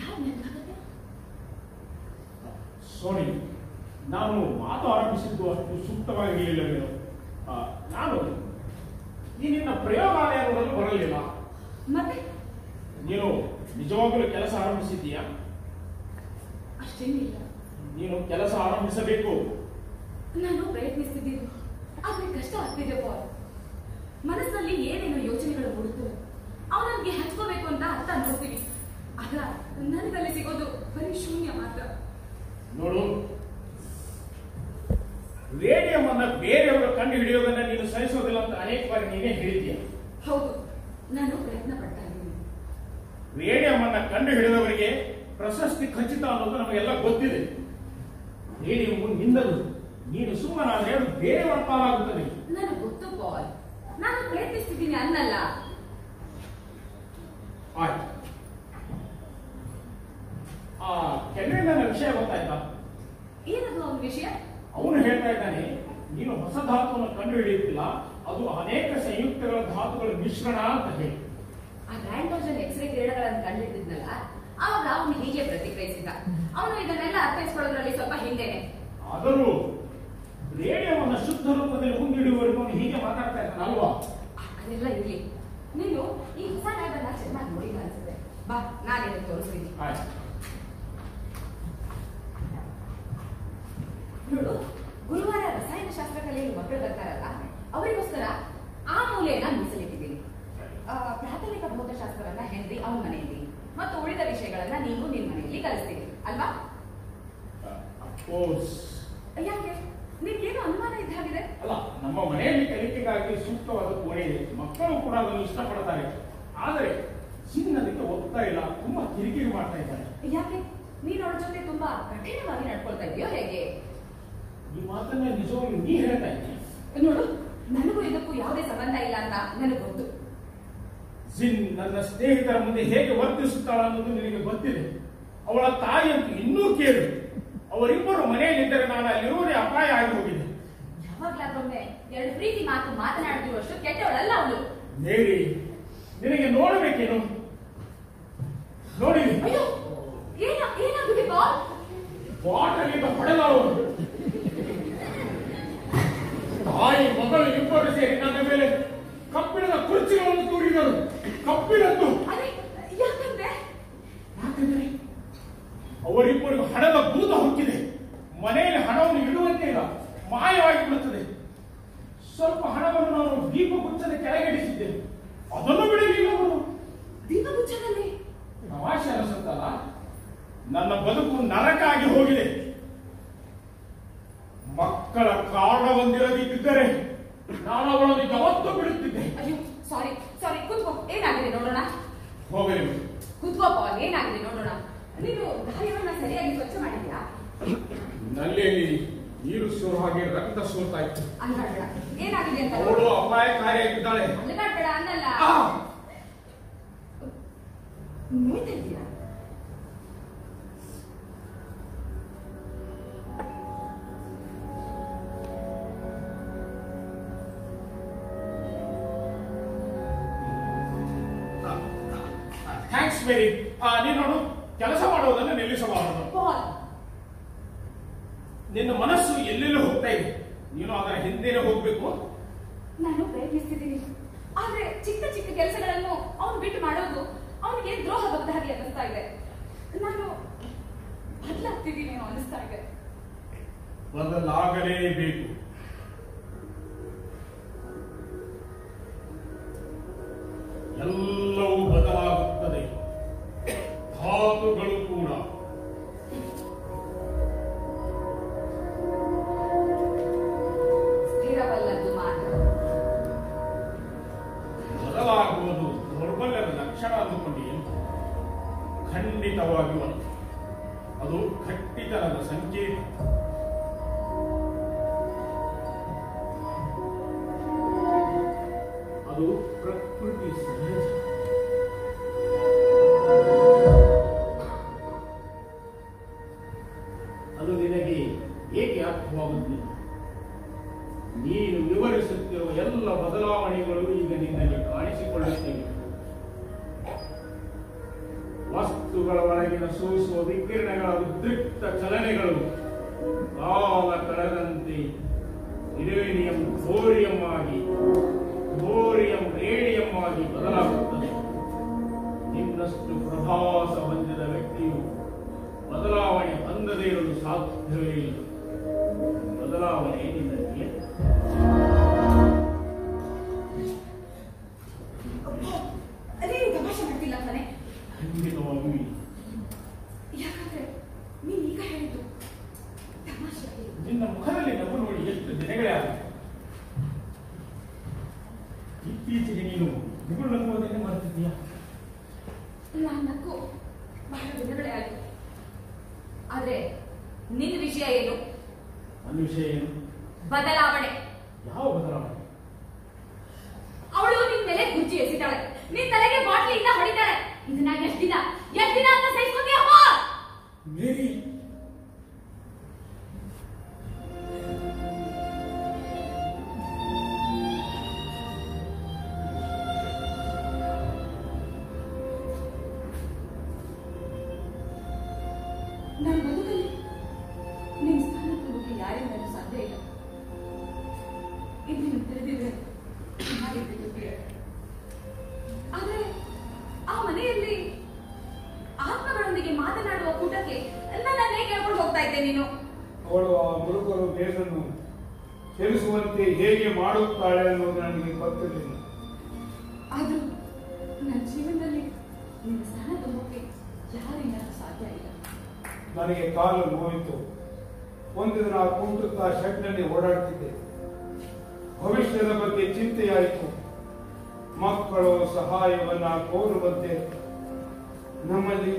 ಯಾವ ನೆನಪಾಗುತ್ತೆ? ಸೋನಿ, ನಾನು ಮಾತು ಆರಂಭಿಸಿದ್ದು ಅಷ್ಟು ಸೂಕ್ತವಾಗಿರಲಿಲ್ಲವೇನೋ. ನಾನು ಈ ನಿನ್ನ ಪ್ರಯೋಗಾಲಯ ನೋಡಲು ಬರಲಿಲ್ಲ. ಮತ್ತೆ ನೀನು ನಿಜವಾಗಲೂ ಕೆಲಸ ಆರಂಭಿಸಿದ್ದೀಯಾ? ಅಷ್ಟೇನಿಲ್ಲ. ನೀನು ಕೆಲಸ ಆರಂಭಿಸಬೇಕು. ನಾನು ಪ್ರಯತ್ನಿಸ್ತಿದ್ದೀನಿ, ಆದ್ರೆ ಕಷ್ಟ ಆಗ್ತಿದೆ ಬಾಯ್. ಮನಸ್ಸಲ್ಲಿ ಏನೇನೋ ಯೋಚನೆಗಳು ಮೂಡುತ್ತವೆ. ಅವನಿಗೆ ಹಚ್ಕೋಬೇಕು ಅಂತ ಅರ್ಥ ನೋಡ್ತೀವಿ. ಆಗ ನನಗಲ್ಲಿ ಸಿಗೋದು ಬರೀ ಶೂನ್ಯ ಮಾತ್ರ. ನೋಡು, ರೇಡಿಯಂ ಅನ್ನ ಬೇರೆಯವರು ಕಂಡು ಹಿಡಿಯೋದನ್ನ ನೀನು ಸಹಿಸೋದಿಲ್ಲ ಅಂತ ಅನೇಕ ಬಾರಿ ನೀನೇ ಹೇಳಿದ್ದೀಯ. ಹೌದು, ನಾನು ಪ್ರಯತ್ನ ಪಡ್ತಾ ಇದ್ದೀನಿ. ರೇಡಿಯಂ ಅನ್ನ ಕಂಡು ಹಿಡಿದವರಿಗೆ ಪ್ರಶಸ್ತಿ ಖಚಿತ ಅನ್ನೋದು ನಮಗೆಲ್ಲ ಗೊತ್ತಿದೆ. ರೇಡಿಯಂ ನಿಂದದು. ನೀನು ಸುಮ್ಮನಾದ್ರೆ ಅದು ಬೇರೆಯವರ ಪಾಲಾಗುತ್ತದೆ. ನನಗೆ ಗೊತ್ತು ಬಾಯ್, ನಾನು ಪ್ರಯತ್ನಿಸ್ತಿದ್ದೀನಿ ಅನ್ನಲ್ಲ. ಆಯ್ತು. ಆ ಕೆನಡನ ವಿಷಯ ಗೊತ್ತಾಯ್ತಾ? ಏನದು ಅವನ ವಿಷಯ? ಅವನು ಹೇಳ್ತಾ ಇದ್ದಾನೆ, ನೀನು ಹೊಸ ಧಾತುವನ್ನು ಕಂಡು ಹಿಡಿಯುತ್ತಿಲ್ಲ, ಅದು ಅನೇಕ ಸಂಯುಕ್ತಗಳ ಧಾತುಗಳ ಮಿಶ್ರಣ ಅಂತ ಹೇಳಿ. ಆ ರ್ಯಾಂಡೋಜನ್ ಎಕ್ಸ್ರೇ ಕಿರಣಗಳನ್ನು ಕಂಡುಹಿಡಿದ್ನಲ್ಲ, ಆವಾಗ ಅವನು ಹೀಗೆ ಪ್ರತಿಕ್ರಿಯಿಸಿದ್ದ. ಅವನು ಇದನ್ನೆಲ್ಲ ಅರ್ಥೈಸ್ಕೊಳ್ಳೋದ್ರಲ್ಲಿ ಸ್ವಲ್ಪ ಹಿಂದೆನೆ. ಆದರೂ ರೇಡಿಯೋವನ್ನು ಶುದ್ಧ ರೂಪದಲ್ಲಿ ಮುಂದಿಡುವವರೆಗೂ ಅವನು ಹೀಗೆ ಮಾತಾಡ್ತಾ ಇದ್ದಾನಲ್ವಾ? ಅದೆಲ್ಲ ಇರ್ಲಿ, ನೀನು ಈ ಹೊಸ ಲ್ಯಾಬನ್ನ ಚೆನ್ನಾಗಿ ನೋಡಿಲ್ಲ ಅನ್ಸುತ್ತೆ. ಬಾ, ನಾನೇನು ತೋರಿಸ್ತೀನಿ. ಆಯ್ತು. ನೋಡು, ಗುರುವಾರ ರಸಾಯನಶಾಸ್ತ್ರ ಕಲಿಯಲು ಮಕ್ಕಳು ಬರ್ತಾರಲ್ಲ, ಅವರಿಗೋಸ್ಕರ ಆ ಮೂಲೆಯನ್ನ ಮೀಸಲಿಟ್ಟಿದ್ದೀನಿ. ಪ್ರಾಥಮಿಕ ಭೌತಶಾಸ್ತ್ರವನ್ನ ಹೆನ್ರಿ ಅವನ ಮನೆಯಲ್ಲಿ ಮತ್ತು ಉಳಿದ ವಿಷಯಗಳನ್ನ ನೀವು ನಿಮ್ಮ ಮನೆಯಲ್ಲಿ ಕಲಿಸ್ತೀರಿ ಅಲ್ವಾ? ಯಾಕೆ ನಿಮ್ಗೇನು ಅನುಮಾನ ಇದ್ದಾಗಿದೆ? ಅಲ್ಲ, ನಮ್ಮ ಮನೆಯಲ್ಲಿ ಕಲಿಕೆಗಾಗಿ ಸೂಕ್ತವಾದ ಕೋಣೆ ಇದೆ. ಮಕ್ಕಳು ಕೂಡ ಅದನ್ನು ಇಷ್ಟಪಡ್ತಾರೆ. ಆದರೆ ಚಿನ್ನದಕ್ಕೆ ಒತ್ತಾ ಇಲ್ಲ, ತುಂಬಾ ಕಿರಿಕಿರಿ ಮಾಡ್ತಾ ಇದ್ದಾರೆ. ಯಾಕೆ ನೀನು ಅವಳ ಜೊತೆ ತುಂಬಾ ಕಠಿಣವಾಗಿ ನಡ್ಕೊಳ್ತಾ ಇದೆಯೋ ಹೇಗೆ? ಈ ಮಾತನ್ನ ನಿಜವಾಗಿ ನೀ ಹೇಳ್ತಾ ಇದ್ದೀನಿ. ನೋಡು, ನನಗೂ ಇದಕ್ಕೂ ಯಾವುದೇ ಸಂಬಂಧ ಇಲ್ಲ ಅಂತ ನನಗೆ ಗೊತ್ತು. ಜಿನ್ ನನ್ನ ಸ್ನೇಹಿತರ ಮುಂದೆ ಹೇಗೆ ವರ್ತಿಸುತ್ತಾಳ ಅನ್ನೋದು ನಿನಗೆ ಗೊತ್ತಿದೆ. ಅವಳ ತಾಯಿಯಂತೂ ಇನ್ನೂ ಕೇಳು. ಅವರಿಬ್ಬರು ಮನೆಯಲ್ಲಿದ್ದರೆ ನಾನು ಅಲ್ಲಿರುವುದೇ ಅಪಾಯ ಆಗಿ ಹೋಗಿದೆ. ಯಾವಾಗ್ಲಾದ್ರೊಮ್ಮೆ ಎರಡು ಪ್ರೀತಿ ಮಾತು ಮಾತು ಮಾತನಾಡುತ್ತಿರುವಷ್ಟು ಕೆಟ್ಟವಳಲ್ಲ ಅವಳು. ಮೇರಿ, ನಿನಗೆ ನೋಡಬೇಕೇನು? ನೋಡಿ. ಅಯ್ಯೋ, ಏನಾಗಿದೆ ಬಾಲ್? ಬಾಟಲಿಂದ ಹೊಡೆದವರು ತಾಯಿ ಮಗಳು ಇಬ್ಬರು ಸೇರಿ ನನ್ನ ಮೇಲೆ ಕಬ್ಬಿಣದ ಕುರ್ಚಿಗಳನ್ನು ತೂರಿದರು. ಕಬ್ಬಿಣದ್ದು. ಯಾಕಂದ್ರೆ ಅವರಿಬ್ಬರಿಗೂ ಹಣದ ಭೂತ ಹೊಕ್ಕಿದೆ. ಮನೆಯಲ್ಲಿ ಹಣವನ್ನು ಇಡುವಂತೆ ಇಲ್ಲ, ಮಾಯವಾಗಿ ಬಿಡುತ್ತದೆ. ಸ್ವಲ್ಪ ಹಣವನ್ನು ನಾನು ದೀಪಗುಚ್ಛದ ಕೆಳಗಿಡಿಸಿದ್ದೇನೆ, ಅದನ್ನು ಬಿಡಲಿಲ್ಲ ಅವರು. ದೀಪಗುಚ್ಛದಲ್ಲಿ ತಮಾಷೆ ಅನಿಸುತ್ತಲ್ಲ? ನನ್ನ ಬದುಕು ನರಕ ಆಗಿ ಹೋಗಿದೆ. ಮಕ್ಕಳ ಕಾರಣ ಹೊಂದಿರದಿದ್ದರೆ ನಾನು ಅವಳನ್ನು ಯಾವತ್ತೂ ಬಿಡುತ್ತಿದ್ದೆ. ಅಯ್ಯೋ, ಸಾರಿ ಕೂತ್ಕೋ. ಏನಾಗಿದೆ ನೋಡೋಣ. ಹೋಗಲಿ, ಕೂತ್ಕೋ ಪಾಲ್, ಏನಾಗಿದೆ ನೋಡೋಣ. ನೀನು ಗಾಯವನ್ನ ಸರಿಯಾಗಿ ಸ್ವಚ್ಛ ಮಾಡಿದ್ಯಾ? ನಲ್ಲಿಯಲ್ಲಿ ನೀರು ಸೋರು ಹಾಗೆ ರಕ್ತ ಸೋರ್ತಾ ಇತ್ತು. ಅಲ್ಲಾಡ್ಬೇಡ, ಏನಾಗಿದೆ ಅಂತ ಅವಳು ಅಪಾಯಕಾರಿಯಾಗಿದ್ದಾಳೆ. ಅಲ್ಲಾಡ್ಬೇಡ ಅನ್ನಲ್ಲ. ನೋಯ್ತಾ ಇದೀಯಾ? ಥ್ಯಾಂಕ್ಸ್ ಮೇರಿ. ನೀನು ನೋಡು, ಕೆಲಸ ಮಾಡುವುದನ್ನು ನಿಲ್ಲಿಸಬಾರದು. ನಿನ್ನ ಮನಸ್ಸು ಎಲ್ಲೆಲ್ಲೂ ಹೋಗ್ತಾ ಇದೆ, ನೀನು ಅದರ ಹಿಂದೆನೇ ಹೋಗ್ಬೇಕು. ನಾನು ಪ್ರಯತ್ನಿಸ್ತಿದ್ದೀನಿ, ಆದ್ರೆ ಚಿಕ್ಕ ಚಿಕ್ಕ ಕೆಲಸಗಳನ್ನು ಅವನು ಬಿಟ್ಟು ಮಾಡೋದು ಅವನಿಗೆ ದ್ರೋಹ ಬದ್ಧ ಹಾಗೆ ಅನಿಸ್ತಾ ಇದೆ. ನಾನು ಬದಲಾಗ್ತಿದ್ದೀನಿ ಅನಿಸ್ತಾ ಇದೆ. ಬದಲಾಗಲೇಬೇಕು. ಎಲ್ಲವೂ ಬದಲಾಗುತ್ತದೆ, ಧಾತುಗಳು ಕೂಡ. ಸ್ಥಿರವಲ್ಲದ್ದು ಮಾತ್ರ. ಬದಲಾಗುವುದು ದೌರ್ಬಲ್ಯದ ಲಕ್ಷಣ ಅಂದುಕೊಂಡಿಯೇ? ಖಂಡಿತವಾಗಿಯೂ ಅಲ್ಲ, ಅದು ಗಟ್ಟಿತನದ ಸಂಕೇತ. ಅದು ಪ್ರಕೃತಿ ಸಹಜ. ಅದು ನಿನಗೆ ಏಕೆ ಅರ್ಥವಾಗುತ್ತಿಲ್ಲ? ನೀನು ವಿವರಿಸುತ್ತಿರುವ ಎಲ್ಲ ಬದಲಾವಣೆಗಳು ಈಗ ನಿನ್ನಲ್ಲಿ ಕಾಣಿಸಿಕೊಳ್ಳುತ್ತಿವೆ. ವಸ್ತುಗಳ ಒಳಗಿನ ಸೂಸುವ ವಿಕಿರಣಗಳ ಉದ್ರಿಕ್ತ ಚಲನೆಗಳು ಕಾಲ ಕಳೆದಂತೆ ಯುರೇನಿಯಂ ಥೋರಿಯಂ ಆಗಿ, ಥೋರಿಯಂ ರೇಡಿಯಂ ಆಗಿ ಬದಲಾಗುತ್ತದೆ. ನಿನ್ನಷ್ಟು ಪ್ರಭಾಸ ಹೊಂದಿದ ವ್ಯಕ್ತಿಯು ಬದಲಾವಣೆ ಹೊಂದದೇ ಇರಲು ಸಾಧ್ಯವೇ ಇಲ್ಲ. ಬದಲಾವಣೆ ನಿನ್ನಲ್ಲಿ ತಮಾಷೆ ಮಾಡ್ತಿಲ್ಲ ತಾನೆ? ಖಂಡಿತವಾಗಿಯೂ ಇಲ್ಲ. ಯಾಕಂದ್ರೆ ನೀನ್ ಈಗ ಹೇಳಿದ್ದು ತಮಾಷೆ. ನಿನ್ನ ಮುಖದಲ್ಲಿ ನಗು ನೋಡಿ ಎಷ್ಟು ದಿನಗಳೇ ಆಗಿದೆ. ಇತ್ತೀಚೆಗೆ ನೀನು ನಗು ನಗುವುದನ್ನೇ ಮಾಡ್ತಿದ್ದೀಯಾ? ನಾನು ನಕ್ಕು ಬಹಳ ದಿನಗಳೇ ಆಗಿದೆ. ಆದ್ರೆ ನಿನ್ನ ವಿಷಯ ಏನು? ನನ್ನ ವಿಷಯ ಏನು? ಬದಲಾವಣೆ. ಯಾವ ಬದಲಾವಣೆ? ಅವಳು ನಿನ್ ಮೇಲೆ ಗುಜ್ಜಿ ಎಸಿತಾಳೆ, ನಿನ್ ತಲೆಗೆ ಬಾಟ್ಲಿಯಿಂದ ಹೊಡಿತಾಳೆ. ಇದನ್ನ ಎಷ್ಟು ದಿನ ಅಂತ ಸಹಿಸ್ಕೊತೀಯಪ್ಪ? ಮೇರಿ, ನನ್ನ ಬದುಕಲ್ಲಿ ನಿನ್ ಸ್ಥಾನ ತುಂಬಕ್ಕೆ ಯಾರಿಂದಲೂ ಸಾಧ್ಯ ಇಲ್ಲ. ಇದನ್ನು ತಿಳಿದಿದ್ರೆ ಆದ್ರೆ ಆ ಮನೆಯಲ್ಲಿ ಆತ್ಮಗಳೊಂದಿಗೆ ಮಾತನಾಡುವ ಕೂಟಕ್ಕೆ ನನ್ನನ್ನೇ ಕೇಳ್ಕೊಂಡು ಹೋಗ್ತಾ ಇದ್ದೆ ನೀನು. ಅವಳು ಆ ಮುರುಕರು ಬೇಸನ್ನು ಸೇರಿಸುವಂತೆ ಹೇಗೆ ಮಾಡುತ್ತಾಳೆ ಅನ್ನೋದು ನನಗೆ ಗೊತ್ತಿರಲಿಲ್ಲ. ಆದ್ರೂ ನನ್ನ ಜೀವನದಲ್ಲಿ ನಿನ್ನ ಸ್ಥಾನ ತುಂಬಕ್ಕೆ ಯಾರಿಂದಲೂ ಸಾಧ್ಯ ಇಲ್ಲ. ನನಗೆ ಕಾಲು ನೋಯಿತು. ಒಂದು ದಿನ ಕುಂಟುತ್ತಾ ಶೆಡ್ನಲ್ಲಿ ಓಡಾಡ್ತಿದ್ದೆ. ಭವಿಷ್ಯದ ಬಗ್ಗೆ ಚಿಂತೆಯಾಯಿತು. ಮಕ್ಕಳು ಸಹಾಯವನ್ನ ಕೋರುವಂತೆ ನಮ್ಮಲ್ಲಿ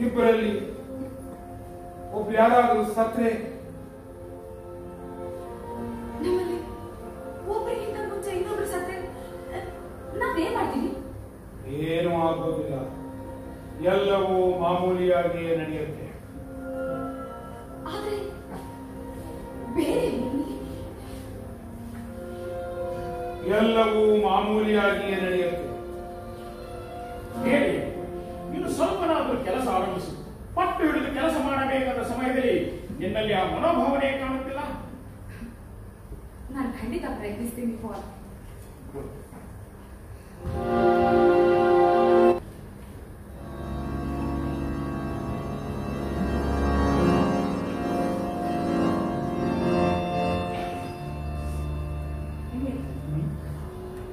ಇಬ್ಬರಲ್ಲಿ ಒಬ್ಬ ಯಾರಾದರೂ ಸತ್ರೆ ನಮ್ಮಲ್ಲಿ ಒಬ್ಬರಿಗಿಂತ ಮುಂಚೆ ಇನ್ನೊಬ್ರು ಸತ್ರೆ ನಾವೇನ್ ಮಾಡ್ತೀವಿ? ಏನೂ ಆಗೋದಿಲ್ಲ, ಎಲ್ಲವೂ ಮಾಮೂಲಿಯಾಗಿಯೇ ನಡೆಯುತ್ತೆ. ಆದ್ರೆ ಬೇರೆ ಎಲ್ಲವೂ ಮಾಮೂಲಿಯಾಗಿಯೇ ನಡೆಯುತ್ತೆ. ಹೇಳಿ, ನೀನು ಸ್ವಲ್ಪನಾದರೂ ಕೆಲಸ ಆರಂಭಿಸು. ಪಟ್ಟು ಹಿಡಿದು ಕೆಲಸ ಮಾಡಬೇಕಾದ ಸಮಯದಲ್ಲಿ ನಿನ್ನಲ್ಲಿ ಆ ಮನೋಭಾವನೆ ಕಾಣುತ್ತಿಲ್ಲ. ನಾನು ಖಂಡಿತ ಪ್ರಯತ್ನಿಸ್ತೀನಿ ಪಾಲ್.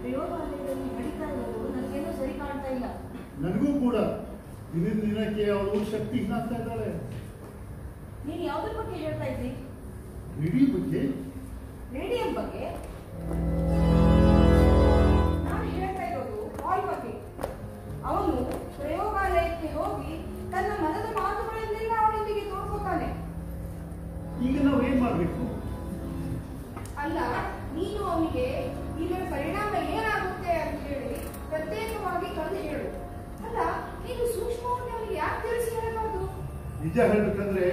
ಪ್ರಯೋಗಾಲಯದಲ್ಲಿ ನಡೀತಾ ಇರೋದು ನನಗೇನೋ ಸರಿ ಕಾಣ್ತಾ ಇಲ್ಲ. ನನಗೂ ಕೂಡ ದಿನದ ದಿನಕ್ಕೆ ಅವಳು ಶಕ್ತಿ ಆಗ್ತಾ ಇದ್ದಾಳೆ. ನೀನು ಯಾವ್ದ್ರ ಬಗ್ಗೆ ಹೇಳ್ತಾ ಇದ್ರಿ? ರೇಡಿಯೋ ಬಗ್ಗೆ. ರೇಡಿಯಂ ಬಗ್ಗೆ? ನಾನು ಹೇಳ್ತಾ ಇರೋದು ಪಾಲ್ ಬಗ್ಗೆ. ಅವನು ಪ್ರಯೋಗಾಲಯಕ್ಕೆ ಹೋಗಿ ತನ್ನ ಮನದ ಮಾತುಗಳನ್ನೆಲ್ಲ ಅವಳೊಂದಿಗೆ ತೋರ್ಕೋತಾನೆ. ಈಗ ನಾವು ಏನ್ ಮಾಡ್ಬೇಕು? ಅಲ್ಲ, ನೀನು ಅವನಿಗೆ ಇದರ ಪರಿಣಾಮ ಏನಾಗುತ್ತೆ ಅಂತ ಹೇಳಿ ಪ್ರತ್ಯೇಕವಾಗಿ ಕರೆದು ಹೇಳು. ಅಲ್ಲ, ನೀನು ಸೂಕ್ಷ್ಮವಾಗಿ ಅವನಿಗೆ ಯಾಕೆ ತಿಳಿಸಿ ಹೇಳಬಾರ್ದು? ನಿಜ ಹೇಳ್ಬೇಕಂದ್ರೆ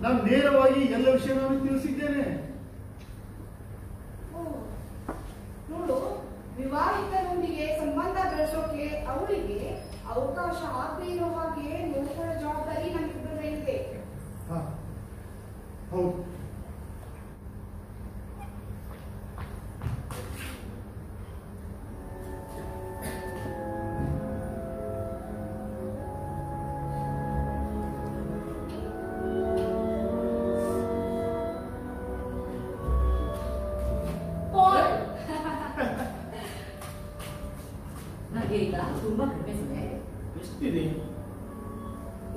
ನಾನು ನೇರವಾಗಿ ಎಲ್ಲ ವಿಷಯ ತಿಳಿಸಿದ್ದೇನೆ. ನೋಡು, ವಿವಾಹಿತರೊಂದಿಗೆ ಸಂಬಂಧ ಬೆಳೆಸೋಕೆ ಅವಳಿಗೆ ಅವಕಾಶ ಆಗದೇ ಇರೋ ಹಾಗೆ ನೋಡ್ಕೊಳ್ಳೋ ಜವಾಬ್ದಾರಿ ನಮ್ಮಿಬ್ಬರ ಇದೆ. ಹೌದು. ನನಗೆ ಈಗ ತುಂಬಾ ಕಡಿಮೆ ಸಮಯ. ಎಷ್ಟಿದೆ?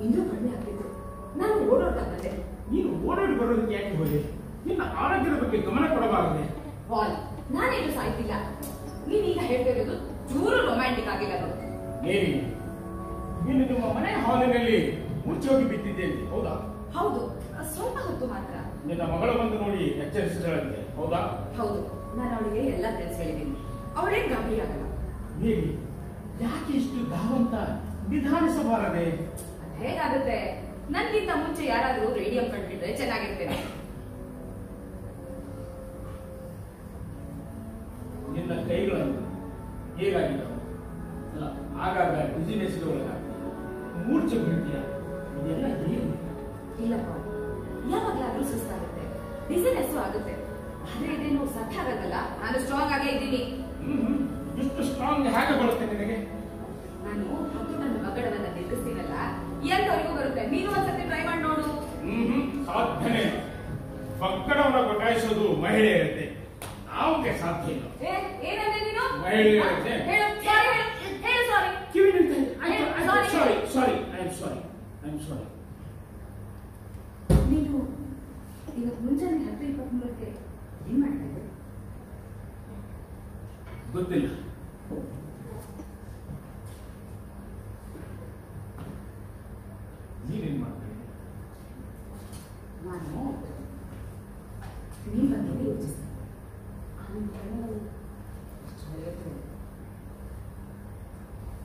ಇನ್ನೂ ಕಡಿಮೆ ಆಗ್ತಿತ್ತು. ನಾನು ಓಡೋಡ್ತಾ ಬಂದೆ. ನೀನು ಓಡಾಡಿ ಬರೋದಕ್ಕೆ ಯಾಕೆ ಹೋದೆ? ನಿನ್ನ ಆರೋಗ್ಯದ ಬಗ್ಗೆ ಗಮನ ಕೊಡಬಾರದೆ? ಪಾಲ್, ನಾನೇನು ಸಾಯ್ತಿಲ್ಲ. ನೀನೀಗ ಹೇಳ್ತಿರೋದು ಚೂರು ರೊಮ್ಯಾಂಟಿಕ್ ಆಗಿಲ್ಲ ನೋಡು. ಏನಿ, ನೀನು ನಿಮ್ಮ ಮನೆ ಹಾಲಿನಲ್ಲಿ ಮುಚ್ಚೋಗಿ ಬಿದ್ದಿದ್ದೇನೆ, ಹೌದಾ? ಹೌದು, ಸ್ವಲ್ಪ ಹೊತ್ತು ಮಾತ್ರ. ನಿನ್ನ ಮಗಳು ಬಂದು ನೋಡಿ ಎಚ್ಚರಿಸಿದಳಂತೆ, ಹೌದಾ? ಹೌದು, ನಾನು ಅವಳಿಗೆ ಎಲ್ಲ ತಿಳಿಸ್ಹೇಳಿದ್ದೀನಿ. ಅವಳೇನ್ ಗಾಬರಿ ಆಗಲ್ಲ. ಹೇಳಿ, ಯಾಕೆ ಇಷ್ಟು ಧಾವಂತ ನಿಧಾನಿಸಬಾರದೆ? ಅದ್ ಹೇಗಾಗುತ್ತೆ? ನನ್ಗಿಂತ ಮುಂಚೆ ಯಾರಾದ್ರೂ ರೇಡಿಯೋ ಕಂಡ್ಬಿಟ್ರೆ ಚೆನ್ನಾಗಿರ್ತೇನೆ. ನಿನ್ನ ಕೈಗಳನ್ನು ಹೇಗಾಗಿದ್ದವು? ಅಲ್ಲ, ಆಗಾಗ ಬಿಸಿನೆಸ್ಗೆ ಒಳಗಾಗಿ ಮೂರ್ಛೆ ಬೀಳ್ತೀಯ. ಇದೆಲ್ಲ ಏನು? ಇಲ್ಲ ಪಾಲ್, ಯಾವಾಗ್ಲಾದ್ರೂ ಸುಸ್ತಾಗುತ್ತೆ, ಬಿಸಿನೆಸ್ ಆಗುತ್ತೆ. ಆದ್ರೆ ಇದೇನು ಸತ್ಯ ಆಗಲ್ಲ. ನಾನು ಸ್ಟ್ರಾಂಗ್ ಆಗೇ ಇದ್ದೀನಿ. ಇಷ್ಟು ಸ್ಟ್ರಾಂಗ್ ಹೇಗೆ ಬರುತ್ತೆ ನಿನಗೆ? ನಾನು ಮತ್ತು ನನ್ನ ಮಗಳನ್ನ ನಿರ್ಗಿಸ್ತೀನಲ್ಲ, ಎಂತವರೆಗೂ ಬರುತ್ತೆ. ನೀನು ಒಂದ್ಸತಿ ಟ್ರೈ ಮಾಡಿ ನೋಡು. ಸಾಧ್ಯನೇ ಇಲ್ಲ. ಪಕ್ಕಡವನ್ನ ಬಟಾಯಿಸೋದು ಮಹಿಳೆ ಇರುತ್ತೆ, ನಾವುಗೆ ಸಾಧ್ಯ ಇಲ್ಲ. ಏನಂದ್ರೆ ನೀನು ಮಹಿಳೆ ಇರುತ್ತೆ. ಹೇಳು ಸಾರಿ, ಹೇಳು ಸಾರಿ. ಕಿವಿ ನಿಲ್ತೇನೆ. ಸಾರಿ, ಸಾರಿ, ಐ ಆಮ್ ಸಾರಿ. ನೀನು ಇವತ್ತು ಮುಂಜಾನೆ 10:23ಕ್ಕೆ ಏನ್ ಮಾಡ್ತಾ ಇದ್ದೆ? ಗೊತ್ತಿಲ್ಲ. ನೀನೇನ್ ಮಾಡ್ತಾ ಇದ್ದೆ? ನಾನು ನಿಮ್ ಬಗ್ಗೆ ಯೋಚಿಸಿದೆ.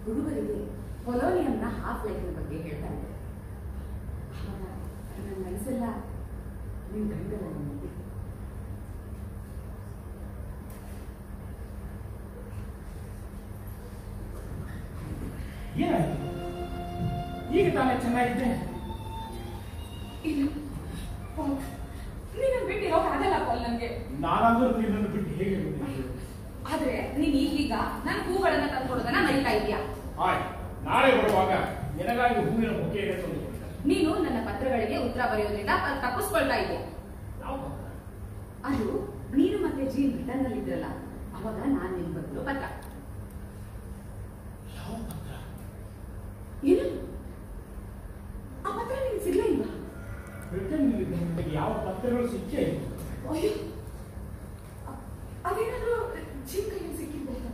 ಹುಡುಗರಿಗೆ ಪೊಲೋನಿಯಂನ ಹಾಫ್ ಲೈಫ್ ಬಗ್ಗೆ ಹೇಳ್ತಾ ಇದ್ದೆ. ನನ್ನ ಮನಸ್ಸೆಲ್ಲ ನಿಮ್ ಗಂಡಲ್ಲ ನೋಡಿ. ಏನಾಯ್ತು? ಈಗ ತಾನೇ ಚೆನ್ನಾಗಿದ್ದೆ. ಇಲ್ಲ, ನೀನು ಬಿಟ್ಟಿರೋಕ್ ಆಗಲ್ಲ ಪಾಲ್ ನನ್ಗೆ. ನಾನಾದ್ರೂ ನಿನ್ನನ್ನು ಬಿಟ್ಟು ಹೇಗೆ ಬಂದಿದ್ದೆ? ಆದ್ರೆ ನೀನ್ ಈಗೀಗ ನನ್ನ ಹೂಗಳನ್ನ ತಂದ್ಕೊಡೋದನ್ನ ಮರಿತಾ ಇದೀಯಾ? ಆಯ್ತು, ನಾಳೆ ಬರುವಾಗ ನಿನಗಾಗಿ ಹೂವಿನ ಬೊಕ್ಕೆಯನ್ನು ತಂದು ಕೊಡ್ತೇನೆ. ನೀನು ನನ್ನ ಪತ್ರಗಳಿಗೆ ಉತ್ತರ ಬರೆಯೋದ್ರಿಂದ ತಪ್ಪಿಸ್ಕೊಳ್ತಾ ಇದೆಯಾ? ಯಾವ ಪತ್ರ? ಅದು ನೀನು ಮತ್ತೆ ಜೀನ್ ಬ್ರಿಟನ್ ನಲ್ಲಿ ಇದ್ರಲ್ಲ, ಅವಾಗ ನಾನ್ ನಿನ್ ಬದಲು ಪತ್ರ. ಯಾವ ಪತ್ರ? ಏನು? ಆ ಪತ್ರ ನಿನ್ಗೆ ಸಿಗ್ಲೇ ಇಲ್ವಾ? ಬ್ರಿಟನ್ ನಿನಗೆ ಯಾವ ಪತ್ರಗಳು ಸಿಕ್ಕೇ ಇಲ್ಲ. ಅಯ್ಯೋ, ಅದೇನಾದ್ರೂ ಜೀನ್ ಕೈಯಲ್ಲಿ ಸಿಕ್ಕಿರ್ಬೋದಾ?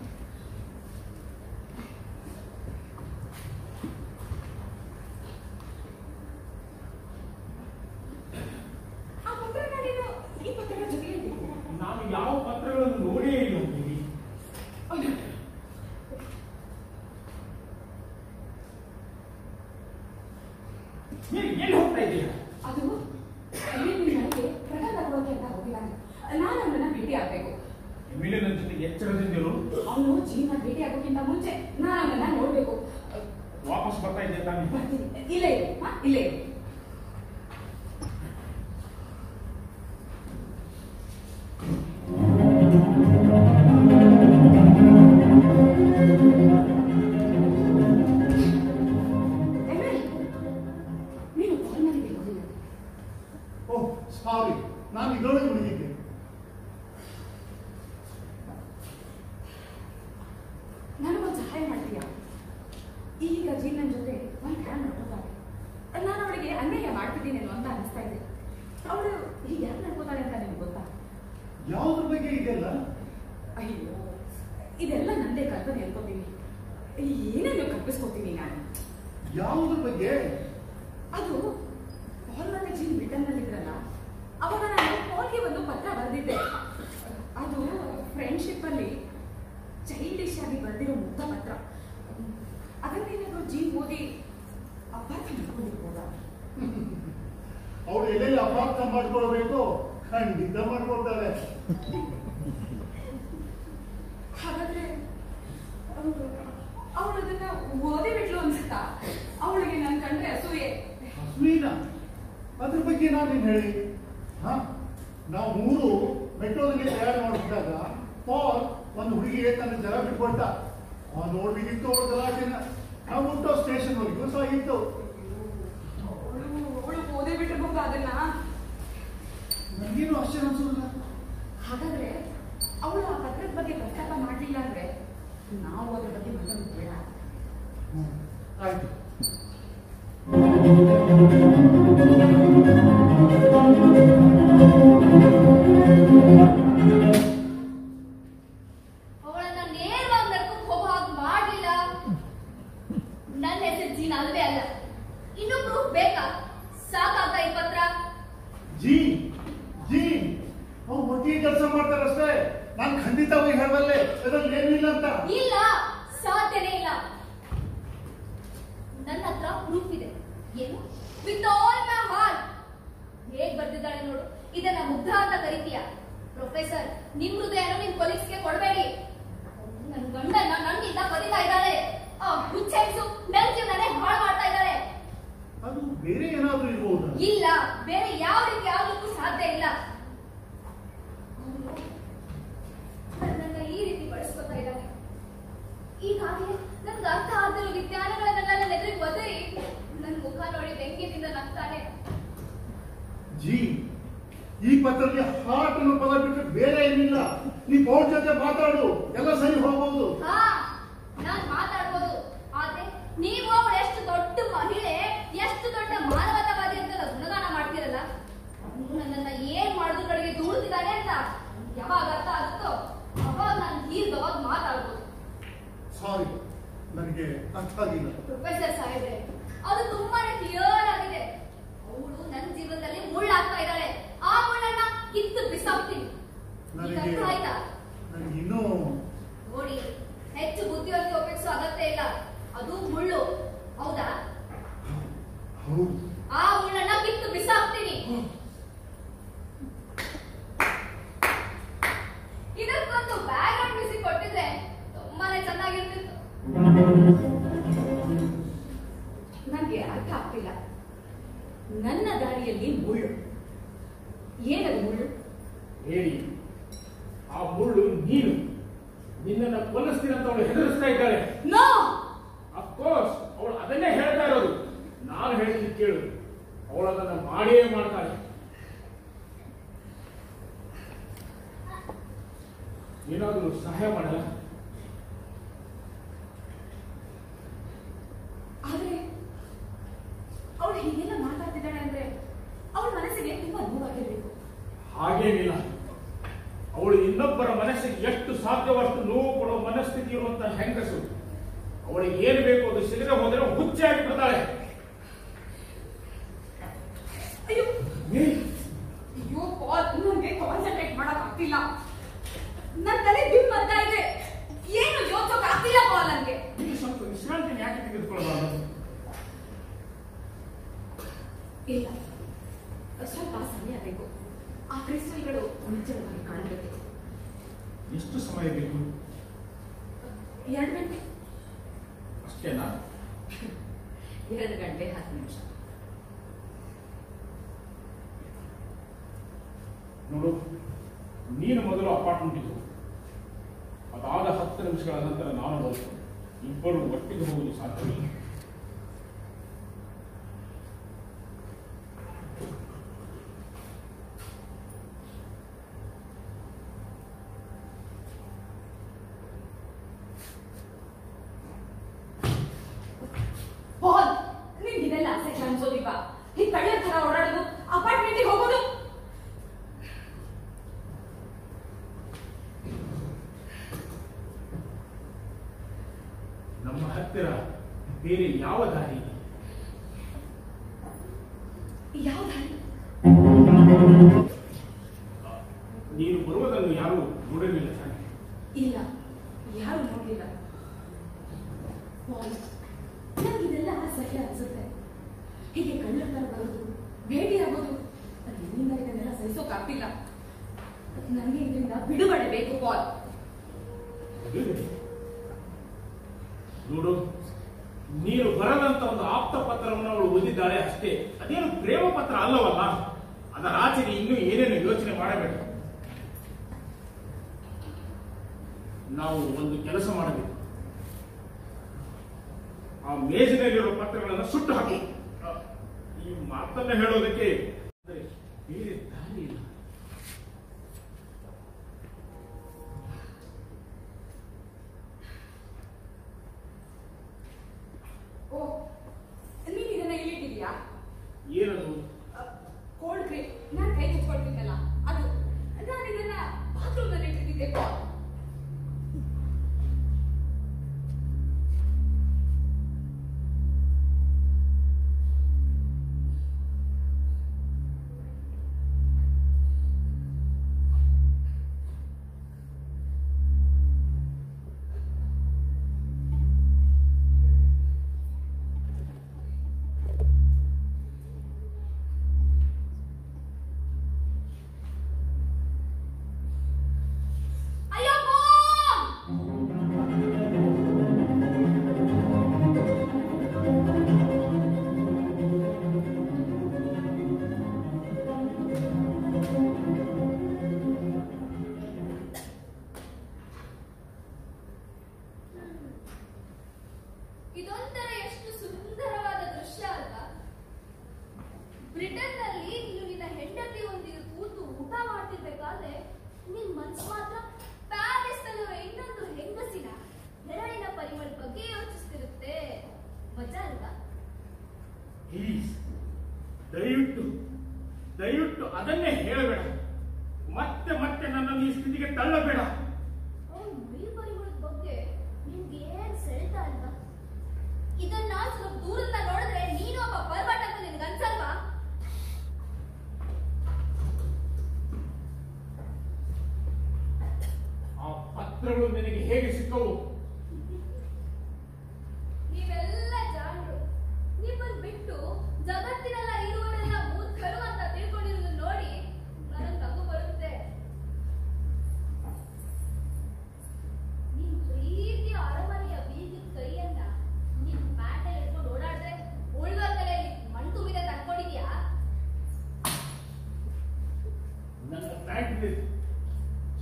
ಆ ಪತ್ರನ ನೀನು ಈ ಪತ್ರಗಳ ಜೊತೆಗೆ ನಾನು ಯಾವ ಪತ್ರಗಳನ್ನು ನೋಡೇ ಇಲ್ಲ ಹೋಗಿ. ಅಯ್ಯೋ, ಎಲ್ಲಿ ಹೋಗ್ತಾ ಇದ್ದೀರಾ? ಅದು ನನಗೆ ಪ್ರಕರಣ ಕೊಡೋಕೆ ಅಂತ ಹೋಗಿದ್ದಾನೆ. ನಾನು ಅವನನ್ನ ಭೇಟಿ ಆಗ್ಬೇಕು. ಮಿಲಿನ ಜೊತೆ ಎಚ್ಚರದಿಂದಿರು. ಅವನು ಜೀವನ ಭೇಟಿ ಆಗೋಕ್ಕಿಂತ ಮುಂಚೆ ನಾನು ಅವನನ್ನ ನೋಡ್ಬೇಕು. ವಾಪಸ್ ಬರ್ತಾ ಇದ್ದೆ ತಾನೆ? ಬರ್ತೀನಿ. ಇಲ್ಲೇ ಇರು, ಇಲ್ಲೇ ಇರು. ನೀನು ಕಾಲ್ ಮಾಡಿದ್ದೀನಿ. ಓಹ್ ಸಾರಿ, ನಾನು ಇದರೊಳಗೆ ಮುಳುಗಿದ್ದೆ. ನನಗೊಂದು ಸಹಾಯ ಮಾಡ್ತೀಯಾ? ಈಗ ಜೀವನ ಜೊತೆ ಒಂದು ಹ್ಯಾಂಡ್ ನಡ್ಕೋತಾಳೆ. ನಾನು ಅವಳಿಗೆ ಅನ್ಯಾಯ ಮಾಡ್ತಿದ್ದೀನೇನೋ ಅಂತ ಅನಿಸ್ತಾ ಇದೆ. ಅವಳು ಹೀಗೆ ಯಾಕೆ ನಡ್ಕೋತಾಳೆ ಅಂತ ನಿಮ್ಗೆ ಗೊತ್ತಾ? ಯಾವುದ್ರ ಬಗ್ಗೆ ಇದೆಯಲ್ಲ? ಅಯ್ಯೋ, ಇದೆಲ್ಲ ನಂದೇ ಕಲ್ಪನೆ ಅನ್ಕೋತೀನಿ. ಏನೇನೋ ಕಲ್ಪಿಸ್ಕೋತೀನಿ ನಾನು. ಯಾವುದ್ರ ಬಗ್ಗೆ? ಅದು ಪಾಲ್ ಮತ್ತೆ ಜೀನ್ ಬ್ರಿಟನ್ನಲ್ಲಿದ್ರಲ್ಲ, ಅವಾಗ ನಾನು ಪಾಲ್ಗೆ ಒಂದು ಪತ್ರ ಬರೆದಿದ್ದೆ. ಅದು ಫ್ರೆಂಡ್ಶಿಪ್ ಅಲ್ಲಿ ಚೈಲ್ಡಿಶ್ ಆಗಿ ಬರೆದಿರೋ ಮುಗ್ಧ ಪತ್ರ. ಅದನ್ನೇನಾದ್ರು ಜೀನ್ ಓದಿ ಅಪಾರ್ಥ ಮಾಡ್ಕೊಂಡಿರ್ಬೋದ? ಅವಳು ಎಲ್ಲೆಲ್ಲಿ ಅಪಾರ್ಥ ಮಾಡ್ಕೊಳ್ಬೇಕು ಖಂಡಿತ ಮಾಡ್ಕೊಳ್ತಾಳೆ. ಹಾಗಾದ್ರೆ ಅವಳು ಅದನ್ನ ಓದಿ ಬಿಟ್ಲು ಅನ್ಸುತ್ತಾ? ಅವಳಿಗೆ ನಾನು ಕಂಡ್ರೆ ಅಸೂಯೆ. ಅಶ್ವಿನ, ಅದ್ರ ಬಗ್ಗೆ ನಾನೇನು ಹೇಳಿ? ನಾವು ಮೂರು ಮೆಟ್ರೋದಲ್ಲಿ ತಯಾರು ಮಾಡಿದಾಗ ಪಾಲ್ ಒಂದು ಹುಡುಗಿಗೆ ತನ್ನ ಜರ ಬಿಟ್ಕೊಟ್ಟ. ನೋಡ್ಬೇಕಿತ್ತು ಅವಳ ಗಲಾಟೆನ. ನಾವು ಮುಟ್ಟೋ ಸ್ಟೇಷನ್ ವರೆಗೂ ಸಹ ಇತ್ತು. ಅವಳು ಓದಿ ಬಿಟ್ಟಿರ್ಬಹುದು ಅದನ್ನ. ನನಗೇನು ಆಶ್ಚರ್ಯ ಅನ್ಸೋದಿಲ್ಲ. ಹಾಗಾದ್ರೆ ಅವಳು ಆ ಪತ್ರದ ಬಗ್ಗೆ ಪ್ರಸ್ತಾಪ ಮಾಡಲಿಲ್ಲ ಅಂದ್ರೆ ನಾವು ಅದ್ರ ಬಗ್ಗೆ ಮಾತಾಡೋದು ಬೇಡ. ಆಯ್ತು. ಅವಳನ್ನ ನೇರವಾಗಿ ನಡ್ಕೊಂಡು ಹೋಗೋ ಹಾಗೆ ಮಾಡಲಿಲ್ಲ. ನನ್ನ ಹೆಸರು ಜೀನ್ ಅಲ್ವೇ ಅಲ್ಲ. ಇನ್ನೂ ಪ್ರೂಫ್ ಬೇಕಾ? ಸಾಕಾಗ್ತಾ ಈ ಪತ್ರ? ಜೀ ಅವ್ರು ಒಟ್ಟಿಗೆ ಕೆಲಸ ಮಾಡ್ತಾರಷ್ಟೇ. ನಾನು ಖಂಡಿತವಾಗಿ ಹೇಳಬಲ್ಲೆ ಅದರಲ್ಲಿ ಏನಿಲ್ಲ ಅಂತ. ಇಲ್ಲ, ಸಾಧ್ಯನೇ ಇಲ್ಲ. ನನ್ನ ಹತ್ರ ಪ್ರೂಫ್ ಇದೆ. ಏನು? With all my heart. ಹೇಗ್ ಬರ್ತಿದ್ದಾಳೆ ನೋಡು. ಇದನ್ನ ಮುಗ್ಧ ಅಂತ ಕರಿತೀಯ? ಪ್ರೊಫೆಸರ್, ನಿಮ್ ಹೃದಯನ ನಿಮ್ ಕೊಲೀಗ್ಸ್ಗೆ ಕೊಡಬೇಡಿ. ನನ್ ಗಂಡನ್ನ ನನ್ನಿಂದ ಬದಿತಾ ಇದ್ದಾಳೆ. ಆ ಹುಚ್ಚೆಂಸು ನನ್ನ ಜೀವನನೇ ಹಾಳು ಮಾಡ್ತಾ ಇದ್ದಾಳೆ. ಅದು ಬೇರೆ ಏನಾದ್ರೂ ಇರಬಹುದಾ? ಇಲ್ಲ, ಬೇರೆ ಯಾವ ರೀತಿ ಆಗ್ಲಿಕ್ಕೂ ಸಾಧ್ಯ ಇಲ್ಲ. ನನ್ನ ಈ ರೀತಿ ಬಳಸ್ಕೊತಾ ಇದ್ದಾನೆ. ಈಗಾಗಲೇ ನನ್ಗೆ ಅರ್ಥ ಆಗಲು ವಿಜ್ಞಾನಗಳನ್ನೆಲ್ಲ ನನ್ನ ಎದುರಿಗೆ ಒದರಿ ನನ್ನ ಮುಖ ನೋಡಿ ವ್ಯಂಗ್ಯದಿಂದ ನಗ್ತಾನೆ. ಜೀ, ಈ ಪತ್ರದಲ್ಲಿ ಹಾರ್ಟ್ ಅನ್ನೋ ಪದ ಬಿಟ್ಟರೆ ಬೇರೆ ಏನಿಲ್ಲ. ನೀ ಪೌರ್ ಜೊತೆ ಮಾತಾಡು, ಎಲ್ಲ ಸರಿ ಹೋಗ್ಬಹುದು. ಹಾ, ನಾನ್ ಮಾತಾಡ್ಬೋದು. ಆದ್ರೆ ನೀವು ಅವಳು ಎಷ್ಟು ದೊಡ್ಡ ಮಹಿಳೆ, ಎಷ್ಟು ದೊಡ್ಡ ಮಾನವತಾವಾದಿ ಅಂತ ಗುಣಗಾನ ಮಾಡ್ತಿರಲ್ಲ. ನನ್ನನ್ನ ಏನ್ ಮಾಡಿದ್ಗಳಿಗೆ ದೂಡುತ್ತಿದ್ದಾನೆ ಅಂತ ಯಾವಾಗ ಅರ್ಥ ಆಗುತ್ತೋ ಅವಾಗ ನಾನು ದೀರ್ಘವಾಗಿ ಮಾತಾಡ್ಬೋದು. ಸಾರಿ, ನನಗೆ ಅರ್ಥ ಆಗಿಲ್ಲ. ಪ್ರೊಫೆಸರ್ ಸಾಹೇಬ್ರೆ, ಅದು ತುಂಬಾನೇ ಕ್ಲಿಯರ್ ಆಗಿದೆ. ಅವಳು ನನ್ನ ಜೀವನದಲ್ಲಿ ಮುಳ್ಳಾಗ್ತಾ ಇದ್ದಾಳೆ. ಆ ಮುಳ್ಳನ್ನ ಕಿತ್ತು ಬಿಸಾಕ್ತೀನಿ. ಈಗ ಅರ್ಥ ಆಯ್ತಾ? ನನಗೆ ಇನ್ನೂ ನೋಡಿ, ಹೆಚ್ಚು ಬುದ್ಧಿವಂತ ಉಪಯೋಗಿಸೋ ಅಗತ್ಯ ಇಲ್ಲ. ಅದು ಮುಳ್ಳು, ಹೌದಾ? ಹೌದು. ಆ ಮುಳ್ಳನ್ನ ಕಿತ್ತು ಬಿಸಾಕ್ತೀನಿ. ಇದಕ್ಕೊಂದು ಬ್ಯಾಕ್ಗ್ರೌಂಡ್ ಮ್ಯೂಸಿಕ್ ಕೊಟ್ಟಿದ್ರೆ ತುಂಬಾನೇ ಚೆನ್ನಾಗಿರ್ತಿತ್ತು. ನನಗೆ ಅರ್ಥ ಆಗ್ತಿಲ್ಲ. ನನ್ನ ದಾರಿಯಲ್ಲಿ ಮುಳ್ಳು. ಏನದು ಮುಳ್ಳು? ಹೇಳಿ, ಆ ಮುಳ್ಳು ನೀನು. ನಿನ್ನನ್ನು ಕೊಲ್ಲಿಸ್ತೀನಿ ಅಂತ ಅವಳು ಹೆದರಿಸ್ತಾ ಇದ್ದಾಳೆ. ನೋ, ಅಫ್ಕೋರ್ಸ್ ಅವಳು ಅದನ್ನೇ ಹೇಳ್ತಾ ಇರೋದು. ನಾನು ಹೇಳಿದ್ದು ಕೇಳು, ಅವಳು ಅದನ್ನ ಮಾಡೇ ಮಾಡ್ತಾಳೆ. ಏನಾದರೂ ಸಹಾಯ ಮಾಡಲ್ಲ? ಆದ್ರೆ ಅವಳು ಹೀಗೆಲ್ಲ ಮಾತಾಡ್ತಿದ್ದಾಳೆ ಅಂದ್ರೆ ಅವಳ ಮನಸ್ಸಿಗೆ ತುಂಬಾ ನೋವಾಗಿರ್ಬೇಕು. ಹಾಗೇನಿಲ್ಲ. ಅವಳು ಇನ್ನೊಬ್ಬರ ಮನಸ್ಸಿಗೆ ಎಷ್ಟು ಸಾಧ್ಯವಷ್ಟು ನೋವು ಕೊಡುವ ಮನಸ್ಥಿತಿ ಇರುವಂತಹ ಹೆಂಗಸು. ಅವಳಿಗೆ ಏನು ಬೇಕು ಅದು ಸಿಗದೆ ಹೋದರೆ ಹುಚ್ಚಾಗಿ ಬಿಡ್ತಾಳೆ. ಅಯ್ಯೋ ಅಯ್ಯೋ ಪಾಲ್, ನನಗೆ ಕಾನ್ಸಂಟ್ರೇಟ್ ಮಾಡಕ್ ಆಗ್ತಿಲ್ಲ. ನನ್ನ ತಲೆ ಬಿಮ್ ಬರ್ತಾ ಇದೆ. ಏನು ಯೋಚಕ್ ಆಗ್ತಿಲ್ಲ ಪಾಲ್ ನನಗೆ. ಸ್ವಲ್ಪ ವಿಶ್ರಾಂತಿ ಯಾಕೆ ತೆಗೆದುಕೊಳ್ಳಬಾರದು? ಇಲ್ಲ, ಸ್ವಲ್ಪ ಸಮಯ ಬೇಕು. ಆ ಕ್ರಿಸ್ಟಲ್ಗಳು ನಿಜವಾಗಿ ಕಾಣಬೇಕು. ಎಷ್ಟು ಸಮಯ ಬೇಕು? 2 ಗಂಟೆ. ಅಷ್ಟೇನಾ? 2 ಗಂಟೆ 10 ನಿಮಿಷ. ನೋಡು, ನೀನು ಮೊದಲು ಅಪಾರ್ಟ್ಮೆಂಟಿಗೆ ಹೋಗು. ಅದಾದ 10 ನಿಮಿಷಗಳ ನಂತರ ನಾನು ಬರುತ್ತೇನೆ. ಇಬ್ಬರು ಒಟ್ಟಿಗೆ ಹೋಗುವುದು ಸಾಧ್ಯವಿಲ್ಲ. ಪೌಲ್, ನಿಮ್ಗಿದೆಲ್ಲ ಅಸಹ್ಯ ಅನ್ಸೋದಿಲ್ವಾ? ಈ ಕಳ್ಳ ತರ ಓಡಾಡೋದು, ಅಪಾರ್ಟ್ಮೆಂಟಿಗೆ ಹೋಗೋದು. ನಮ್ಮ ಹತ್ತಿರ ಬೇರೆ ಯಾವ ದಾರಿ ಇದೆ? ಯಾವ ದಾರಿ? ನೀನು ಬರುವುದನ್ನು ಯಾರೂ ನೋಡಲಿಲ್ಲ ತಾನೆ? ಇಲ್ಲ, ಯಾರು ನೋಡಿಲ್ಲ. ನನಗಿದೆಲ್ಲ ಅಸಹ್ಯ ಅನ್ಸುತ್ತೆ. ಹೀಗೆ ಕಳ್ಳರ ತರ ಬರೋದು, ಭೇಟಿ ಆಗೋದು, ನಿನ್ನಿಂದ ಇದನ್ನೆಲ್ಲ ಸಹಿಸೋಕಾಗ್ತಿಲ್ಲ. ನನಗೆ ಇದರಿಂದ ಬಿಡುಗಡೆ ಬೇಕು ಪಾಲ್. ನೋಡು, ನೀನು ಬರದಂತ ಒಂದು ಆಪ್ತ ಪತ್ರವನ್ನು ಅವಳು ಓದಿದ್ದಾಳೆ ಅಷ್ಟೇ. ಅದೇನು ಪ್ರೇಮ ಪತ್ರ ಅಲ್ಲವಲ್ಲ. ಅದರ ಆಚೆಗೆ ಇನ್ನೂ ಏನೇನು ಯೋಚನೆ ಮಾಡಬೇಡ. ನಾವು ಒಂದು ಕೆಲಸ ಮಾಡಬೇಕು. ಆ ಮೇಜಿನಲ್ಲಿರುವ ಪತ್ರಗಳನ್ನು ಸುಟ್ಟು ಹಾಕಿ. ಈ ಮಾತನ್ನ ಹೇಳೋದಕ್ಕೆ ಬೇರೆ ದಾರಿ ಇಲ್ಲ. ಓ, ನೀನ್ ಇದನ್ನ ಇಲ್ಲಿಟ್ಟಿದ್ಯಾ? ಏನದು? Cold cream. ನಾನು ಕೈ ಮುಚ್ಕೊಳ್ತಿದ್ದಲ್ಲ ಅದು. ನಾನು ಇದನ್ನ ಬಾತ್ರೂಮ್ ನಲ್ಲಿ ಇಟ್ಟಿದ್ದೆ ಪಾಲ್. ಇದೊಂಥರ ಎಷ್ಟು ಸುಂದರವಾದ ದೃಶ್ಯ ಅಲ್ವಾ? ಬ್ರಿಟನ್ ನಲ್ಲಿ ನೀನು ನಿನ್ನ ಹೆಂಡತಿಯೊಂದಿಗೆ ಕೂತು ಊಟ ಮಾಡ್ತಿರ್ಬೇಕಾದ್ರೆ ನಿನ್ ಮನ್ಸು ಮಾತ್ರ ಪ್ಯಾರಿಸ್ ನಲ್ಲಿರುವ ಇನ್ನೊಂದು ಹೆಂಗಸಿನ ನೆರಳಿನ ಪರಿಮಳ ಬಗ್ಗೆ ಯೋಚಿಸ್ತಿರುತ್ತೆ. ಮಜಾ ಅಲ್ವಾ? ಪ್ಲೀಸ್, ದಯವಿಟ್ಟು ಅದನ್ನೇ ಹೇಳಬೇಡ. ಮತ್ತೆ ಮತ್ತೆ ನನ್ನನ್ನು ಈ ಸ್ಥಿತಿಗೆ ತಳ್ಳಬೇಡ. ಮೈ ಪರಿಮಳದ ಬಗ್ಗೆ ನಿಮ್ಗೆ ಏನ್ ಸೆಳೆತ ಅಲ್ವಾ? ಇದನ್ನ ಸ್ವಲ್ಪ ದೂರದಿಂದ ನೋಡಿದ್ರೆ ನೀನು ಒಬ್ಬ ಪರ್ವತ ಅಂತ ನಿನ್ಗೆ ಅನ್ಸಲ್ವಾ? ಆ ಪತ್ರಗಳು ನಿನಗೆ ಹೇಗೆ ಸಿಕ್ಕವು? ನೀವೆಲ್ಲ ಜಾಣರು. ನಿಮ್ಮನ್ನು ಬಿಟ್ಟು ಜಗತ್ತಿನೆಲ್ಲ ಇರುವರೆಲ್ಲ ಮೂರ್ಖರು ಅಂತ ತಿಳ್ಕೊಂಡಿರೋದು ನೋಡಿ ನನಗೆ ನಗು ಬರುತ್ತೆ. ನಿನ್ ಪ್ರೀತಿ ಅರಮನೆಯ ಬೀಗದ ಕೈಯನ್ನ ನಿನ್ ಪ್ಯಾಂಟಲ್ಲಿ ಎತ್ಕೊಂಡು ಓಡಾಡಿದ್ರೆ ಉಳ್ದ ತಲೆಯಲ್ಲಿ ಮಣ್ಣು ತುಂಬಿದೆ ಅಂತ ಅನ್ಕೊಂಡಿದ್ಯಾ? ನನ್ನ ಪ್ಯಾಂಟ್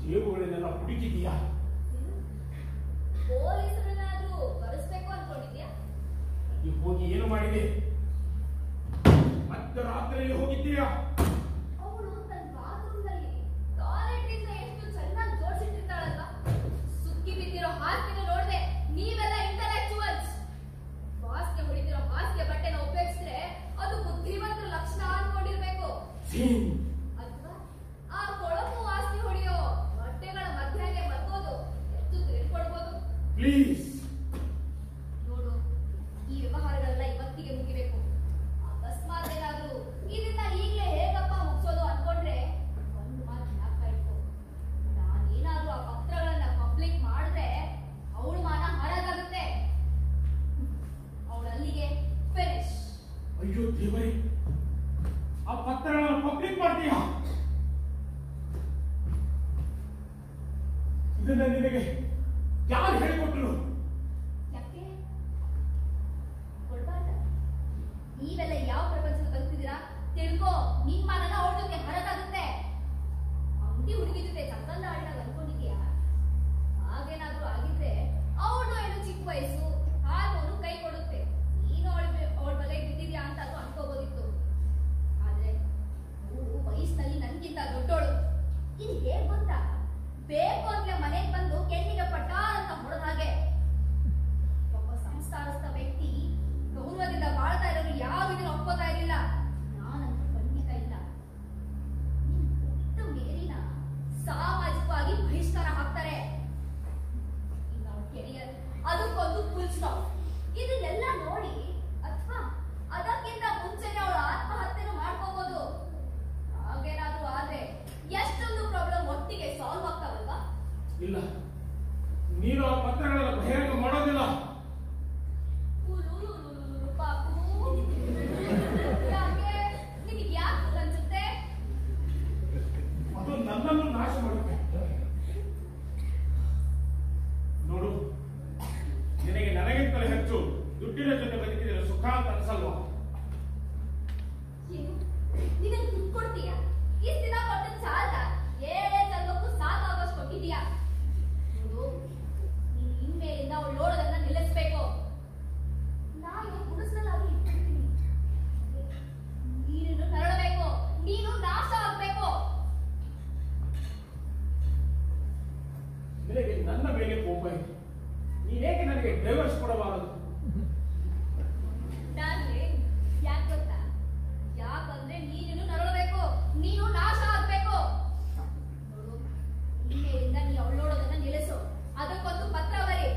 ಜೇಬುಗಳನ್ನೆಲ್ಲ ಹುಡುಕಿದೀಯಾ? ಪೊಲೀಸರನ್ನಾದ್ರೂ ಕರೆಸ್ಬೇಕು ಅನ್ಕೊಂಡಿದ್ಯಾ? ಅಲ್ಲಿ ಹೋಗಿ ಏನು ಮಾಡಿದೆ? ಮಧ್ಯರಾತ್ರಿಯಲ್ಲಿ ಹೋಗಿದ್ದೀಯಾ? ಅವಳು ತನ್ನ ಬಾತ್ರೂಮ್ನಲ್ಲಿ ಟಾಯ್ಲೆಟ್ ಎಷ್ಟು ಚೆನ್ನಾಗಿ ಜೋಡಿಸಿಟ್ಟಿರ್ತಾಳಲ್ವಾ? ಸುಕ್ಕಿ ಬಿದ್ದಿರೋ ಹಾಸಿಗೆ ನೋಡ್ದೆ ನೀವೆಲ್ಲ ಇಂಟೆಲೆಕ್ಚುವಲ್ಸ್. ಬಾಸ್ಗೆ ಹೊಡಿದಿರೋ ಹಾಸಿಗೆ ಬಟ್ಟೆನ ಉಪಯೋಗಿಸಿದ್ರೆ ಅದು ಬುದ್ಧಿವಂತರ ಲಕ್ಷಣ ಅನ್ಕೊಂಡಿರ್ಬೇಕು. ಅಥವಾ ಆ ಕೊಳಕು ವಾಸನೆ ಹೊಡೆಯೋ ಬಟ್ಟೆಗಳ ಮಧ್ಯಾಹ್ನ ಮತ್ತೋದು ಎಷ್ಟು ತಿಳ್ಕೊಳ್ಬೋದು. ಪ್ಲೀಸ್, ನೋಡು, ಈ ವ್ಯವಹಾರಗಳೆಲ್ಲ ಇವತ್ತಿಗೆ ಮುಗಿಬೇಕು. ಅಕಸ್ಮಾತ್ ಏನಾದ್ರೂ ಇದನ್ನ ಈಗಲೇ ಹೇಗಪ್ಪ ಮುಗಿಸೋದು ಅನ್ಕೊಂಡ್ರೆ ಒಂದು ಮಾತು ಜ್ಞಾಪಕ ಇಟ್ಕೋ. ನಾನೇನಾದ್ರೂ ಆ ಪತ್ರಗಳನ್ನ ಪಬ್ಲಿಕ್ ಮಾಡಿದ್ರೆ ಅವಳ ಮಾನ ಹಾಳಾಗುತ್ತೆ. ಅವಳಲ್ಲಿಗೆ ಫಿನಿಶ್. ಅಯ್ಯೋ ದೇವರೇ, ಆ ಪತ್ರಗಳನ್ನು ಪಬ್ಲಿಕ್ ಮಾಡ್ತೀಯಾ? ಇದನ್ನ ನಿನಗೆ ಯಾರು ಹೇಳಿಕೊಟ್ರು? ಯಾಕೆ ಕೊಡ್ಬಾರ್ದ? ನೀವೆಲ್ಲ ಯಾವ ಪ್ರಪಂಚದ ಬದುಕ್ತಿದ್ದೀರಾ ತಿಳ್ಕೋ. ನಿನ್ ಮಾನನ ಅವಳ ಜೊತೆ ಹರದಾಗುತ್ತೆ. ಅಂಗಡಿ ಹುಡುಗಿ ಜೊತೆ ಚಕ್ಕಂದ ಆಡಿದಾಗ ಅನ್ಕೊಂಡಿದ್ಯಾ? ಹಾಗೇನಾದ್ರೂ ಆಗಿದ್ರೆ ಅವಳು ಏನು ಚಿಕ್ಕ ವಯಸ್ಸು, ಹಾರ್ಮೋನು ಕೈ ಕೊಡುತ್ತೆ. ನೀನು ಅವಳ ಬಲೆ ಬಿದ್ದಿದ್ಯಾ ಅಂತ ಅದು ಅನ್ಕೋಬೋದಿತ್ತು. ಆದ್ರೆ ಅವಳು ವಯಸ್ಸಿನಲ್ಲಿ ನನ್ಗಿಂತ ದೊಡ್ಡೋಳು. ಇದು ಹೇಗ್ ಗೊತ್ತಾ? ಬೇಕು ಅಂದ್ರೆ ಮನೆಗೆ ಬಂದು ಕೆಣ್ಣಿಗೆ ಪಟ್ಟ ಅಂತ ಹೊಡೆದ ಹಾಗೆ. ಒಬ್ಬ ಸಂಸ್ಕಾರಸ್ಥ ವ್ಯಕ್ತಿ ಗೌರವದಿಂದ ಬಾಳ್ತಾ ಇರೋರು ಯಾರು ಇದನ್ನ ಒಪ್ಕೋತಾ ಇರಲಿಲ್ಲ. ನಾನಂತೂ ಖಂಡಿತ ಇಲ್ಲ. ಮೇರಿನ ಸಾಮಾಜಿಕವಾಗಿ ಬಹಿಷ್ಕಾರ ಹಾಕ್ತಾರೆ. ಇನ್ನು ಅವ್ರ ಕೆರಿಯರ್ ಅದಕ್ಕೊಂದು ಫುಲ್ ಸ್ಟಾಪ್. ಇದನ್ನೆಲ್ಲ ನೋಡಿ ಅಥವಾ ಅದಕ್ಕಿಂತ ಮುಂಚೆನೆ ಅವಳು ಆತ್ಮಹತ್ಯೆನೂ ಮಾಡ್ಕೋಬಹುದು. ಹಾಗೇನಾದ್ರೂ ಆದ್ರೆ ಎಷ್ಟೊಂದು ಪ್ರಾಬ್ಲಮ್ ಒಟ್ಟಿಗೆ ಸಾಲ್ವ್ ಆಗ್ತಾವಲ್ವಾ? ಇಲ್ಲ, ನೀನು ಆ ಪತ್ರಗಳ ಬಹಿರಂಗ ಮಾಡೋದಿಲ್ಲ. ಪಾಪು, ಯಾಕೆ ನಿನಗೆ ಯಾಕೆ ಅನ್ಸುತ್ತೆ? ಅದು ನನ್ನನ್ನು ನಾಶ ಮಾಡುತ್ತೆ. ನೋಡು, ನಿನಗೆ ನನಗಿಂತಲೂ ಹೆಚ್ಚು ದುಡ್ಡಿನ ಜೊತೆ ಬದುಕಿದ್ರೆ ಸುಖ ಅಂತ ಅನ್ಸಲ್ವಾ? ಏನು ನೀನು ದುಡ್ಡು ಕೊಡ್ತೀಯಾ? ಇಷ್ಟು ದಿನ ಕೊಟ್ಟ ಸಾಲ ಏಳೇ ಜನ್ಮಕ್ಕೂ ಸಾಕಾಗೋಷ್ಟು ಕೊಟ್ಟಿದೀಯಾ? ನೋಡು, ನೀನು ಇನ್ಮೇಲಿಂದ ಅವಳು ನೋಡೋದನ್ನ ನಿಲ್ಲಿಸ್ಬೇಕು. ನಾನು ಗುಡಿಸ್ನಲ್ಲಾದ್ರೂ ಇಟ್ಬಿಡ್ತೀನಿ. ನೀನು ನರಳಬೇಕು, ನೀನು ನಾಶ ಆಗ್ಬೇಕು. ನಿನಗೆ ನನ್ನ ಮೇಲೆ ಕೋಪ ಇದೆ. ನೀನೇಕೆ ನನಗೆ ಡೈವರ್ಸ್ ಕೊಡಬಾರದು? ಡಾರ್ಲಿಂಗ್, ಯಾಕೆ ಗೊತ್ತಾ? ಯಾಕಂದ್ರೆ ನೀನು ನರಳಬೇಕು, ನೀನು ನಾಶ ಆಗ್ಬೇಕು. ನೋಡು, ಇನ್ಮೇಲಿಂದ ನೀ ಅವಳು ನೋಡೋದನ್ನ ನಿಲ್ಲಿಸು. ಅದಕ್ಕೊಂದು ಪತ್ರ ಬರಿ.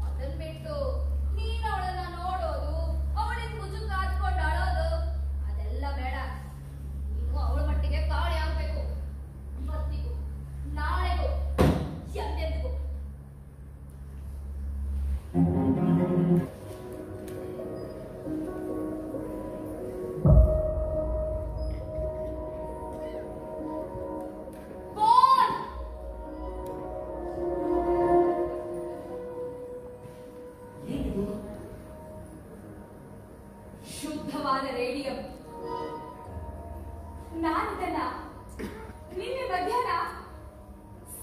ಅದನ್ ಬಿಟ್ಟು ನೀನು ಅವಳನ್ನ ನೋಡೋದು, ಅವಳಿಗೆ ಮುಜುಗ ಹಾತ್ಕೊಂಡು ಅಳೋದು ಅದೆಲ್ಲ ಬೇಡ. ನೀನು ಅವಳ ಮಟ್ಟಿಗೆ ಕಾಳಿ ಆಗ್ಬೇಕು. ಇವತ್ತಿಗೂ, ನಾಳೆಗೂ, ಎಂದೆಂದಿಗೂ. ಶುದ್ಧವಾದ ರೇಡಿಯಂ. ನಾನಿದನ್ನ ನಿನ್ನೆ ಮಧ್ಯಾಹ್ನ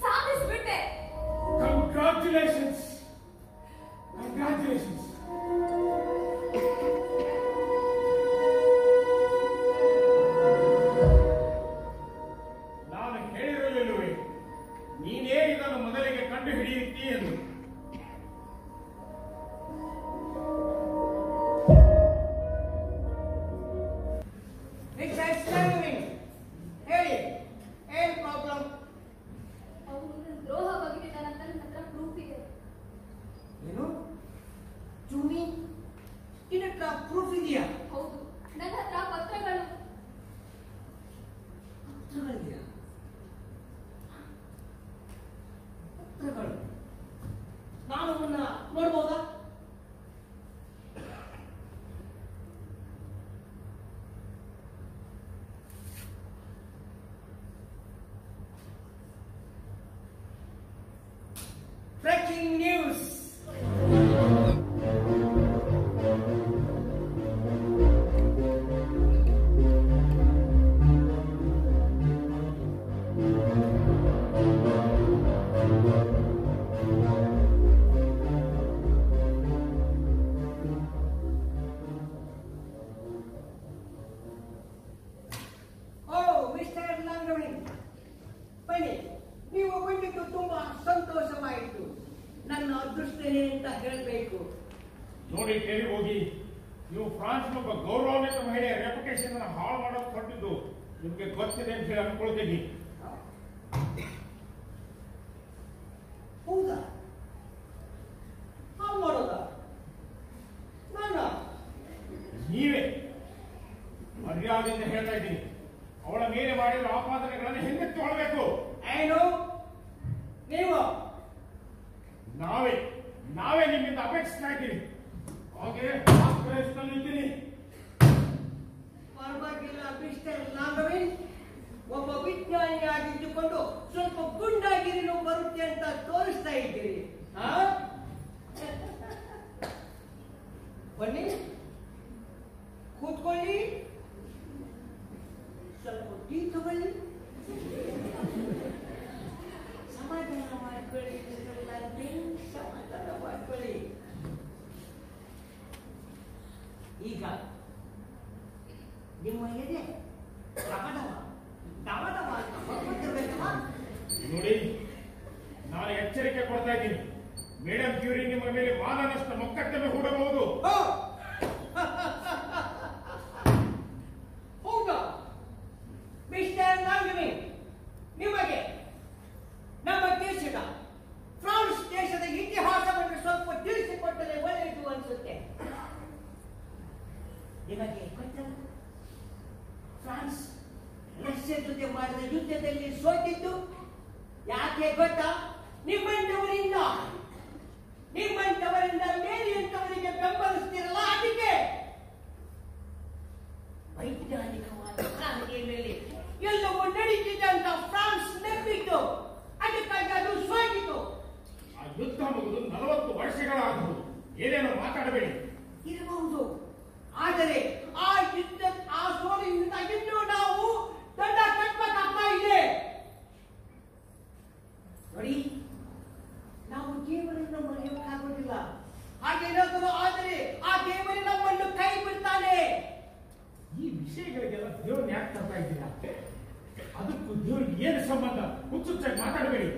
ಸಾಧಿಸ್ಬಿಟ್ಟೆ. Congratulations, congratulations. ನಾನು ಹೇಳಿರಲಿಲ್ಲವೇ ನೀನೇ ಇದನ್ನು ಮೊದಲಿಗೆ ಕಂಡು ಹಿಡಿಯುತ್ತೀ ಎಂದು? ಹೇಳಿ, ಏನ್ ಪ್ರಾಬ್ಲಮ್? ಅವನು ದ್ರೋಹ ಬಗೆದಿದ್ದಾನಂತ ನನ್ನ ಹತ್ರ ಪ್ರೂಫ್ ಇದೆ. ಏನು ಚೂನಿ, ಇದಕ್ಕ ಪ್ರೂಫ್ ಇದೆಯಾ? ಹೌದು, ನನ್ನ ಹತ್ರ ಪತ್ರಗಳು. ಪತ್ರಗಳಿದೆಯಾ? ಪತ್ರಗಳು ನಾನು ಅವನ್ನ ನೋಡ್ಬೋದಾ? Breaking news! Oh, Mr. Langawin, ಬನ್ನಿ. ನೀವು ಬಂದಿದ್ದು ತುಂಬಾ ಸಂತೋಷವಾಯಿತು. ನನ್ನ ಅದೃಷ್ಟನೇ ಅಂತ ಹೇಳಬೇಕು. ನೋಡಿ, ಕೇಳಿ ಹೋಗಿ, ನೀವು ಫ್ರಾನ್ಸ್ ಒಬ್ಬ ಗೌರವಾನ್ವಿತ ಮಹಿಳೆಯ ರೆಪ್ಯುಟೇಷನ್ ಅನ್ನು ಹಾಳು ಮಾಡೋದು ಕೊಟ್ಟಿದ್ದು ನಿಮ್ಗೆ ಗೊತ್ತಿದೆ ಅಂತ ಹೇಳಿ ಅನ್ಕೊಳ್ತೀನಿ. ಹೌದಾ? ಹಾಳು ಮಾಡೋದಾ? ನಾನು ನೀವೇ ಮರ್ಯಾದೆಯಿಂದ ಹೇಳ್ತಾ ಇದ್ದೀನಿ. ಅವಳ ಮೇಲೆ ಮಾಡಿರೋ ಆಪಾದನೆಗಳನ್ನು ಹಿಂದೆತ್ತುಕೊಳ್ಬೇಕು. ಏನು ನೀವು? ನಾವೇ ನಿಮ್ಮಿಂದ ಅಪೇಕ್ಷಿಸ್ತಾ ಇದ್ದೀವಿ. ಹಾಗೆ ಇದ್ದೀನಿ. ಪರವಾಗಿಲ್ಲ ಮಿಸ್ಟರ್ ನಾಗವೇನ್, ಒಬ್ಬ ವಿಜ್ಞಾನಿಯಾಗಿದ್ದುಕೊಂಡು ಸ್ವಲ್ಪ ಗುಂಡಾಗಿರಿನೂ ಬರುತ್ತೆ ಬುದ್ಧಿ ಅಂತ ತೋರಿಸ್ತಾ ಇದ್ದೀರಿ. ಬನ್ನಿ, ಕೂತ್ಕೊಳ್ಳಿ, ಸ್ವಲ್ಪ ಟೀ ತಗೊಳ್ಳಿ, ಸಮಾಧಾನ ಮಾಡ್ಕೊಳ್ಳಿ, ಸಮಾಧಾನ ಮಾಡ್ಕೊಳ್ಳಿ. ಈಗ ನಿಮ್ಮ ಎದೆ ದಮದಮ ದಮದಮ ಅಂತ ಹೊರಬಿಟ್ಟಿರ್ಬೇಕಲ್ಲ. ನೋಡಿ, ನಾನು ಎಚ್ಚರಿಕೆ ಕೊಡ್ತಾ ಇದ್ದೀನಿ. ಮೇಡಮ್ ಕ್ಯೂರಿ ನಿಮ್ಮ ಮೇಲೆ ಮಾನನಷ್ಟ ಮೊಕದ್ದಮೆ ಹೂಡಬಹುದು. ಹೌದಾ ಮಿಸ್ಟರ್ ಲಾಂಗ್ಮಿ, ನಿಮಗೆ ನಮ್ಮ ದೇಶದ ಫ್ರಾನ್ಸ್ ದೇಶದ ಇತಿಹಾಸವನ್ನು ಸ್ವಲ್ಪ ತಿಳಿಸಿಕೊಟ್ಟರೆ ಒಳ್ಳೆಯದು ಅನಿಸುತ್ತೆ. ನಿಮಗೆ ಗೊತ್ತಲ್ಲ, ಫ್ರಾನ್ಸ್ ರಷ್ಯಾ ಜೊತೆ ಮಾಡಿದ ಯುದ್ಧದಲ್ಲಿ ಸೋತಿದ್ದು ಯಾಕೆ ಗೊತ್ತಾ? ನಿಮ್ಮಂತವರಿಂದ ಮೇಲಿಯಂತವರಿಗೆ ಬೆಂಬಲಿಸ್ತಿರಲ್ಲ, ಅದಕ್ಕೆ. ವೈಜ್ಞಾನಿಕವಾದ ಕ್ರಾಂತಿಯ ಮೇಲೆ ಎಲ್ಲವೂ ನಡೀತಿದೆ ಅಂತ ಫ್ರಾನ್ಸ್ ನಂಬಿತ್ತು, ಅದಕ್ಕಾಗಿ ಅದು ಸೋತಿತು. ಆ ಯುದ್ಧ ಮುಗಿದು 40 ವರ್ಷಗಳಾಗಬಹುದು. ಏನೇನೋ ಮಾತಾಡಬೇಡಿ. ಇರಬಹುದು, ಆದರೆ ಆ ಯುದ್ಧ ಆ ಸೋಲಿನಿಂದ ಇನ್ನೂ ನಾವು ದಂಡ ಕಟ್ಟಬೇಕಾಗ್ತಾ ಇದೆ. ನೋಡಿ, ನಾವು ದೇವರನ್ನು ಮರೆಯೋಕ್ಕಾಗೋದಿಲ್ಲ. ಹಾಗೇನಾದರೂ ಆದರೆ ಆ ದೇವರು ನಮ್ಮನ್ನು ಕೈ ಬಿಡ್ತಾನೆ. ಈ ವಿಷಯಗಳಿಗೆಲ್ಲ ದೇವ್ರನ್ನ ಯಾಕೆ ತರ್ತಾ ಇದ್ದೀರಾ? ಅದಕ್ಕೂ ದೇವ್ರಿಗೆ ಏನು ಸಂಬಂಧ? ಹುಚ್ಚುಚ್ಚಾಗಿ ಮಾತಾಡಬೇಡಿ.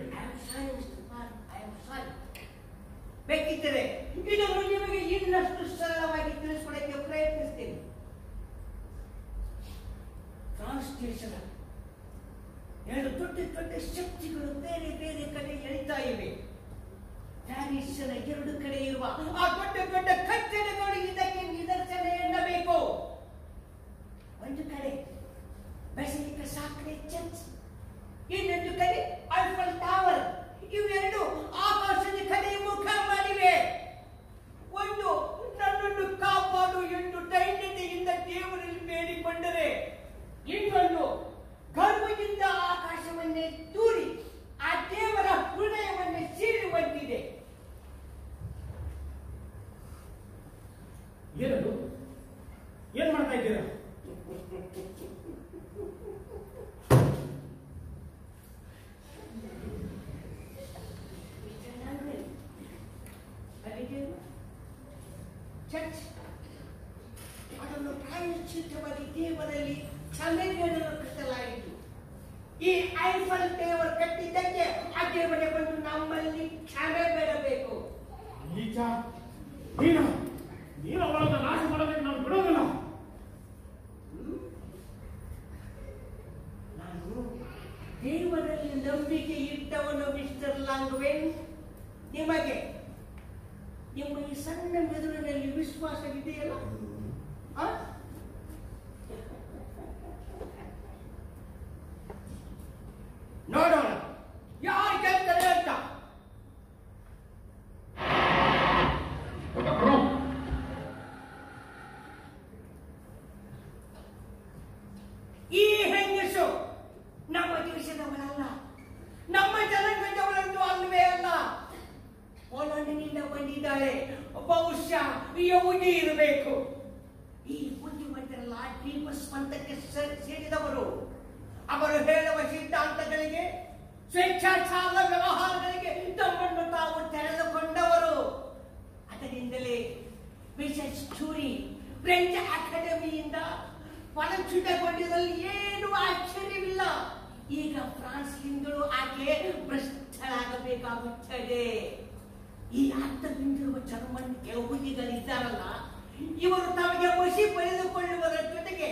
ಬೇಕಿದ್ದರೆ ಇದನ್ನು ನಿಮಗೆ ಇನ್ನಷ್ಟು ಸರಳವಾಗಿ ತಿಳಿಸ್ಕೊಡಕ್ಕೆ ಪ್ರಯತ್ನಿಸ್ತೇನೆ. ಫ್ರಾನ್ಸ್ ದೇಶದ 2 ದೊಡ್ಡ ದೊಡ್ಡ ಶಕ್ತಿಗಳು ಬೇರೆ ಬೇರೆ ಕಡೆ ಎಳಿತಾ ಇವೆ. ಪ್ಯಾರಿಸ್ನ 2 ಕಡೆ ಇರುವ ಆ ದೊಡ್ಡ ದೊಡ್ಡ ಕಟ್ಟಡಗಳು ಇದಕ್ಕೆ ನಿದರ್ಶನ ಎನ್ನಬೇಕು. ಒಂದು ಕಡೆ ಬೆಸಲಿಕ ಸಾಕ್ರೆ ಚರ್ಚ್, ಇನ್ನೊಂದು ಕಡೆ ಐಫಲ್ ಟವರ್. ಇವೆರಡು ಆಕಾಶದ ಕಡೆ ಮುಖ ಮಾಡಿವೆ. ಒಂದು ನನ್ನನ್ನು ಕಾಪಾಡು ಎಂದು ದೈನ್ಯತೆಯಿಂದ ದೇವರಲ್ಲಿ ಬೇಡಿಕೊಂಡರೆ, ಇನ್ನೊಂದು ಗರ್ವದಿಂದ ಆಕಾಶವನ್ನೇ ತೂರಿ ಆ ದೇವರ ಹೃದಯವನ್ನೇ ಸೀಳುವಂತಿದೆ. ಏನದು? ಏನ್ ಮಾಡ್ತಾ ಇದ್ದೀರಾ? ಚರ್ಚ್ ಅದನ್ನು ಪ್ರಾಯಶ್ಚಿತ್ತವಾಗಿ ದೇವರಲ್ಲಿ ಕ್ಷಮೆಯನ್ನು ಕಟ್ಟಲಾಯಿತು. ಈ ಐಫಲ್ ಟವರ್ ಕಟ್ಟಿದ್ದಕ್ಕೆ ಆ ದೇವರೇ ಬಂದು ನಮ್ಮಲ್ಲಿ ಕ್ಷಮೆ ಬೇಡಬೇಕು. ನೀನು ಅವರನ್ನು ನಾಶ ಮಾಡೋದಕ್ಕೆ ನಾವು ಬಿಡೋದಿಲ್ಲ. ನಾನು ದೇವರಲ್ಲಿ ನಂಬಿಕೆ ಇಟ್ಟವನು ಮಿಸ್ಟರ್ ಲಾಂಗ್ವೆನ್. ನಿಮಗೆ ನಿಮ್ಮ ಈ ಸಣ್ಣ ಮೆದುಳಿನಲ್ಲಿ ವಿಶ್ವಾಸವಿದೆಯಲ್ಲ? ನೋಡೋಣ ಯಾರು ಗೆಲ್ತಾರೆ ಅಂತ. ಈ ಹೆಂಗಸು ನಮ್ಮ ದೇಶದವಳಲ್ಲ, ನಮ್ಮ ಜನಾಂಗದವಳಂತೂ ಅಲ್ವೇ ಅಲ್ಲ. ಪೋಲೆಂಡ್ನಿಂದ ಬಂದಿದ್ದಾಳೆ. ಬಹುಶಃ ಯಹೂದಿ ಇರಬೇಕು. ಈ ಬುದ್ಧಿವಂತರೆಲ್ಲ ಡ್ರೀಮಸ್ ಪಂಥಕ್ಕೆ ಸೇರಿದವರು. ಅವರು ಹೇಳುವ ಸಿದ್ಧಾಂತಗಳಿಗೆ, ಸ್ವೇಚ್ಛಾಚಾರ ವ್ಯವಹಾರಗಳಿಗೆ ತಮ್ಮನ್ನು ತಾವು ತೆರೆದುಕೊಂಡವರು. ಅದರಿಂದಲೇ ಮಿಸೆಸ್ ಕ್ಯೂರಿ ಫ್ರೆಂಚ್ ಅಕಾಡೆಮಿಯಿಂದ ಪದಚ್ಯುತಗೊಂಡಿದ್ದಲ್ಲಿ ಏನು ಆಶ್ಚರ್ಯವಿಲ್ಲ. ಈಗ ಫ್ರಾನ್ಸ್ನಿಂದಲೂ ಆಕೆ ಭ್ರಷ್ಟಳಾಗಬೇಕಾಗುತ್ತದೆ. ಈ ಅರ್ಥದಿಂದಿರುವ ಜರ್ಮನ್ ಯಹೂದಿಗಳಿದ್ದಾರಲ್ಲ, ಇವರು ತಮಗೆ ವಶಿ ಪಡೆದುಕೊಳ್ಳುವುದರ ಜೊತೆಗೆ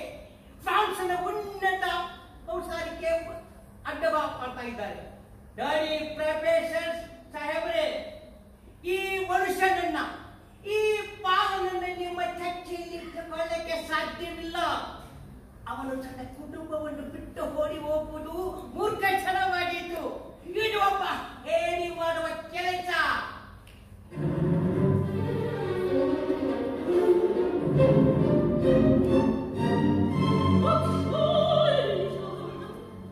ಫ್ರಾನ್ಸ್ನ ಉನ್ನತ ಔಷಧಿಗೆ ಅಡ್ಡವಾಗ್ತಾ ಇದ್ದಾರೆ. ಡ್ಯಾಡಿ ಪ್ರೊಫೆಸರ್ ಸಾಹೇಬ್ರೆ, ಈ ಮನುಷ್ಯನನ್ನ, ಈ ಪಾಲನನ್ನ ನಿಮ್ಮ ಚರ್ಚೆಯಲ್ಲಿ ಇಟ್ಟುಕೊಳ್ಳಕ್ಕೆ ಸಾಧ್ಯವಿಲ್ಲ. ಅವನು ತನ್ನ ಕುಟುಂಬವನ್ನು ಬಿಟ್ಟು ಓಡಿ ಹೋಗುವುದು ಮೂರ್ಖತನವಾಗಿತ್ತು. ಇದು ಒಬ್ಬ ಹೇಳಿ ಮಾಡುವ ಕೆಲಸ.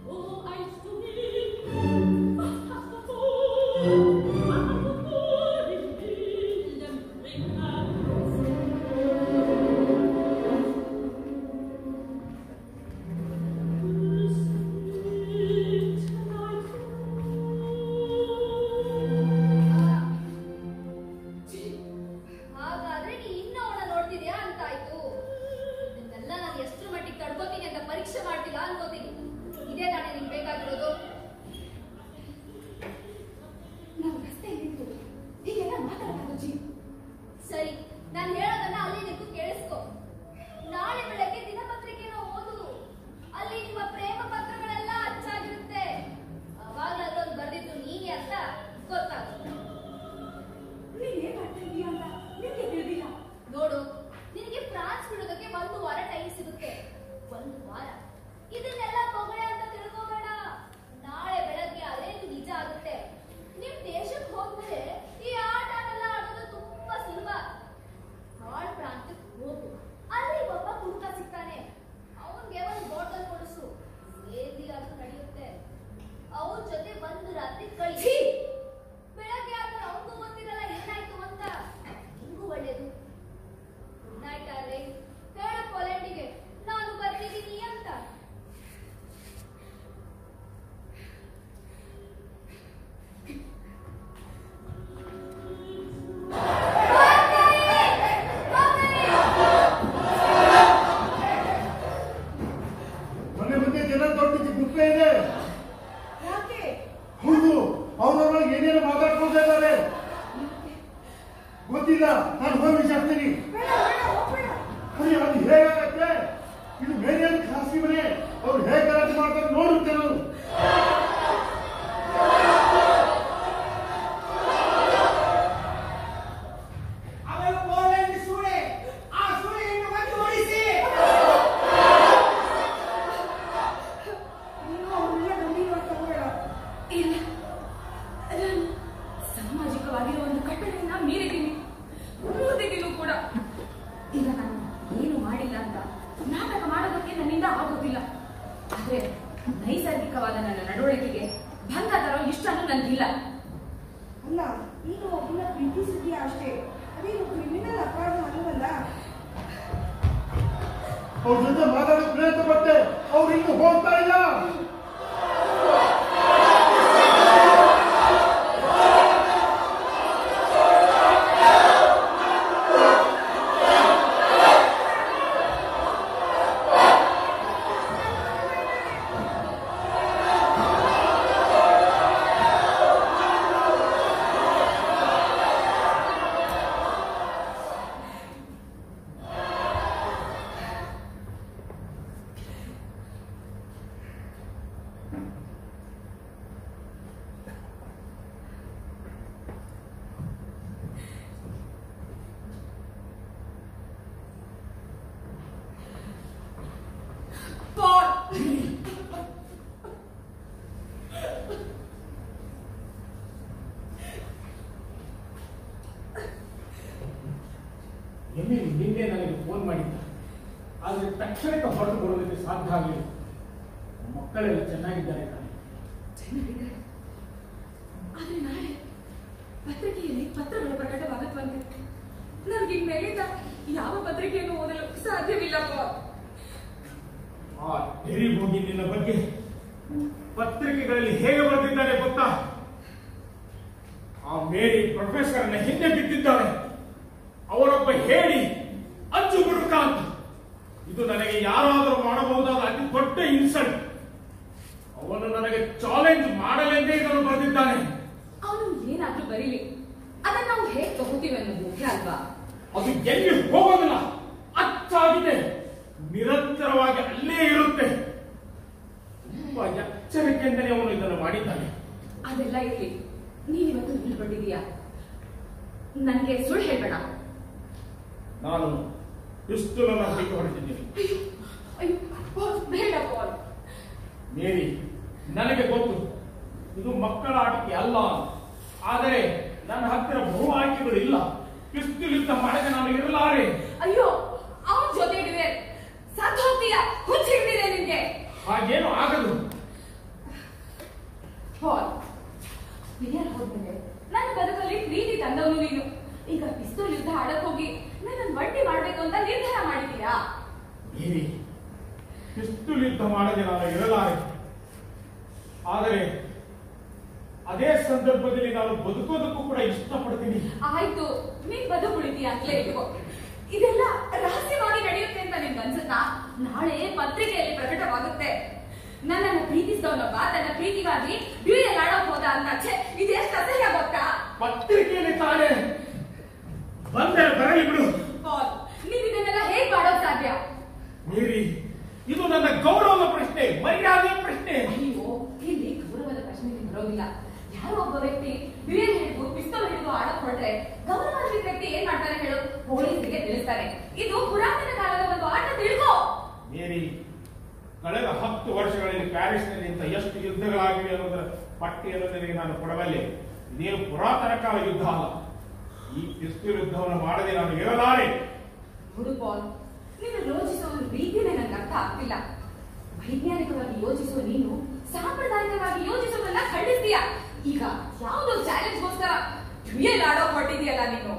Oh, I ನಿನ್ನೆ ನನಗೆ ಫೋನ್ ಮಾಡಿದ್ದ, ಆದರೆ ತಕ್ಷಣಕ್ಕೆ ಹೊರಟು ಬರೋದಕ್ಕೆ ಸಾಧ್ಯ ಆಗಲಿಲ್ಲ. ಮಕ್ಕಳೆಲ್ಲ ಚೆನ್ನಾಗಿದ್ದಾರೆ ತಾನೆ? ಚೆನ್ನಾಗಿದ್ದಾರೆ. ಆದರೆ ನಾಳೆ ಪತ್ರಿಕೆಯಲ್ಲಿ ಪತ್ರಗಳು ಪ್ರಕಟವಾಗುತ್ತವಂತೆ. ನನಗೆ ಇನ್ಮೇಲಿಂದ ಯಾವ ಪತ್ರಿಕೆಯನ್ನು ಓದಲು ಸಾಧ್ಯವಿಲ್ಲಪ್ಪ. ಆ ಡೆರಿ ಹೋಗಿ ನಿನ್ನ ಬಗ್ಗೆ ಪತ್ರಿಕೆಗಳಲ್ಲಿ ಹೇಗೆ ಬರೆದಿದ್ದಾನೆ ಗೊತ್ತಾ? ಆ ಮೇರಿ ಪ್ರೊಫೆಸರ್ನ ಹಿಂದೆ ಬಿದ್ದಿದ್ದಾನೆ. ಅವರೊಬ್ಬ ಹೇಳಿ ಅಜ್ಜು ಬುರುಕ ಅಂತ. ಇದು ನನಗೆ ಯಾರಾದರೂ ಮಾಡಬಹುದಾದ ಅತಿ ದೊಡ್ಡ ಇನ್ಸಲ್ಟ್. ಅವನು ನನಗೆ ಚಾಲೆಂಜ್ ಮಾಡಲೆಂದೇ ಇದನ್ನು ಬರೆದಿದ್ದಾನೆ. ಅವನು ಏನಾದ್ರೂ ಬರೀಲಿ, ಅದನ್ನ ನಾವು ಹೇಗೆ ತಗೋತೀವಿ ಅನ್ನೋದು ಮುಖ್ಯ ಅಲ್ವಾ? ಅದು ಎಲ್ಲಿ ಹೋಗೋದಿಲ್ಲ, ಅಚ್ಚಾಗಿದೆ, ನಿರಂತರವಾಗಿ ಅಲ್ಲೇ ಇರುತ್ತೆ. ತುಂಬಾ ಎಚ್ಚರಿಕೆಯಿಂದಲೇ ಅವನು ಇದನ್ನು ಮಾಡಿದ್ದಾನೆ. ಅದೆಲ್ಲ ಇರಲಿ, ನೀನಿವತ್ತು ನಿಲ್ಕೊಂಡಿದೀಯಾ? ನನಗೆ ಸುಳ್ಳು ಹೇಳ್ಬೇಡ. ನಾನು ಪಿಸ್ತೂಲನ್ನು ಹುಡುಕಿ ಹೊರಟಿದ್ದೀನಿ. ಬೇಡ ಪಾಲ್. ಮೇರಿ, ನನಗೆ ಗೊತ್ತು ಇದು ಮಕ್ಕಳ ಆಟಿಕೆ ಅಲ್ಲ, ಆದರೆ ನನ್ನ ಹತ್ತಿರ ಬಹು ಆಯ್ಕೆಗಳು ಇಲ್ಲ. ಪಿಸ್ತೂಲಿಂದ ಮಾಡದೆ ನಾನು ಇರಲಾರೆ. ಅಯ್ಯೋ, ಅವನ ಜೊತೆ ಇಡುವೆ, ಸತ್ತು ಹೋಗ್ತೀಯ, ಹುಚ್ಚಿಡ್ದಿದೆ ನಿನ್ಗೆ. ಹಾಗೇನು ಆಗದು. ಪಾಲ್, ವಿಡಿಯಲ್ ಹೋದ್ಮೇಲೆ ನನ್ನ ಬದುಕಲ್ಲಿ ಪ್ರೀತಿ ತಂದವನು ನೀನು. ಈಗ ಪಿಸ್ತೂಲ್ ಯುದ್ಧ ಆಡಕ್ ಹೋಗಿ ನನ್ನ ಬಂಡಿ ಮಾಡ್ಬೇಕು ಅಂತ ನಿರ್ಧಾರ ಮಾಡಿದೀಯಾ? ಪಿಸ್ತೂಲ್ ಯುದ್ಧ ಮಾಡದೆ ನಾನು ಇರಲಾರೆ. ಆದರೆ ಅದೇ ಸಂದರ್ಭದಲ್ಲಿ ನಾನು ಬದುಕೋದಕ್ಕೂ ಕೂಡ ಇಷ್ಟಪಡ್ತೀನಿ. ಆಯ್ತು, ನೀನ್ ಬದುಕು ಉಳಿತೀಯ ಅಂತಲೇ ಇಟ್ಕೋ. ಇದೆಲ್ಲ ರಹಸ್ಯವಾಗಿ ನಡೆಯುತ್ತೆ ಅಂತ ನಿನ್ಗೆ ಅನ್ಸುತ್ತಾ? ನಾಳೆ ಪತ್ರಿಕೆಯಲ್ಲಿ ಪ್ರಕಟವಾಗುತ್ತೆ. ನನ್ನನ್ನು ಪ್ರೀತಿಸಿದವನೊಬ್ಬ ತನ್ನ ಪ್ರೀತಿಗಾಗಿ ಡ್ಯೂಯಲ್ ಆಡೋಕ್ ಹೋದ ಅಂತ. ಇದೆಷ್ಟು ಅಸಹ್ಯ ಗೊತ್ತಾ? ಪತ್ರಿಕೆಯಲ್ಲಿ ತಾನೇ ಬಂದರೆ ಬರಲಿ ಬಿಡು. ನೀವ್ ಇದನ್ನೆಲ್ಲ ಹೇಗ್ ಮಾಡೋಕ್ ಸಾಧ್ಯ? ಮೇರಿ, ಇದು ನನ್ನ ಗೌರವದ ಪ್ರಶ್ನೆ, ಮರ್ಯಾದೆಯ ಪ್ರಶ್ನೆ. ಅಯ್ಯೋ, ಇಲ್ಲಿ ಗೌರವದ ಪ್ರಶ್ನೆ ಬರೋದಿಲ್ಲ. ಯಾರೋ ಒಬ್ಬ ವ್ಯಕ್ತಿ ಡ್ಯೂಯಲ್ ಹಿಡಿದು ಪಿಸ್ತೂಲ್ ಹಿಡಿದು ಆಡಕ್ ಹೊರಟ್ರೆ ಗೌರವಾದ ವ್ಯಕ್ತಿ ಏನ್ ಮಾಡ್ತಾರೆ ಹೇಳು? ಪೊಲೀಸರಿಗೆ ತಿಳಿಸ್ತಾರೆ. ಇದು ಪುರಾತನ ಕಾಲದ ಒಂದು ಆಟ, ತಿಳ್ಕೋ. ಮೇರಿ, ಕಳೆದ 10 ವರ್ಷಗಳಲ್ಲಿ ಪ್ಯಾರಿಸ್ನಲ್ಲಿ ಇಂಥ ಎಷ್ಟು ಯುದ್ಧಗಳಾಗಿವೆ ಅನ್ನೋದರ ಪಟ್ಟಿಯನ್ನು ನಿನಗೆ ನಾನು ಕೊಡಬಲ್ಲೆ. ಇದೇನು ಪುರಾತನ ಕಾಲ ಯುದ್ಧ ಅಲ್ಲ. ಈ ಪಿಸ್ತೂಲ್ ಯುದ್ಧವನ್ನು ಮಾಡದೆ ನಾನು ಇರಲಾರೆ. ಹುಡು ಪಾಲ್, ನೀನು ಯೋಚಿಸುವ ರೀತಿಯೇ ನನಗೆ ಅರ್ಥ ಆಗ್ತಿಲ್ಲ. ವೈಜ್ಞಾನಿಕವಾಗಿ ಯೋಚಿಸುವ ನೀನು ಸಾಂಪ್ರದಾಯಿಕವಾಗಿ ಯೋಚಿಸುವುದನ್ನ ಖಂಡಿಸ್ತೀಯ. ಈಗ ಯಾವುದೋ ಚಾಲೆಂಜ್ಗೋಸ್ಕರ ಡ್ಯೂಯಲ್ ಆಡೋಕ್ ಹೊರಟಿದೆಯಲ್ಲ ನೀನು.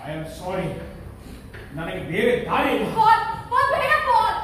ಐ ಆಮ್ ಸಾರಿ, ನನಗೆ ಬೇರೆ ದಾರಿ ಇಲ್ಲ. ಪಾಲ್, ಪಾಲ್, ಬೇಡ ಪಾಲ್.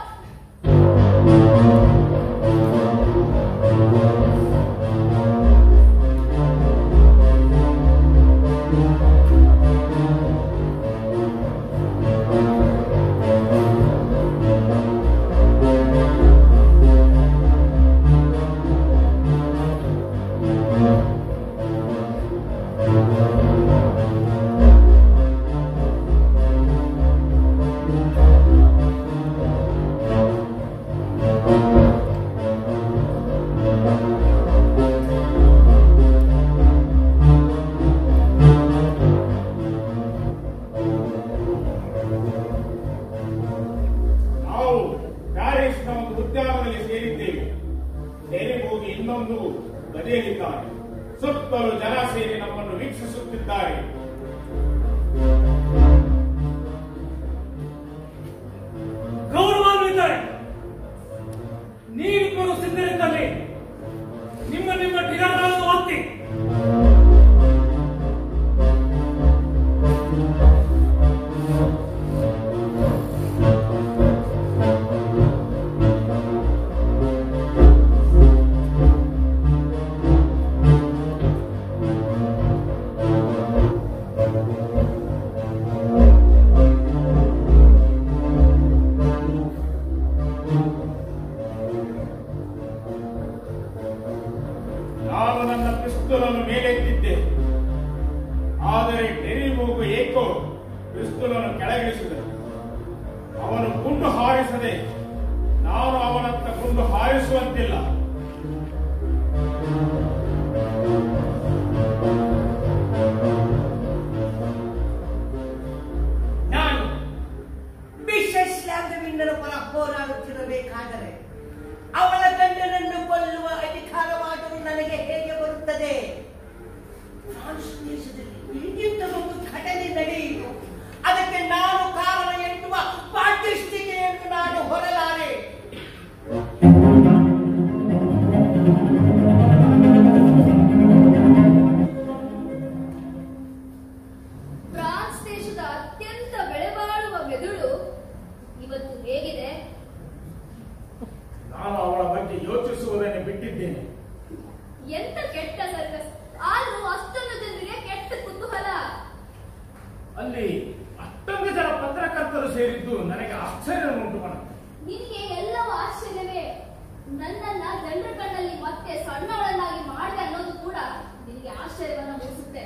ಸುತ್ತಲೂ ಜನ ಸೇರಿ ನಮ್ಮನ್ನು ವೀಕ್ಷಿಸುತ್ತಿದ್ದಾರೆ. ಗೌರವಾನ್ವಿತರೆ, ನೀವಿಬ್ಬರು ಸಿದ್ಧರಿದ್ದಲ್ಲಿ ನಿಮ್ಮ ನಿಮ್ಮ ಟಿಗಾರಗಳನ್ನು ಒತ್ತಿ. ಮೇಲೆತ್ತಿದ್ದೆ. ಆದರೆ ಟೆರಿಮೂಗು ಏಕೋ ಪಿಸ್ತೂಲನ್ನು ಕೆಳಗಿಳಿಸಿದರು. ಅವನು ಗುಂಡು ಹಾರಿಸದೆ ನಾನು ಅವನತ್ತ ಗುಂಡು ಹಾರಿಸುವಂತಿಲ್ಲ. ನಾನು ವಿಶ್ವಸ್ಲಾಂಗವಿಂದರ ಪರ ಹೋರಾಡುತ್ತಿರಬೇಕಾದರೆ ಅವಳ ಗಂಡನನ್ನು ಕೊಲ್ಲುವ ಅಧಿಕಾರವಾದರೂ ನನಗೆ ಹೇಗೆ ಬರುತ್ತದೆ? ಫ್ರಾನ್ಸ್ ದೇಶದಲ್ಲಿ ಇಂಥ ಒಂದು ಘಟನೆ ನಡೆಯಿತು. ಅದಕ್ಕೆ ನಾನು ಕಾರಣ ಎನ್ನುವ ಪಾಠಿಷ್ಟಿಕೆಯನ್ನು ನಾನು ಹೊರಲಾರೆ. ಫ್ರಾನ್ಸ್ ದೇಶದ ಅತ್ಯಂತ ಬೆಳೆಬಾಳುವ ಮೆದುಳು ಇವತ್ತು ಹೇಗಿದೆ? ನಾನು ಅವಳ ಬಗ್ಗೆ ಯೋಚಿಸುವುದನ್ನು ಬಿಟ್ಟಿದ್ದೇನೆ. ಎಂತ ಕೆಟ್ಟ ಸರ್ಕಸ್! ಆದ್ರೂ ಅಷ್ಟೊಂದು ಜನರಿಗೆ ಕೆಟ್ಟ ಕುತೂಹಲ. ಅಲ್ಲಿ ಅಷ್ಟೊಂದು ಜನ ಪತ್ರಕರ್ತರು ಸೇರಿದ್ದು ನನಗೆ ಆಶ್ಚರ್ಯ ಉಂಟು ಮಾಡುತ್ತೆ. ನಿನಗೆ ಎಲ್ಲವೂ ಆಶ್ಚರ್ಯವೇ. ನನ್ನನ್ನ ಜನರ ಕಣ್ಣಲ್ಲಿ ಮತ್ತೆ ಸಣ್ಣವಳನ್ನಾಗಿ ಮಾಡಿದೆ ಅನ್ನೋದು ಕೂಡ ನಿನಗೆ ಆಶ್ಚರ್ಯವನ್ನು ಮೂಡಿಸುತ್ತೆ.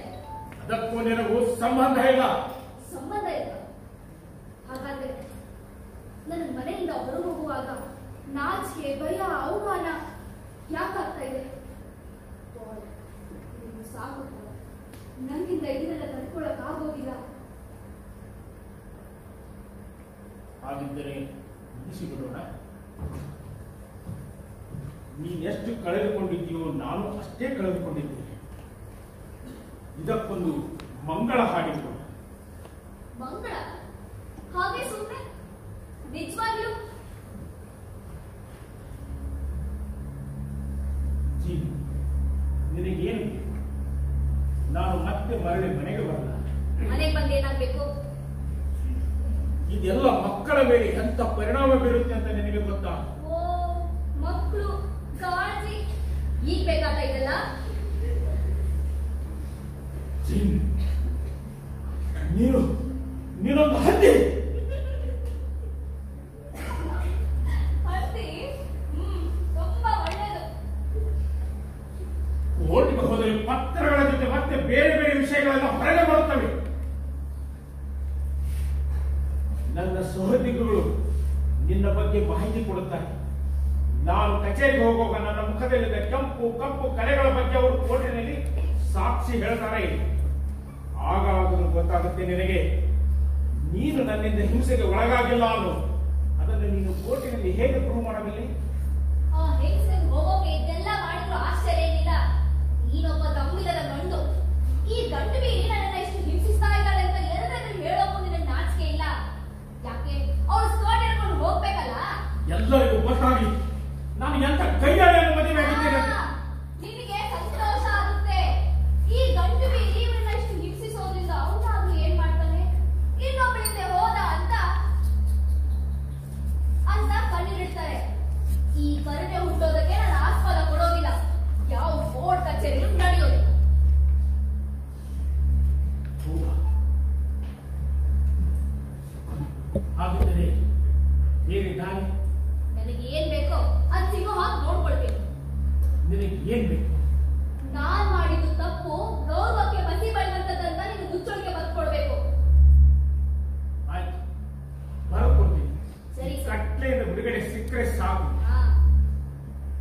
ಅದಕ್ಕೂ ನಿನಗೂ ಸಂಬಂಧ ಇಲ್ಲ. ಸಂಬಂಧ ಇಲ್ಲ. ಹಾಗಾದ್ರೆ ನನ್ನ ಮನೆಯಿಂದ ಹೊರಹೋಗುವಾಗ ನಾಚಿಕೆ, ಭಯ, ಅವಮಾನ ಯಾಕಾಗ್ತಾ ಇದೆ? ಸಾಕು, ನನ್ನಿಂದ ಇದನ್ನೆಲ್ಲ ತಡ್ಕೊಳಕ್ ಆಗೋದಿಲ್ಲ. ಹಾಗಿದ್ದರೆ ಮುಗಿಸಿಬಿಡೋಣ. ನೀನೆಷ್ಟು ಕಳೆದುಕೊಂಡಿದ್ದೀಯೋ ನಾನು ಅಷ್ಟೇ ಕಳೆದುಕೊಂಡಿದ್ದೇನೆ. ಇದಕ್ಕೊಂದು ಮಂಗಳ ಹಾಡಿಕೊಳ್ಳ. ಮಂಗಳ? ಹಾಗೆ ಸುಮ್ಮನೆ? ನಿಜವಾಗ್ಲೂ? ಜೀವಿ, ನಿನಗೇನು? ಮತ್ತೆ ಮರಳಿ ಮನೆಗೆ ಬರಲ್ಲ. ಮನೆಗೆ ಬಂದು ಏನಾಗ್ಬೇಕು? ಇದೆಲ್ಲ ಮಕ್ಕಳ ಮೇಲೆ ಎಂತ ಪರಿಣಾಮ ಬೀರುತ್ತೆ ಅಂತ ನಿನಗೆ ಗೊತ್ತಾ? ಓ, ಮಕ್ಕಳು, ಕಾಳಜಿ, ಈಗ ಬೇಕಾದ ಇದೆಲ್ಲ? ನೀನೊಂದು ಹಂದಿ. ಹಂದಿ? ತುಂಬಾ ಒಳ್ಳೇದು. ಕೋರ್ಟ್ಗೆ ಹೋದರೆ ಪತ್ರಗಳ ಜೊತೆ ಮತ್ತೆ ಬೇರೆ ಬೇರೆ ವಿಷಯಗಳೆಲ್ಲ ಹೊರಗೆ ಬರುತ್ತವೆ. ನನ್ನ ಸಹೋದ್ಯೋಗಿಗಳು ನಿನ್ನ ಬಗ್ಗೆ ಮಾಹಿತಿ ಕೊಡುತ್ತಾರೆ. ನಾನು ಕಚೇರಿಗೆ ಹೋಗುವಾಗ ನನ್ನ ಮುಖದಲ್ಲಿದ್ದ ಕೆಂಪು ಕಪ್ಪು ಕಲೆಗಳ ಬಗ್ಗೆ ಅವರು ಕೋರ್ಟಿನಲ್ಲಿ ಸಾಕ್ಷಿ ಹೇಳ್ತಾರೆ. ಆಗಾಗ ಗೊತ್ತಾಗುತ್ತೆ ನಿನಗೆ ನೀನು ನನ್ನಿಂದ ಹಿಂಸೆಗೆ ಒಳಗಾಗಿಲ್ಲ ಅನ್ನೋ. ಅದನ್ನು ನೀನು ಕೋರ್ಟಿನಲ್ಲಿ ಹೇಗೆ ಪ್ರೂವ್ ಮಾಡಬಲ್ಲೆ? ಹೆಂಗಸರಿಗೆ ಹೋಗೋಕೆ ಇದೆಲ್ಲ ಮಾಡಿದ್ರು ಆಶ್ಚರ್ಯ ಏನಿಲ್ಲ. ನೀನೊಬ್ಬ ತಮ್ಮಿಲ್ಲದ ಗಂಡು. ಈ ಗಂಡು ಬೀರಿ ನನ್ನನ್ನ ಇಷ್ಟು ಹಿಂಸಿಸ್ತಾ ಇದ್ದಾರೆ ಅಂತ ಎಲ್ಲರೂ ಹೇಳೋಕು ನಿನಗೆ ನಾಚಿಕೆ ಇಲ್ಲ? ಯಾಕೆ ಅವ್ರು ಸ್ಕರ್ಟ್ ಹಿಡ್ಕೊಂಡು ಹೋಗ್ಬೇಕಲ್ಲ? ಎಲ್ಲರಿಗೂ ಗೊತ್ತಾಗಿ ನಾನು ಎಂತ ಕೈಯಾಳಿಯನ್ನು ಮದುವೆ ಆಗಿದ್ದೇನೆ. ನಿನಗೆ ಸಂತೋಷ ಆಗುತ್ತೆ. ಈ ಗಂಡು ಬೀರಿ ಇವ್ರನ್ನ ಇಷ್ಟು ಹಿಂಸಿಸೋದ್ರಿಂದ ಅವನಾದ್ರೂ ಏನ್ ಮಾಡ್ತಾನೆ? ಇನ್ನೊಬ್ಬಳಿಂದ ಹೋದ ಅಂತ ಕಣ್ಣಿಡ್ತಾರೆ. ಈ ಕರುಣೆ ಹುಟ್ಟೋದಕ್ಕೆ ನಾನು ಆಸ್ಪದ ಕೊಡೋದಿಲ್ಲ. ಯಾವ ಕೋರ್ಟ್ ಕಚೇರಿಯೂ ನಡೆಯೋದಿಲ್ಲ. ಹಾಗಿದ್ದರೆ ಬೇರೆ ದಾರಿ? ನನಗೆ ಏನ್ ಬೇಕೋ ಅದು ಸಿಗೋ ಹಾಗೆ ನೋಡ್ಕೊಳ್ಬೇಕು. ನಿನಗೆ ಏನ್ ಬೇಕು? ನಾನ್ ಮಾಡಿದ್ದು ತಪ್ಪು ಗೌರವಕ್ಕೆ ಮಸಿ ಬಣ್ಣದಂತ ನೀನು ಮುಚ್ಚಳಿಕೆ ಬರ್ಕೊಡ್ಬೇಕು. ಆಯ್ತು, ಬರ್ಕೊಡ್ತೀನಿ. ಸರಿ ಕಟ್ಲೆಯಿಂದ ಬಿಡುಗಡೆ ಸಿಕ್ಕರೆ ಸಾಕು.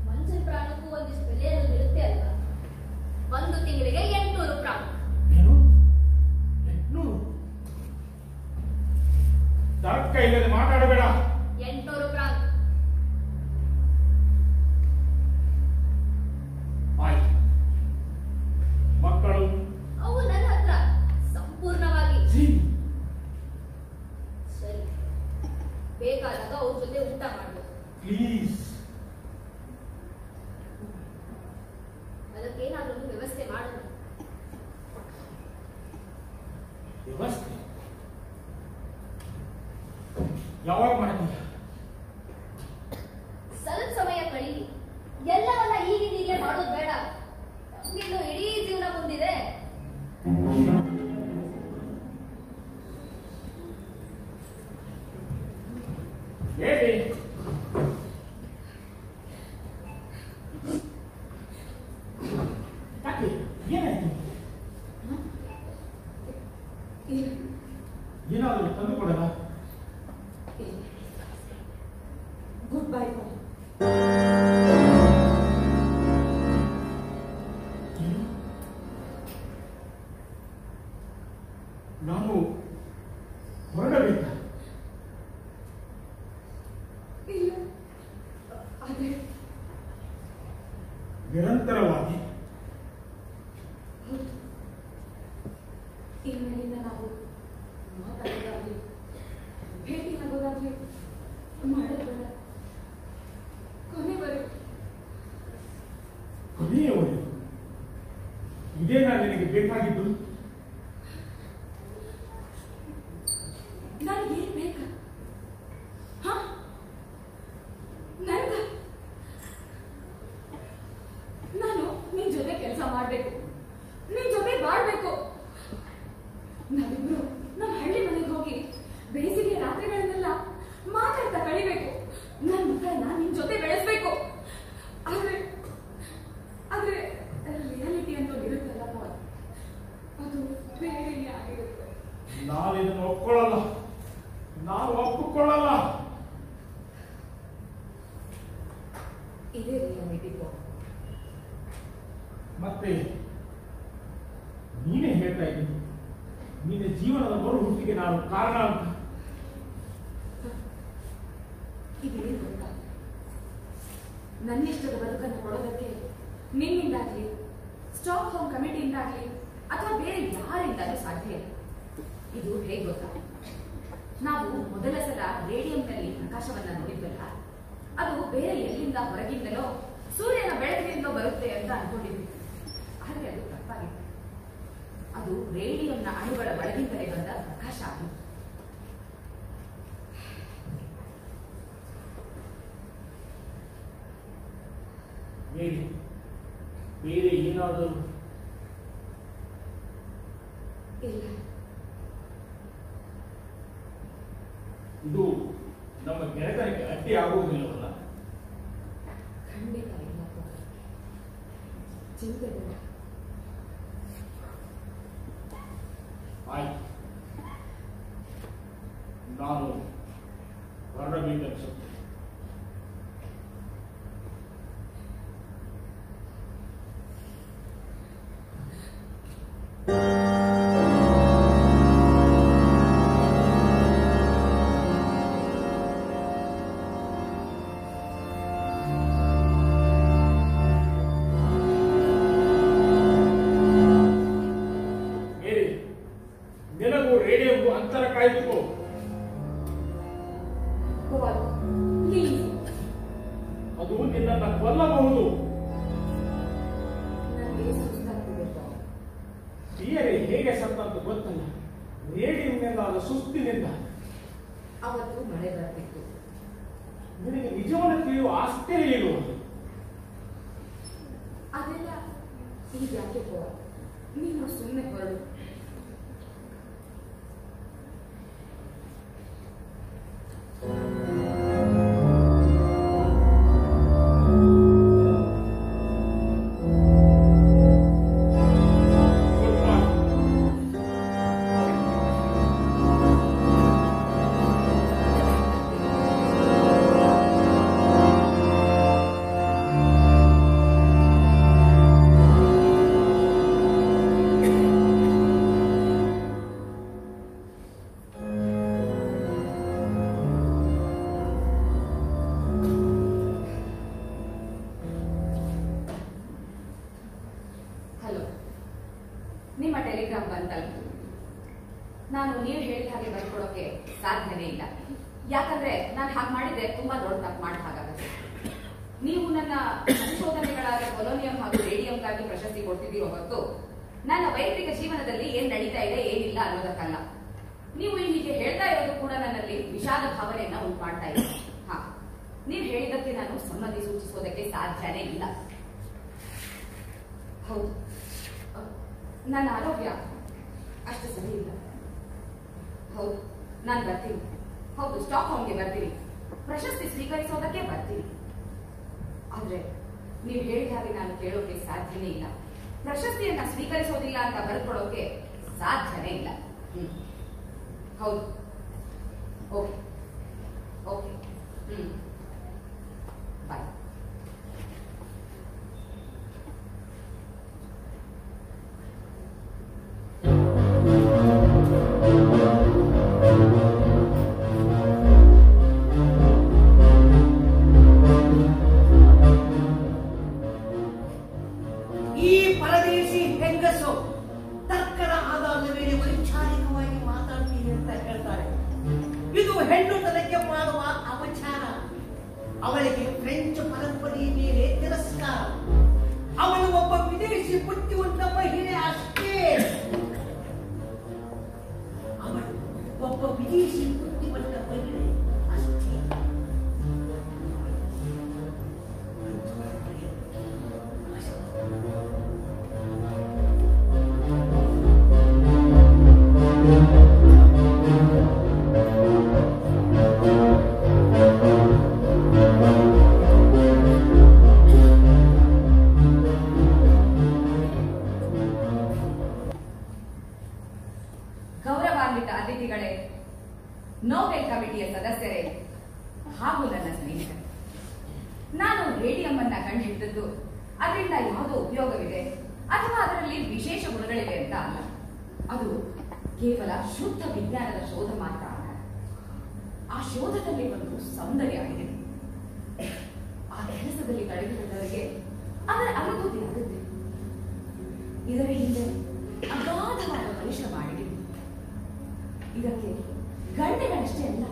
ಮನುಷ್ಯನ ಪ್ರಾಣಕ್ಕೂ ಒಂದಿಷ್ಟು ಬೆಲೆ ಇರುತ್ತೆ ಅಲ್ವಾ? 1 ತಿಂಗಳಿಗೆ 800 ಪ್ರಾಣ. ಏನು 800? ತರ್ಕ ಇಲ್ಲದೆ ಮಾತಾಡಬೇಡ. 800 ಪ್ರಾಣ. ಆಯ್ತು. ಮಕ್ಕಳು? ಅವು ನನ್ನ ಹತ್ರ ಸಂಪೂರ್ಣವಾಗಿ. ಸರಿ, ಬೇಕಾದಾಗ ಅವ್ರ ಜೊತೆ ಊಟ ಮಾಡ್ಬೋದು. ಪ್ಲೀಸ್. ಅದಕ್ಕೇನಾದ್ರೂ ಒಂದು ವ್ಯವಸ್ಥೆ ಮಾಡೋಣ. ವ್ಯವಸ್ಥೆ ಯಾವಾಗ ಮಾಡ್ತೀಯ? ಸ್ವಲ್ಪ ಸಮಯ ಕಳೀಲಿ. ಎಲ್ಲವನ್ನ ಈಗಿಂದೀಗಲೇ ಮಾಡೋದು ಬೇಡ. ನಮ್ಗಿನ್ನು ಇಡೀ ಜೀವನ ಮುಂದಿದೆ. ಹೇಳಿ. ಯಾಕೆ? ಏನಾಯ್ತು? ಏನಾದರೂ ತಂದು ಕೊಡಲ್ಲ? Good bye. ನಾನು ಹೊರಡಬೇಕಾ? ಇಲ್ಲ, ಆದ್ರೆ ನಿರಂತರವಾಗಿ ಇನ್ಮೇಲಿಂದ ನಾವು ಮಾತಾಡೋದಾಗ್ಲಿ ಭೇಟಿ ಆಗೋದಾಗ್ಲಿ ಮಾಡೋದು ಬೇಡ. ಕೊನೆವರೆಗೂ ಕೊನೆಯವರೆಗೂ ಇದೇ ನಾನು ನಿನಗೆ ಬೇಕಾಗಿದ್ದು. ನನಗೇನ್ ಬೇಕಾ? ನಾನು ನಿನ್ ಜೊತೆ ಕೆಲಸ ಮಾಡ್ಬೇಕು, ನಿನ್ ಜೊತೆ ಬಾಳ್ಬೇಕು. ನಾವಿಬ್ರು ನಮ್ಮ ಹಳ್ಳಿ ಮನೆಗೆ ಹೋಗಿ ಬೇಸಿಗೆ ರಾತ್ರಿಗಳನ್ನೆಲ್ಲ ಮಾತಾಡ್ತಾ ಕಳಿಬೇಕು. ನನ್ನ ಮಕ್ಕಳನ್ನ ನಿನ್ ಜೊತೆ ಬೆಳೆಸ್ಬೇಕು. ಆದ್ರೆ ಆದ್ರೆ ರಿಯಾಲಿಟಿ ಅಂತ ಇರುತ್ತಲ್ಲ, ಅದು ಬೇರೆಯೇ ಆಗಿರುತ್ತೆ. ನಾನು ಇದನ್ನು ಒಪ್ಕೊಳ್ಳಲ್ಲ. ನಾನು ಒಪ್ಪಿಕೊಳ್ಳಲ್ಲ. ಇದೇ ರಿಯಾಲಿಟಿ. ಮತ್ತೆ ನೀನೇ ಹೇಳ್ತಾ ಇದ್ದೀನಿ ನಿನ್ನ ಜೀವನದ ಮರು ಹುಟ್ಟಿಗೆ ನಾನು ಕಾರಣ ಅಂತ. ಇದೇನು ಗೊತ್ತಾ? ನನ್ನಿಷ್ಟದ ಬದುಕನ್ನು ಕೊಡೋದಕ್ಕೆ ನಿನ್ನಿಂದಾಗ್ಲಿ, ಸ್ಟಾಕ್ ಹೋಮ್ ಕಮಿಟಿಯಿಂದಾಗ್ಲಿ ಅಥವಾ ಬೇರೆ ಯಾರಿಂದಾದ್ರೂ ಸಾಧ್ಯ ಇಲ್ಲ. ಇದು ಹೇಗೆ ಗೊತ್ತಾ? ನಾವು ಮೊದಲ ಸಲ ರೇಡಿಯಂನಲ್ಲಿ ಆಕಾಶವನ್ನ ನೋಡಿದ್ವಲ್ಲ, ಅದು ಬೇರೆ ಎಲ್ಲಿಂದ ಹೊರಗಿಂದಲೋ ಸೂರ್ಯನ ಬೆಳಕಿನಿಂದ ಬರುತ್ತೆ ಅಂತ ಅನ್ಕೊಂಡಿದ್ವಿ. ಆದ್ರೆ ಅದು ತಪ್ಪಾಗಿತ್ತು. ಅದು ರೇಡಿಯೋನ ಅಣುಗಳ ಒಳಗಿಂದಲೇ ಬಂದ ಪ್ರಕಾಶ ಆಗಿತ್ತು. ಬೇರೆ ಏನಾದರೂ ಇಲ್ಲ. ಇದು ನಮ್ಮ ಗೆಳೆತನಕ್ಕೆ ಅಡ್ಡಿ ಆಗುವುದಿಲ್ಲವಲ್ಲ? ಖಂಡಿತ ಇಲ್ಲ. ಚಿಂತೆ ಬೇಡ. ಆಯ್ತು, ನಾನು ಹೊರಡಬೇಕನ್ಸುತ್ತೆ. ರೇಡಿಯೋಗೂ ಅಂತರ ಕಾಯ್ದುಕೋ. ಅದು ನಿನ್ನನ್ನು ಕೊಲ್ಲಬಹುದು. ಬೇರೆ ಹೇಗೆ ಸತ್ತಂತ ಗೊತ್ತಲ್ಲ. ರೇಡಿಯೋನಿಂದ ಆದ ಸುಸ್ತಿನಿಂದ. ಅವತ್ತು ಮಳೆ ಬರ್ತಿತ್ತು. ನಿನಗೆ ನಿಜವನ್ನು ತಿಳಿಯುವ ಆಶ್ಚರ್ಯ ಇರುವುದು. ಅದೆಲ್ಲ ಈಗ ಯಾಕೆ ಹೋಗ, ನೀನು ಸುಮ್ಮನೆ ಹೊರಡು. ನಿಮ್ಮ ಟೆಲಿಗ್ರಾಮ್ ಬಂತಲ್ಲ, ನಾನು ನೀವು ಹೇಳಿದ ಹಾಗೆ ಬರ್ಕೊಡೋಕೆ ಸಾಧ್ಯನೇ ಇಲ್ಲ. ಯಾಕಂದ್ರೆ ನಾನು ಹಾಗೆ ಮಾಡಿದ್ರೆ ತುಂಬಾ ದೊಡ್ಡ ತಪ್ಪು ಮಾಡಿ ಹಾಗಾಗುತ್ತೆ. ನೀವು ನನ್ನ ಸಂಶೋಧನೆಗಳಾದ ಪೊಲೋನಿಯಂ ಹಾಗೂ ರೇಡಿಯಂಗಾಗಿ ಪ್ರಶಸ್ತಿ ಕೊಡ್ತಿದ್ದೀರೋ ಹೊರತು ನನ್ನ ವೈಯಕ್ತಿಕ ಜೀವನದಲ್ಲಿ ಏನ್ ನಡೀತಾ ಇದೆ ಏನಿಲ್ಲ ಅನ್ನೋದಕ್ಕಲ್ಲ. ನೀವು ಹೀಗೆ ಹೇಳ್ತಾ ಇರೋದು ಕೂಡ ನನ್ನಲ್ಲಿ ವಿಷಾದ ಭಾವನೆಯನ್ನ ಉಂಟು ಮಾಡ್ತಾ ಇದೆ. ಹಾ, ನೀವು ಹೇಳಿದ್ದಕ್ಕೆ ನಾನು ಸಮ್ಮತಿ ಸೂಚಿಸೋದಕ್ಕೆ ಸಾಧ್ಯನೇ ಇಲ್ಲ. ಹೌದು, ನನ್ನ ಆರೋಗ್ಯ ಅಷ್ಟು ಸರಿ ಇಲ್ಲ. ಹೌದು, ನಾನು ಬರ್ತೀನಿ. ಹೌದು, ಸ್ಟಾಕ್ ಹೋಮ್ಗೆ ಬರ್ತೀನಿ. ಪ್ರಶಸ್ತಿ ಸ್ವೀಕರಿಸೋದಕ್ಕೆ ಬರ್ತೀನಿ. ಆದ್ರೆ ನೀವು ಹೇಳಿದ ಹಾಗೆ ನಾನು ಕೇಳೋಕೆ ಸಾಧ್ಯನೇ ಇಲ್ಲ. ಪ್ರಶಸ್ತಿಯನ್ನ ಸ್ವೀಕರಿಸೋದಿಲ್ಲ ಅಂತ ಬರ್ಕೊಡೋಕೆ ಸಾಧ್ಯನೇ ಇಲ್ಲ. ಹೌದು, ಓಕೆ ಓಕೆ, ಬಾಯ್. ಈ ಪರದೇಶಿ ಹೆಂಗಸು ತರ್ಕದ ಆಧಾರದ ಮೇಲೆ ವೈಚಾರಿಕವಾಗಿ ಮಾತಾಡ್ತೀನಿ ಅಂತ ಹೇಳ್ತಾರೆ. ಇದು ಹೆಣ್ಣುತನಕ್ಕೆ ಮಾಡುವ ಅಪಚಾರ. ಅವಳಿಗೆ ಫ್ರೆಂಚ್ ಪರಂಪರೆಯ ಮೇಲೆ ತಿರಸ್ಕಾರ. ಅವಳು ಒಬ್ಬ ವಿದೇಶಿ ಬುದ್ಧಿವಂತ ಮಹಿಳೆ ಅಷ್ಟೇ. ಅವಳು ಒಬ್ಬ ವಿದೇಶಿ ಬುದ್ಧಿವಂತ ಮಹಿಳೆ ಅಷ್ಟೇ. ಗೌರವಾನ್ವಿತ ಅತಿಥಿಗಳೇ, ನೋಬೆಲ್ ಕಮಿಟಿಯ ಸದಸ್ಯರೇ ಹಾಗೂ ನನ್ನ ಸ್ನೇಹಿತರೆ, ನಾನು ರೇಡಿಯಂ ಅನ್ನ ಕಂಡುಹಿಡಿದದ್ದು ಅದರಿಂದ ಯಾವುದೋ ಉಪಯೋಗವಿದೆ ಅಥವಾ ಅದರಲ್ಲಿ ವಿಶೇಷ ಗುಣಗಳಿವೆ ಅಂತ ಅಲ್ಲ. ಅದು ಕೇವಲ ಶುದ್ಧ ವಿಜ್ಞಾನದ ಶೋಧ ಮಾತ್ರ ಅಲ್ಲ. ಆ ಶೋಧದಲ್ಲಿ ಒಂದು ಸೌಂದರ್ಯ ಇದೆ. ಆ ಕೆಲಸದಲ್ಲಿ ತೊಡಗಿಕೊಂಡವರಿಗೆ ಅದರ ಅನುಭೂತಿ ಆಗುತ್ತೆ. ಇದರ ಹಿಂದೆ ಅಗಾಧವಾದ ಪರಿಶ್ರಮ ಆಗಿದೆ. ಇದಕ್ಕೆ ಗಂಟೆಗಳಷ್ಟೇ ಅಲ್ಲ,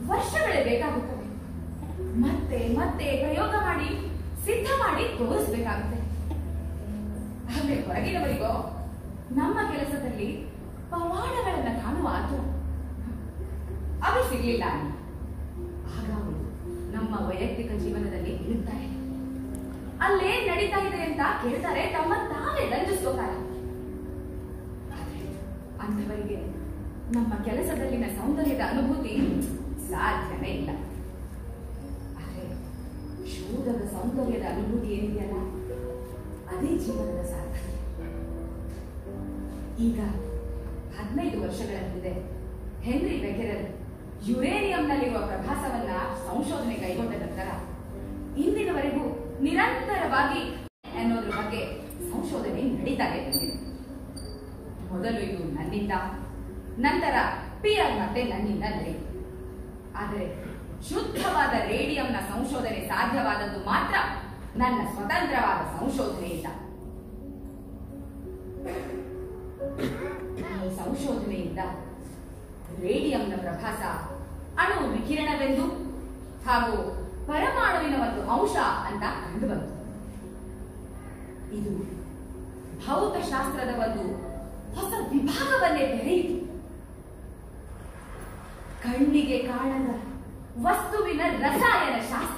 ವರ್ಷಗಳೇ ಬೇಕಾಗುತ್ತವೆ. ಮತ್ತೆ ಮತ್ತೆ ಪ್ರಯೋಗ ಮಾಡಿ ಸಿದ್ಧ ಮಾಡಿ ತೋರಿಸಬೇಕಾಗುತ್ತೆ. ಆಮೇಲೆ ಹೊರಗಿನವರಿಗೋ ನಮ್ಮ ಕೆಲಸದಲ್ಲಿ ಪವಾಡಗಳನ್ನ ಕಾಣುವ ಆತುರ ಅದು ಸಿಗ್ಲಿಲ್ಲ. ಆಗ ಅವರು ನಮ್ಮ ವೈಯಕ್ತಿಕ ಜೀವನದಲ್ಲಿ ಇರುತ್ತಾರೆ, ಅಲ್ಲೇನ್ ನಡೀತಾ ಇದೆ ಅಂತ ಕೇಳ್ತಾರೆ, ತಮ್ಮ ತಾವೇ ರಂಜಿಸ್ಕೋತಾರೆ. ಆದ್ರೆ ಅಂಥವರಿಗೆ ನಮ್ಮ ಕೆಲಸದಲ್ಲಿನ ಸೌಂದರ್ಯದ ಅನುಭೂತಿ ಸಾಧ್ಯನೇ ಇಲ್ಲ. ಆದ್ರೆ ಶೋಧದ ಸೌಂದರ್ಯದ ಅನುಭೂತಿ ಏನಿದೆಯಲ್ಲ, ಅದೇ ಜೀವನದ ಸಾರ್ಥಕ. ಈಗ 15 ವರ್ಷಗಳ ಹಿಂದೆ ಹೆನ್ರಿ ಬೆಕೆರರ್ ಯುರೇನಿಯಂನಲ್ಲಿರುವ ಪ್ರಭಾಸವನ್ನ ಸಂಶೋಧನೆ ಕೈಗೊಂಡ ನಂತರ ಇಂದಿನವರೆಗೂ ನಿರಂತರವಾಗಿ ಅನ್ನೋದ್ರ ಬಗ್ಗೆ ಸಂಶೋಧನೆ ನಡೀತಾನೆ ಬಂದಿದೆ. ಮೊದಲು ಇದು ನನ್ನಿಂದ, ನಂತರ ಪಿಯರ್ ಮತ್ತೆ ನನ್ನಿಂದ ನಡೆಯಿತು. ಆದರೆ ಶುದ್ಧವಾದ ರೇಡಿಯಂನ ಸಂಶೋಧನೆ ಸಾಧ್ಯವಾದದ್ದು ಮಾತ್ರ ನನ್ನ ಸ್ವತಂತ್ರವಾದ ಸಂಶೋಧನೆಯಿಂದ. ಈ ಸಂಶೋಧನೆಯಿಂದ ರೇಡಿಯಂನ ಪ್ರಭಾಸ ಅಣು ವಿಕಿರಣವೆಂದು ಹಾಗೂ ಪರಮಾಣುವಿನ ಒಂದು ಅಂಶ ಅಂತ ಕಂಡುಬಂತು. ಇದು ಭೌತಶಾಸ್ತ್ರದ ಒಂದು ಹೊಸ ವಿಭಾಗವನ್ನೇ ತೆರೆಯಿತು. ಕಣ್ಣಿಗೆ ಕಾಣದ ವಸ್ತುವಿನ ರಸಾಯನ ಶಾಸ್ತ್ರ.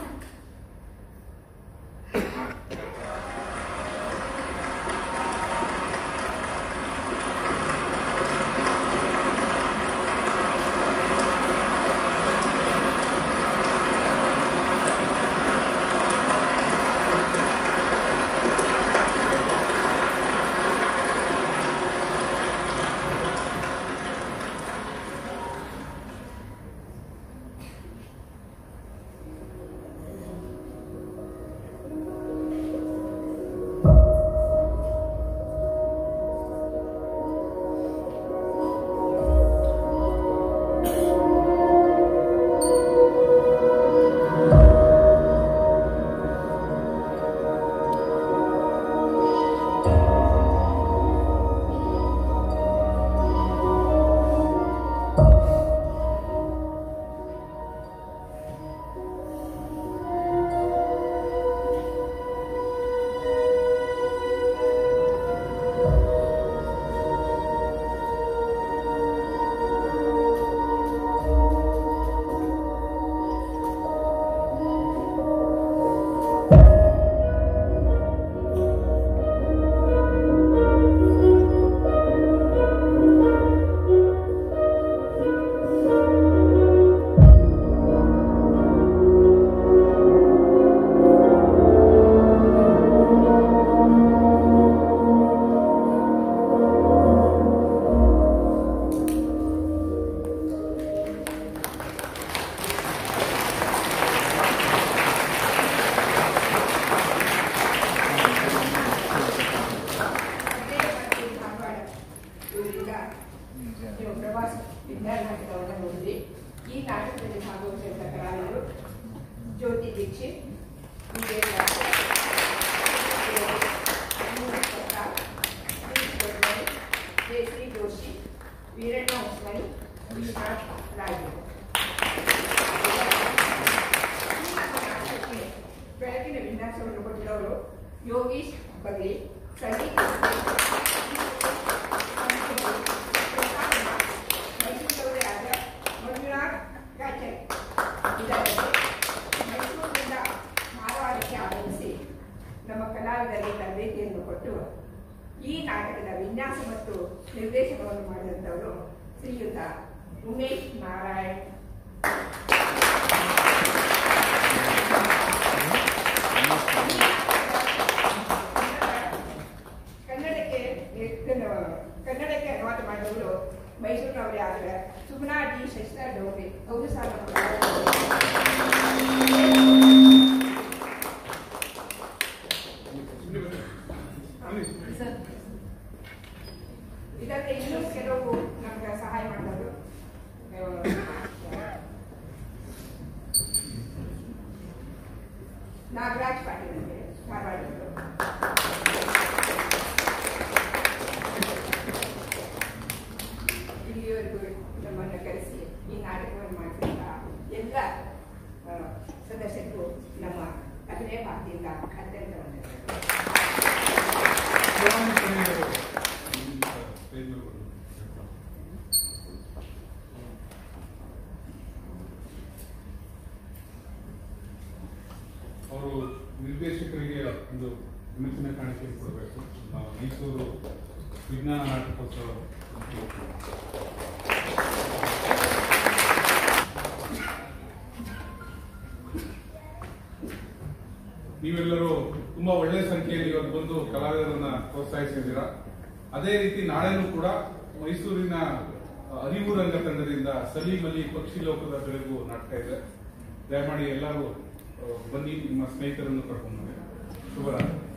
ಬೆಳಗಿನ ವಿನ್ಯಾಸವನ್ನು ಕೊಟ್ಟಿರೋರು ಯೋಗೀಶ್ ಬಗ್ಲಿ, ಸಂಗೀತ ಮೈಸೂರವರಾದ ಮಂಜುನಾಥ್ ಗಾಚರ್. ಇದಲ್ಲದೆ ಮೈಸೂರಿನಿಂದ ಧಾರವಾಡಕ್ಕೆ ಆಗಮಿಸಿ ನಮ್ಮ ಕಲಾವಿದರಿಗೆ ತರಬೇತಿಯನ್ನು ಕೊಟ್ಟು ಈ ನಾಟಕದ ವಿನ್ಯಾಸ ಮತ್ತು ನಿರ್ದೇಶನವನ್ನು ಮಾಡಿದಂಥವರು ಶ್ರೀಯುತ ಉಮೇಶ್ ನಾರಾಯಣ್. ಕನ್ನಡಕ್ಕೆ ಅನುವಾದ ಮಾಡಿದವರು ಮೈಸೂರಿನವರೇ ಆದರೆ ಸುಗುಣಾ ಡಿ ಶಶಿಧರ್ ಡೋಗ್ರೆ. ಅವರು ಸಹ ಇದಕ್ಕೆ ಇನ್ನೂ ಕೆಲವು ನಮ್ಗೆ ಸಹಾಯ ಮಾಡಿದವರು ನಾಗರಾಜ್ ಪಾಟೀಲ್ ಅಂತ ಧಾರವಾಡದವರು. ಇಲ್ಲಿಯವರೆಗೂ ನಮ್ಮನ್ನು ಕರೆಸಿ ಈ ನಾಟಕವನ್ನು ಮಾಡಿದಂಥ ಎಲ್ಲ ಸದಸ್ಯರಿಗೂ ನಮ್ಮ ಅಭಿನಯ ಭಾರತಿಯಿಂದ ಅತ್ಯಂತ ವಂದನೆಗಳು. ನಾಟಕೋತ್ಸವ. ನೀವೆಲ್ಲರೂ ತುಂಬಾ ಒಳ್ಳೆ ಸಂಖ್ಯೆಯಲ್ಲಿ ಇವತ್ತು ಬಂದು ಕಲಾವಿದರನ್ನ ಪ್ರೋತ್ಸಾಹಿಸಿದ್ದೀರಾ. ಅದೇ ರೀತಿ ನಾಳೆನೂ ಕೂಡ ಮೈಸೂರಿನ ಅರಿವು ರಂಗ ತಂಡದಿಂದ ಸಲೀಂ ಅಲಿ ಪಕ್ಷಿ ಲೋಕದ ಬೆಳಗು ನಾಟಕ ಇದೆ. ದಯಮಾಡಿ ಎಲ್ಲರೂ ಬನ್ನಿ, ನಿಮ್ಮ ಸ್ನೇಹಿತರನ್ನು ಕರ್ಕೊಂಡು ಶುಭರಾತ್ರಿ.